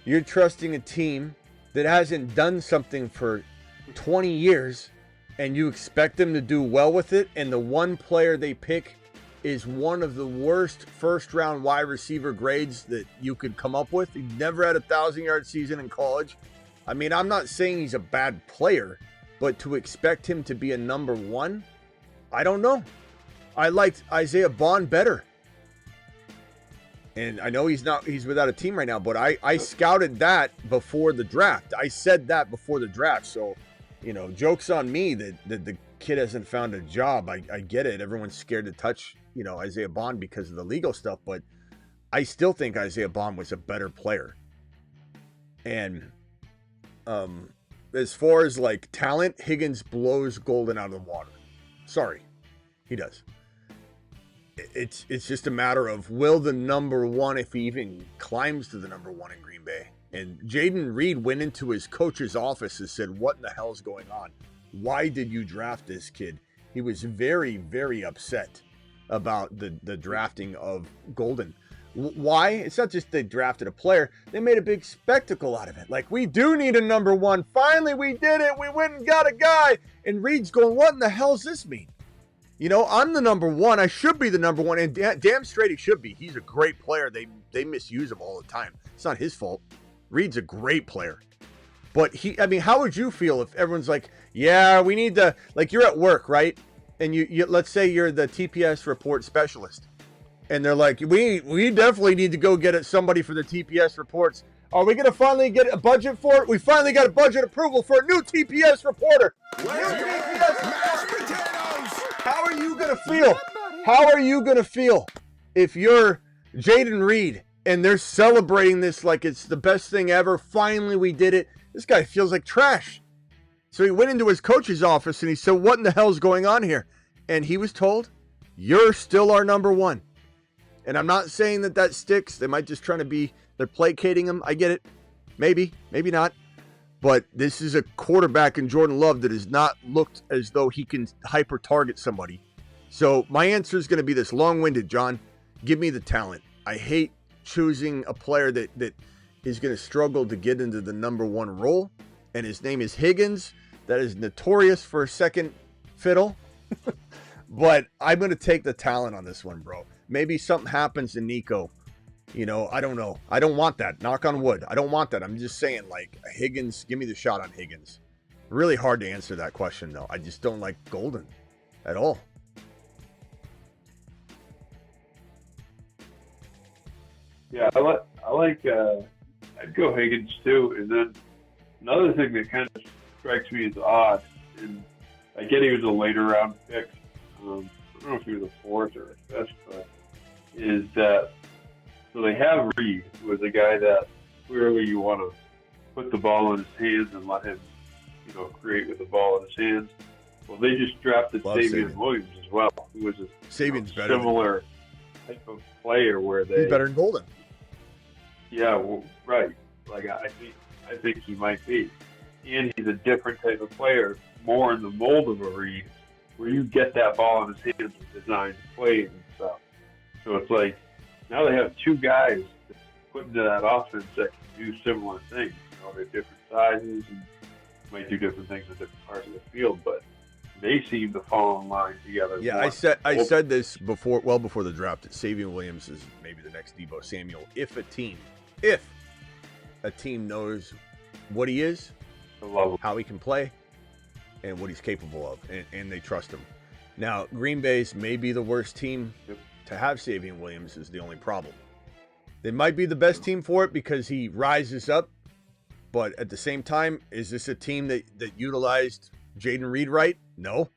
you're trusting a team that hasn't done something for 20 years and you expect them to do well with it, and the one player they pick is one of the worst first round wide receiver grades that you could come up with. He never had a 1,000-yard season in college. I mean, I'm not saying he's a bad player, but to expect him to be a number one, I don't know. I liked Isaiah Bond better. And I know he's without a team right now, but I scouted that before the draft. I said that before the draft. So, you know, joke's on me that the kid hasn't found a job. I get it. Everyone's scared to touch, you know, Isaiah Bond because of the legal stuff, but I still think Isaiah Bond was a better player. And as far as like talent, Higgins blows Golden out of the water. Sorry, he does. It's just a matter of will the number one, if he even climbs to the number one in Green Bay. And Jaden Reed went into his coach's office and said, "What in the hell's going on? Why did you draft this kid?" He was very, very upset about the drafting of Golden. Why? It's not just they drafted a player. They made a big spectacle out of it. Like, we do need a number one. Finally, we did it. We went and got a guy. And Reed's going, what in the hell does this mean? You know, I'm the number one. I should be the number one. And damn straight he should be. He's a great player. They misuse him all the time. It's not his fault. Reed's a great player. But I mean, how would you feel if everyone's like, yeah, we need to, like, you're at work, right? And you let's say you're the TPS report specialist. And they're like, we definitely need to go get somebody for the TPS reports. Are we going to finally get a budget for it? We finally got a budget approval for a new TPS reporter. How are you going to feel? How are you going to feel if you're Jaden Reed and they're celebrating this like it's the best thing ever? Finally, we did it. This guy feels like trash. So he went into his coach's office and he said, what in the hell is going on here? And he was told, you're still our number one. And I'm not saying that sticks. They might just trying to they're placating him. I get it. Maybe, maybe not. But this is a quarterback in Jordan Love that has not looked as though he can hyper target somebody. So my answer is going to be this long-winded, John. Give me the talent. I hate choosing a player that is going to struggle to get into the number one role. And his name is Higgins. That is notorious for a second fiddle. But I'm going to take the talent on this one, bro. Maybe something happens to Nico. You know, I don't know. I don't want that. Knock on wood. I don't want that. I'm just saying, like, Higgins, give me the shot on Higgins. Really hard to answer that question, though. I just don't like Golden at all. Yeah, I like. I'd go Higgins too, and then another thing that kind of strikes me as odd, and I get he was a later round pick. I don't know if he was a fourth or a fifth, but is that so they have Reed, who is a guy that clearly you want to put the ball in his hands and let him, create with the ball in his hands. Well, they just drafted Savion Williams as well, who was a similar type of player where they. He's better than Golden. Yeah, well, right. Like I think he might be, and he's a different type of player, more in the mold of a Reed, where you get that ball in his hands and design plays and stuff. So it's like now they have two guys put into that offense that can do similar things. They're different sizes and might do different things in different parts of the field, but they seem to fall in line together. Yeah, I said this before, well before the draft, that Savion Williams is maybe the next Deebo Samuel if a team knows what he is, how he can play, and what he's capable of, and they trust him. Now, Green Bay's may be the worst team to have Savion Williams is the only problem. They might be the best team for it because he rises up, but at the same time, is this a team that utilized Jaden Reed right? No.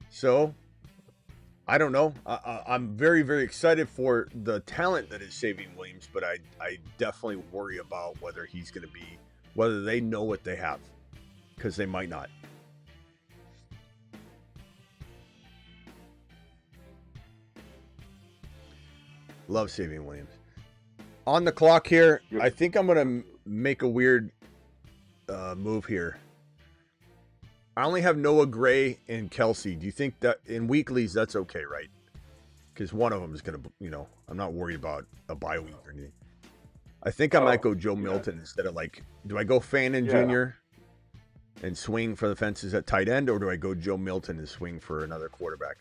So, I don't know. I'm very, very excited for the talent that is Savion Williams, but I definitely worry about whether they know what they have, because they might not. Love Savion Williams. On the clock here, I think I'm going to make a weird move here. I only have Noah Gray and Kelsey. Do you think that in weeklies that's okay, right? Because one of them is going to, I'm not worried about a bye week or anything. I think I might go Joe Milton instead of do I go Fannin Jr. and swing for the fences at tight end, or do I go Joe Milton and swing for another quarterback?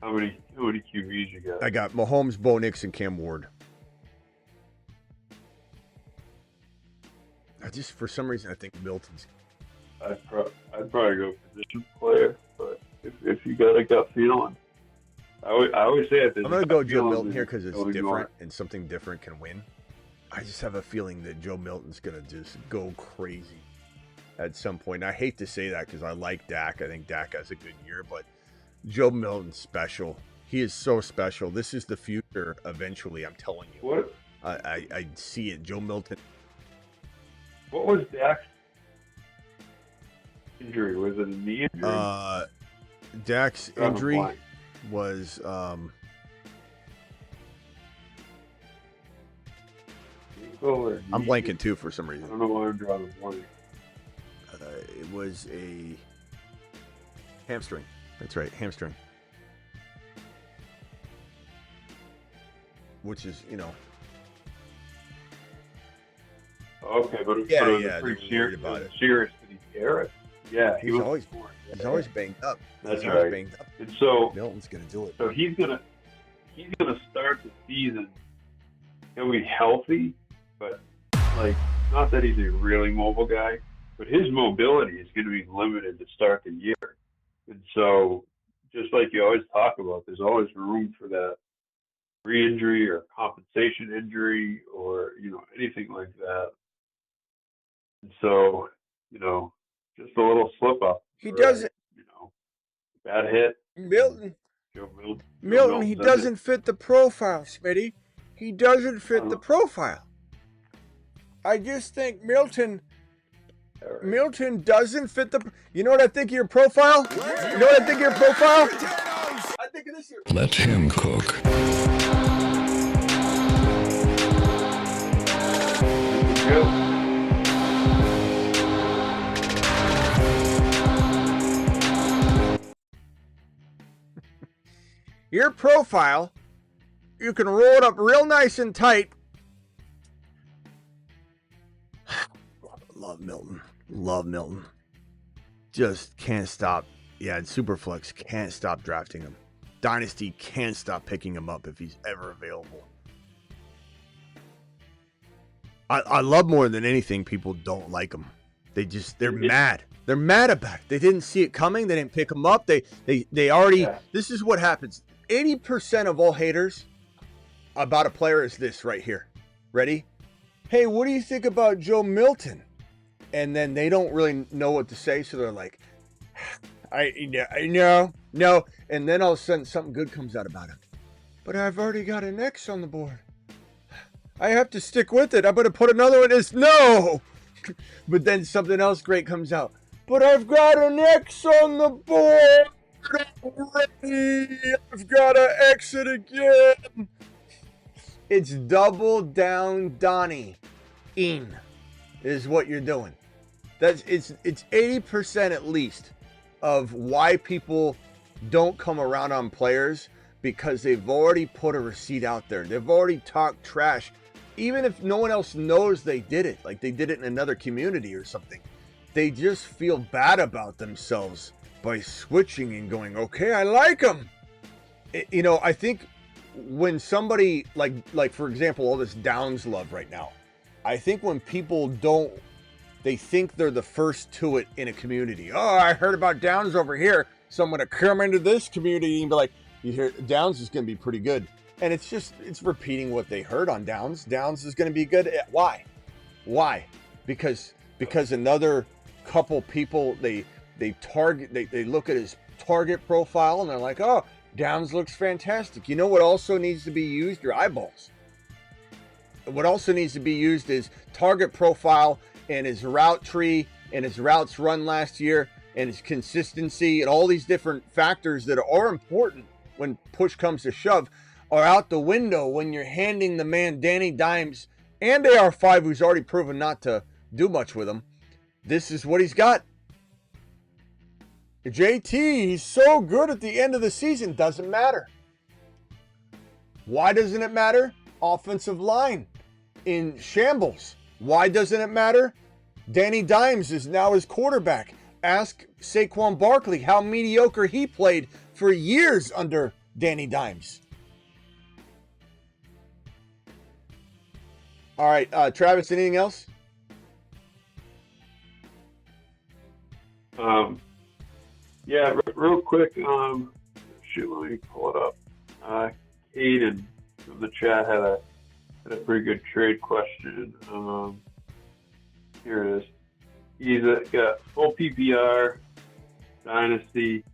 How many QBs you got? I got Mahomes, Bo Nix, and Cam Ward. For some reason, I think Milton's. I'd probably go position player, but if you got a gut feeling, I always say it. I'm going to go Joe Milton here because it's different and something different can win. I just have a feeling that Joe Milton's going to just go crazy at some point. I hate to say that because I like Dak. I think Dak has a good year, but Joe Milton's special. He is so special. This is the future eventually, I'm telling you. What? I see it. Joe Milton. What was Dak's injury? Was it a knee injury? Dak's injury was I'm blanking too for some reason. I don't know why I'm drawing a blank. It was a hamstring. That's right, hamstring. Which is, Okay, but it was pretty serious. About it. Serious. Did he tear it? Yeah, he's always banged up. That's he's right. Always banged up. And so Milton's gonna do it. So he's gonna start the season. He'll be healthy, but not that he's a really mobile guy, but his mobility is going to be limited to start the year. And so, just like you always talk about, there's always room for that re-injury or compensation injury or anything like that. And so, just a little slip up. He doesn't. Bad hit. Milton. Joe Milton, he doesn't fit the profile, Smitty. He doesn't fit the profile. I just think Milton doesn't fit the. You know what I think of your profile? You know what I think of your profile? I think of this here. Let him cook. Your profile, you can roll it up real nice and tight. Love Milton. Love Milton. Just can't stop. Yeah, and Superflex can't stop drafting him. Dynasty can't stop picking him up if he's ever available. I love more than anything people don't like him. They're mad. They're mad about it. They didn't see it coming. They didn't pick him up. They already. Yeah. This is what happens. 80% of all haters about a player is this right here. Ready? Hey, what do you think about Joe Milton? And then they don't really know what to say, so they're like, I know. And then all of a sudden something good comes out about him. But I've already got an X on the board. I have to stick with it. I'm going to put another one as no. But then something else great comes out. But I've got an X on the board already. I've got to exit again. It's double down Donnie. Is what you're doing. It's 80% at least of why people don't come around on players, because they've already put a receipt out there. They've already talked trash, even if no one else knows they did it, like they did it in another community or something. They just feel bad about themselves by switching and going, okay, I like them. I think when somebody like for example, all this Downs love right now, I think when people they think they're the first to it in a community. Oh, I heard about Downs over here, so I'm going to come into this community and be like, you hear Downs is going to be pretty good. And it's repeating what they heard on Downs. Downs is going to be good. Why? Because another couple people, they look at his target profile and they're like, oh, Downs looks fantastic. You know what also needs to be used? Your eyeballs. What also needs to be used is target profile and his route tree and his routes run last year and his consistency and all these different factors that are important when push comes to shove are out the window when you're handing the man Danny Dimes and AR5, who's already proven not to do much with him. This is what he's got. JT, he's so good at the end of the season. Doesn't matter. Why doesn't it matter? Offensive line in shambles. Why doesn't it matter? Danny Dimes is now his quarterback. Ask Saquon Barkley how mediocre he played for years under Danny Dimes. All right, Travis, anything else? Yeah, real quick. Let me pull it up. Caden from the chat had a pretty good trade question. Here it is. He's got full PPR, Dynasty.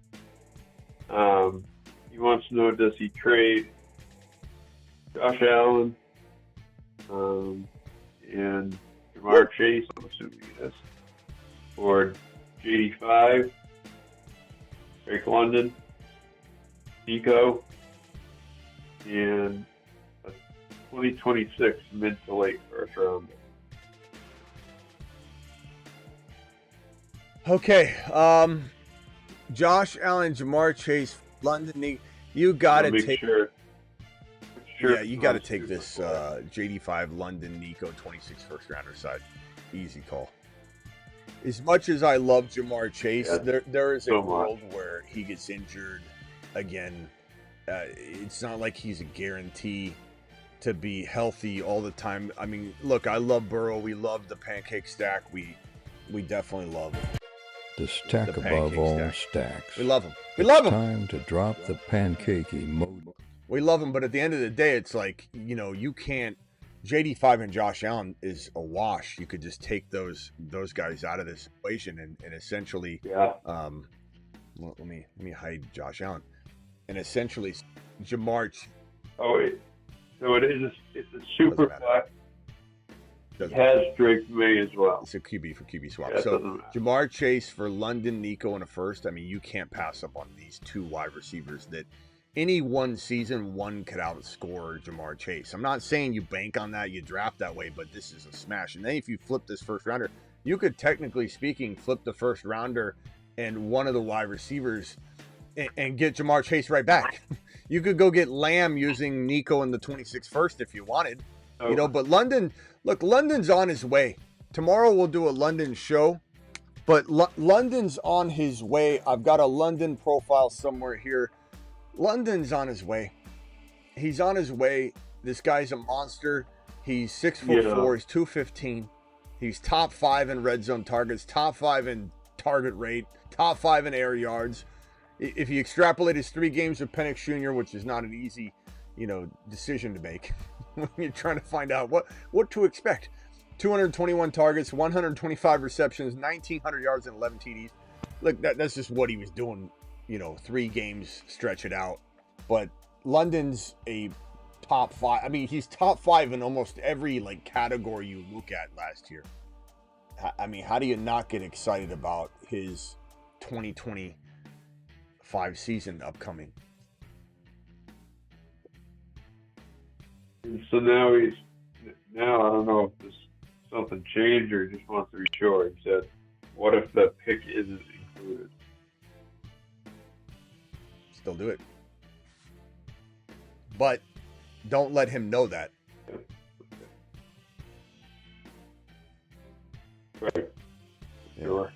He wants to know, does he trade Josh Allen and Jamar Chase, I'm assuming it is, or JD5, Drake London, Nico, and a 2026 mid to late first round. Okay, Josh Allen, Jamar Chase, London, you got to take. Sure yeah, you got to take this JD5 London Nico 26 first rounder side. Easy call. As much as I love Jamar Chase, there is a world where he gets injured again. It's not like he's a guarantee to be healthy all the time. I mean, look, I love Burrow. We love the pancake stack. We definitely love him. The stack above all stacks. We love him. We love him. Time to drop the pancakey mode. We love him, but at the end of the day, it's like, you can't. JD5 and Josh Allen is a wash. You could just take those guys out of this equation and essentially, well, let me hide Josh Allen, and essentially Jamar. Oh wait, so it's a super flex. It has Drake May as well. It's a QB for QB swap. So Jamar Chase for London, Nico in a first. I mean, you can't pass up on these two wide receivers that any one season, one could outscore Jamar Chase. I'm not saying you bank on that, you draft that way, but this is a smash. And then if you flip this first rounder, you could technically speaking flip the first rounder and one of the wide receivers and get Jamar Chase right back. You could go get Lamb using Nico in the 26th first if you wanted. But London's on his way. Tomorrow we'll do a London show, but London's on his way. I've got a London profile somewhere here. London's on his way. He's on his way. This guy's a monster. He's 6'4", he's 215. He's top 5 in red zone targets, top 5 in target rate, top 5 in air yards. if you extrapolate his 3 games with Penix Jr., which is not an easy, decision to make when you're trying to find out what to expect. 221 targets, 125 receptions, 1,900 yards, and 11 TDs. Look, that's just what he was doing, 3 games, stretch it out. But London's a top 5. I mean, he's top 5 in almost every category you look at last year. I mean, how do you not get excited about his 2025 season upcoming? And so now I don't know if this something changed or he just wants to be sure. He said, what if the pick isn't included? Still do it. But don't let him know that. Right. Sure.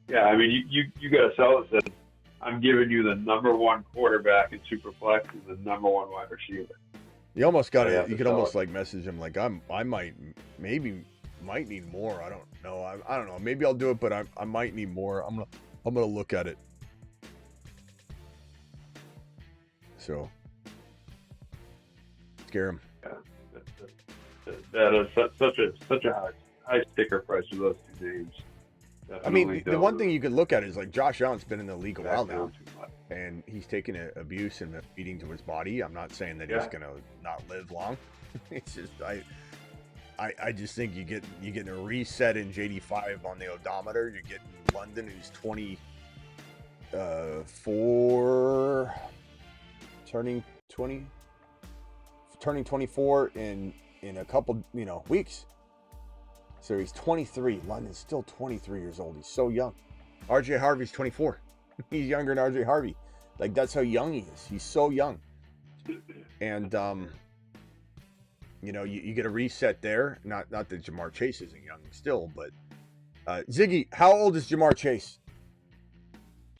Yeah, I mean, you got to sell it. Said, I'm giving you the number 1 quarterback in Superflex and the number 1 wide receiver. You almost got to. You could almost message him I might need more. I don't know. I don't know. Maybe I'll do it, but I might need more. I'm gonna look at it. So scare him. Yeah, that is such a high sticker price for those 2 names. I mean, the one thing you could look at is Josh Allen's been in the league a while now, and he's taken abuse and beating to his body. I'm not saying that he's gonna not live long. It's just I just think you get a reset in JD5 on the odometer. You're getting London, who's 24, turning 24 in a couple weeks. So he's 23. London's still 23 years old. He's so young. RJ Harvey's 24. He's younger than RJ Harvey. That's how young he is. He's so young. And you get a reset there. Not that Jamar Chase isn't young still, but Ziggy, how old is Jamar Chase?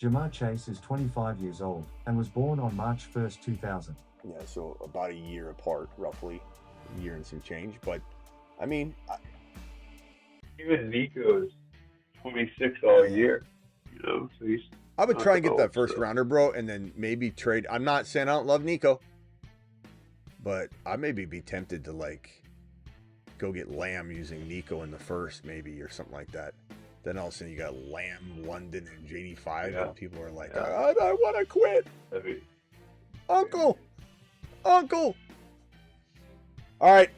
Jamar Chase is 25 years old and was born on March 1st, 2000. Yeah, so about a year apart, roughly. A year and some change. But, I mean... Even Nico is 26 all year, so he's... I would try and get that first rounder, bro, and then maybe trade... I'm not saying I don't love Nico, but I maybe be tempted to, go get Lamb using Nico in the first, maybe, or something like that. Then all of a sudden you got Lamb, London, and JD5, and people are like, I want to quit. Uncle! All right.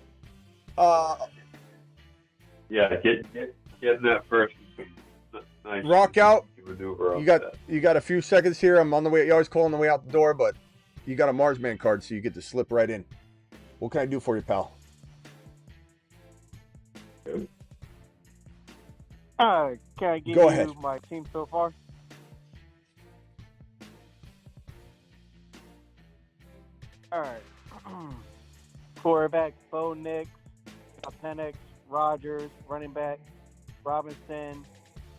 Yeah, getting that first. Nice. Rock out. You got a few seconds here. I'm on the way. You always call on the way out the door, but you got a Marsman card, so you get to slip right in. What can I do for you, pal? Can I give Go you ahead. my team so far? All right. Quarterback, Bo Nix, Penix, Rogers, running back, Robinson,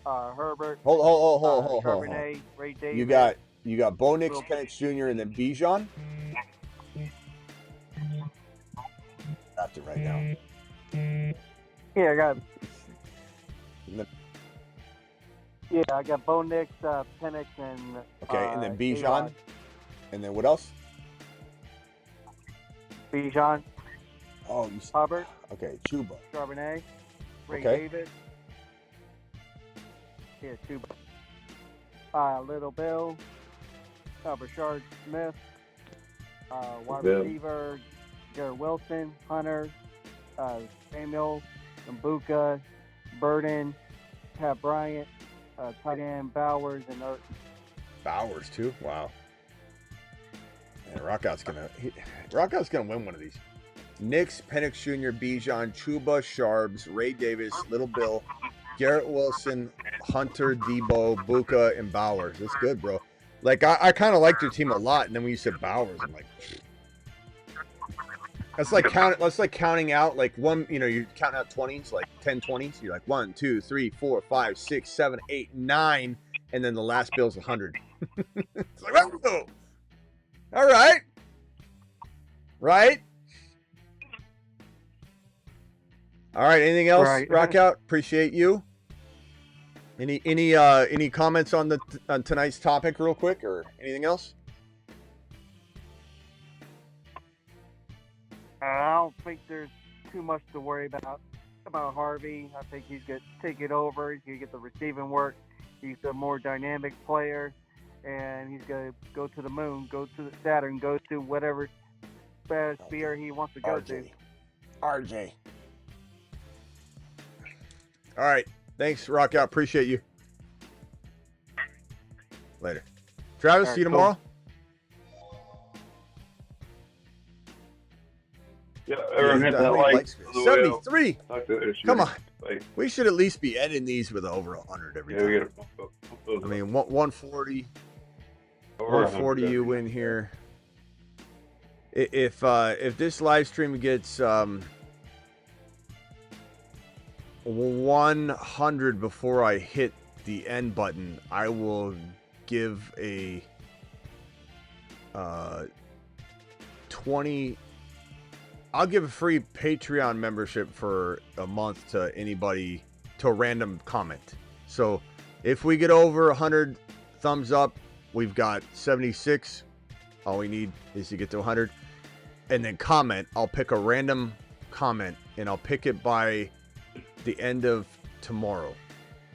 Herbert. Hold. Charbonnet, Ray Davis. You got Bo Nix, Penix Jr., and then Bijan. After right now. Yeah, I got Bo Nix, Penix, and okay, and then Bijan, A-Rod. and then what else? Bijan. Oh, Hubbard. Okay, Chuba. Charbonnet. Ray Okay. Davis. Here, Chuba. Little Bill. Bashard Smith. Wide receiver, Garrett Wilson. Hunter. Samuel. Mbuka. Burden. Pat Bryant. Tight end Bowers and Ertz. Bowers too. Wow. And Rockout's gonna win one of these. Nix, Penix Jr., Bijan, Chuba, Sharbs, Ray Davis, Little Bill, Garrett Wilson, Hunter, Debo, Buka, and Bowers. That's good, bro. I kind of liked your team a lot, and then when you said Bowers, I'm like, that's like counting out one. You're counting out 20s, 10 20s. You're like 1, 2, 3, 4, 5, 6, 7, 8, 9, and then the last bill's 100. It's like, oh, all right, right. All right, anything else, Right. Rock Out? Appreciate you. Any comments on tonight's topic, real quick, or anything else? I don't think there's too much to worry about Harvey. I think he's going to take it over. He's going to get the receiving work. He's a more dynamic player, and he's going to go to the moon, go to the Saturn, go to whatever sphere he wants to go to. RJ. All right. Thanks, Rock Out. Appreciate you. Later. Travis, see you tomorrow. Yeah, everyone hit that like. 73. Come on. We should at least be ending these with over 100 every time. We gotta I mean, 140. 140 you win here. If this live stream gets 100 before I hit the end button, I will give a 20. I'll give a free Patreon membership for a month to anybody, to a random comment. So if we get over 100 thumbs up, we've got 76. All we need is to get to 100. And then comment. I'll pick a random comment, and I'll pick it by the end of tomorrow.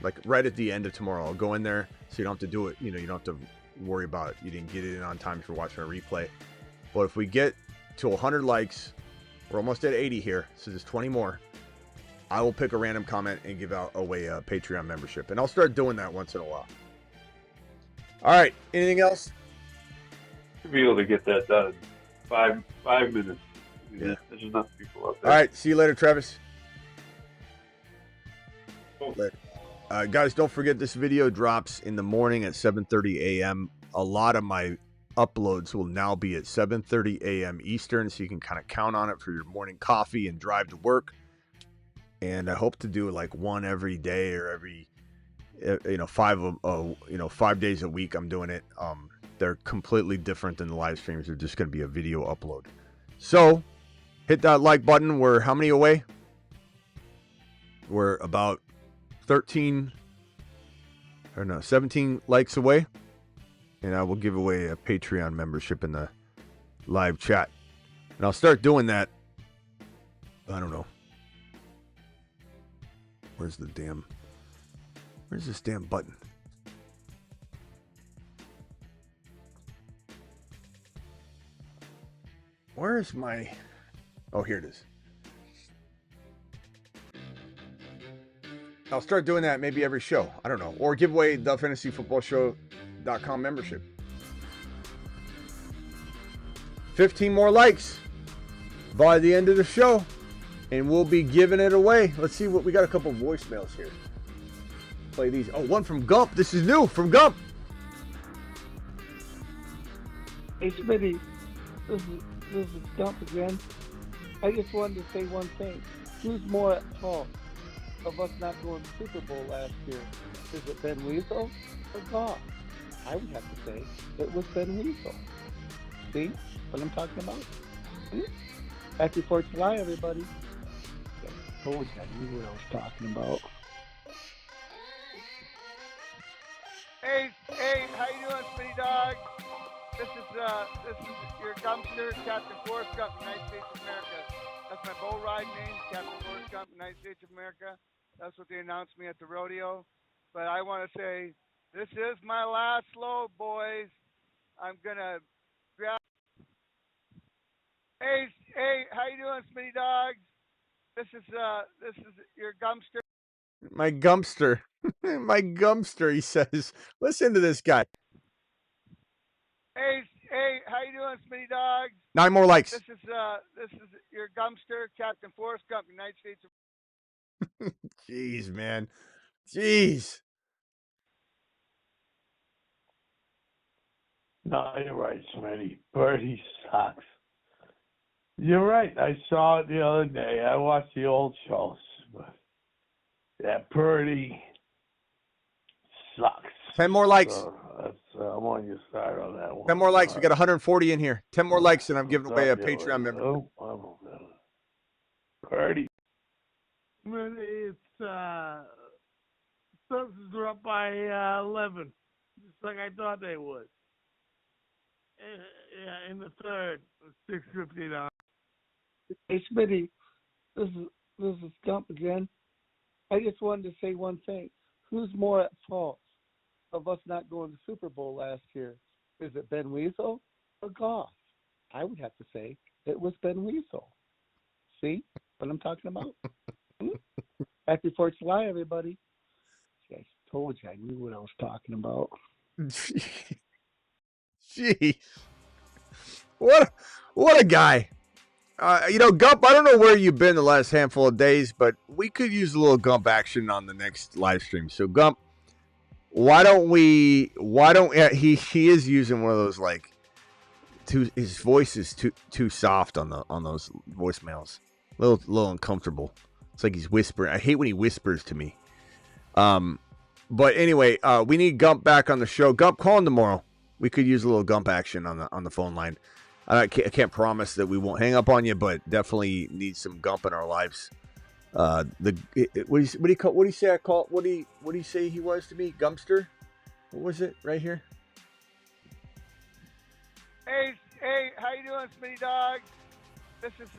Like right at the end of tomorrow. I'll go in there so you don't have to do it. You don't have to worry about it. You didn't get it in on time for watching a replay. But if we get to 100 likes, we're almost at 80 here, so there's 20 more. I will pick a random comment and give away a Patreon membership. And I'll start doing that once in a while. All right. Anything else? To be able to get that done in 5 minutes. Yeah. There's enough people out there. All right. See you later, Travis. Later. Guys, don't forget this video drops in the morning at 7:30 a.m. A lot of my uploads will now be at 7:30 a.m. Eastern, so you can kind of count on it for your morning coffee and drive to work. And I hope to do like one every day, or every 5 days a week. I'm doing it. They're completely different than the live streams. They're just going to be a video upload. So hit that like button. We're how many away? We're about 17 likes away. And I will give away a Patreon membership in the live chat. And I'll start doing that. I don't know. Where's this damn button? Where's my... Oh, here it is. I'll start doing that maybe every show. I don't know. Or give away the fantasyfootballshow.com membership. 15 more likes by the end of the show, and we'll be giving it away. Let's see what we got. A couple voicemails here. Play these. Oh, one from Gump. This is new from Gump. Hey, Smitty. This is Gump again. I just wanted to say one thing. Who's more at fault of us not going to the Super Bowl last year? Is it Ben Weasel or Goff? I would have to say it was Ben Weasel. See what I'm talking about? Happy 4th of July, everybody. I told you I knew what I was talking about. Hey, how you doing, Smitty Dog? This is your Gumpster, Captain Forrest Gump, United States of America. That's my bull ride name, Captain Forrest Gump, United States of America. That's what they announced me at the rodeo. But I want to say, this is my last load, boys. I'm gonna grab. Hey, how you doing, Smitty Dogs? This is your Gumpster. My Gumpster. My Gumpster, he says. Listen to this guy. Hey, how you doing, Smitty Dogs? 9 more likes. This is your Gumpster, Captain Forrest Gump, United States of... Jeez, man. Jeez. No, you're right, Smitty. Birdie sucks. You're right. I saw it the other day. I watched the old shows, but that Purdy sucks. 10 more likes. So I'm on your side on that one. 10 more likes. We got 140 in here. 10 more likes, and I'm giving away a Patreon member. Oh, Purdy. It's Celtics were up by 11, just like I thought they would. Yeah, in the third, 6:59. Hey, Smitty, this is Gump again. I just wanted to say one thing. Who's more at fault of us not going to the Super Bowl last year? Is it Ben Weasel or Goff? I would have to say it was Ben Weasel. See what I'm talking about? Happy 4th of July, everybody. See, I told you I knew what I was talking about. Jeez. What a guy. Gump, I don't know where you've been the last handful of days, but we could use a little Gump action on the next live stream. So, Gump, he is using one of those, like, his voice is too soft on those voicemails. A little uncomfortable. It's like he's whispering. I hate when he whispers to me. But anyway, we need Gump back on the show. Gump, call him tomorrow. We could use a little Gump action on the phone line. I can't promise that we won't hang up on you, but definitely need some Gump in our lives. What do you say he was to me? Gumpster? What was it right here? Hey, how you doing, Smitty Dog? This is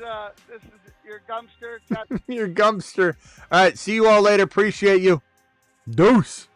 your Gumpster. Your Gumpster. All right, see you all later. Appreciate you. Deuce.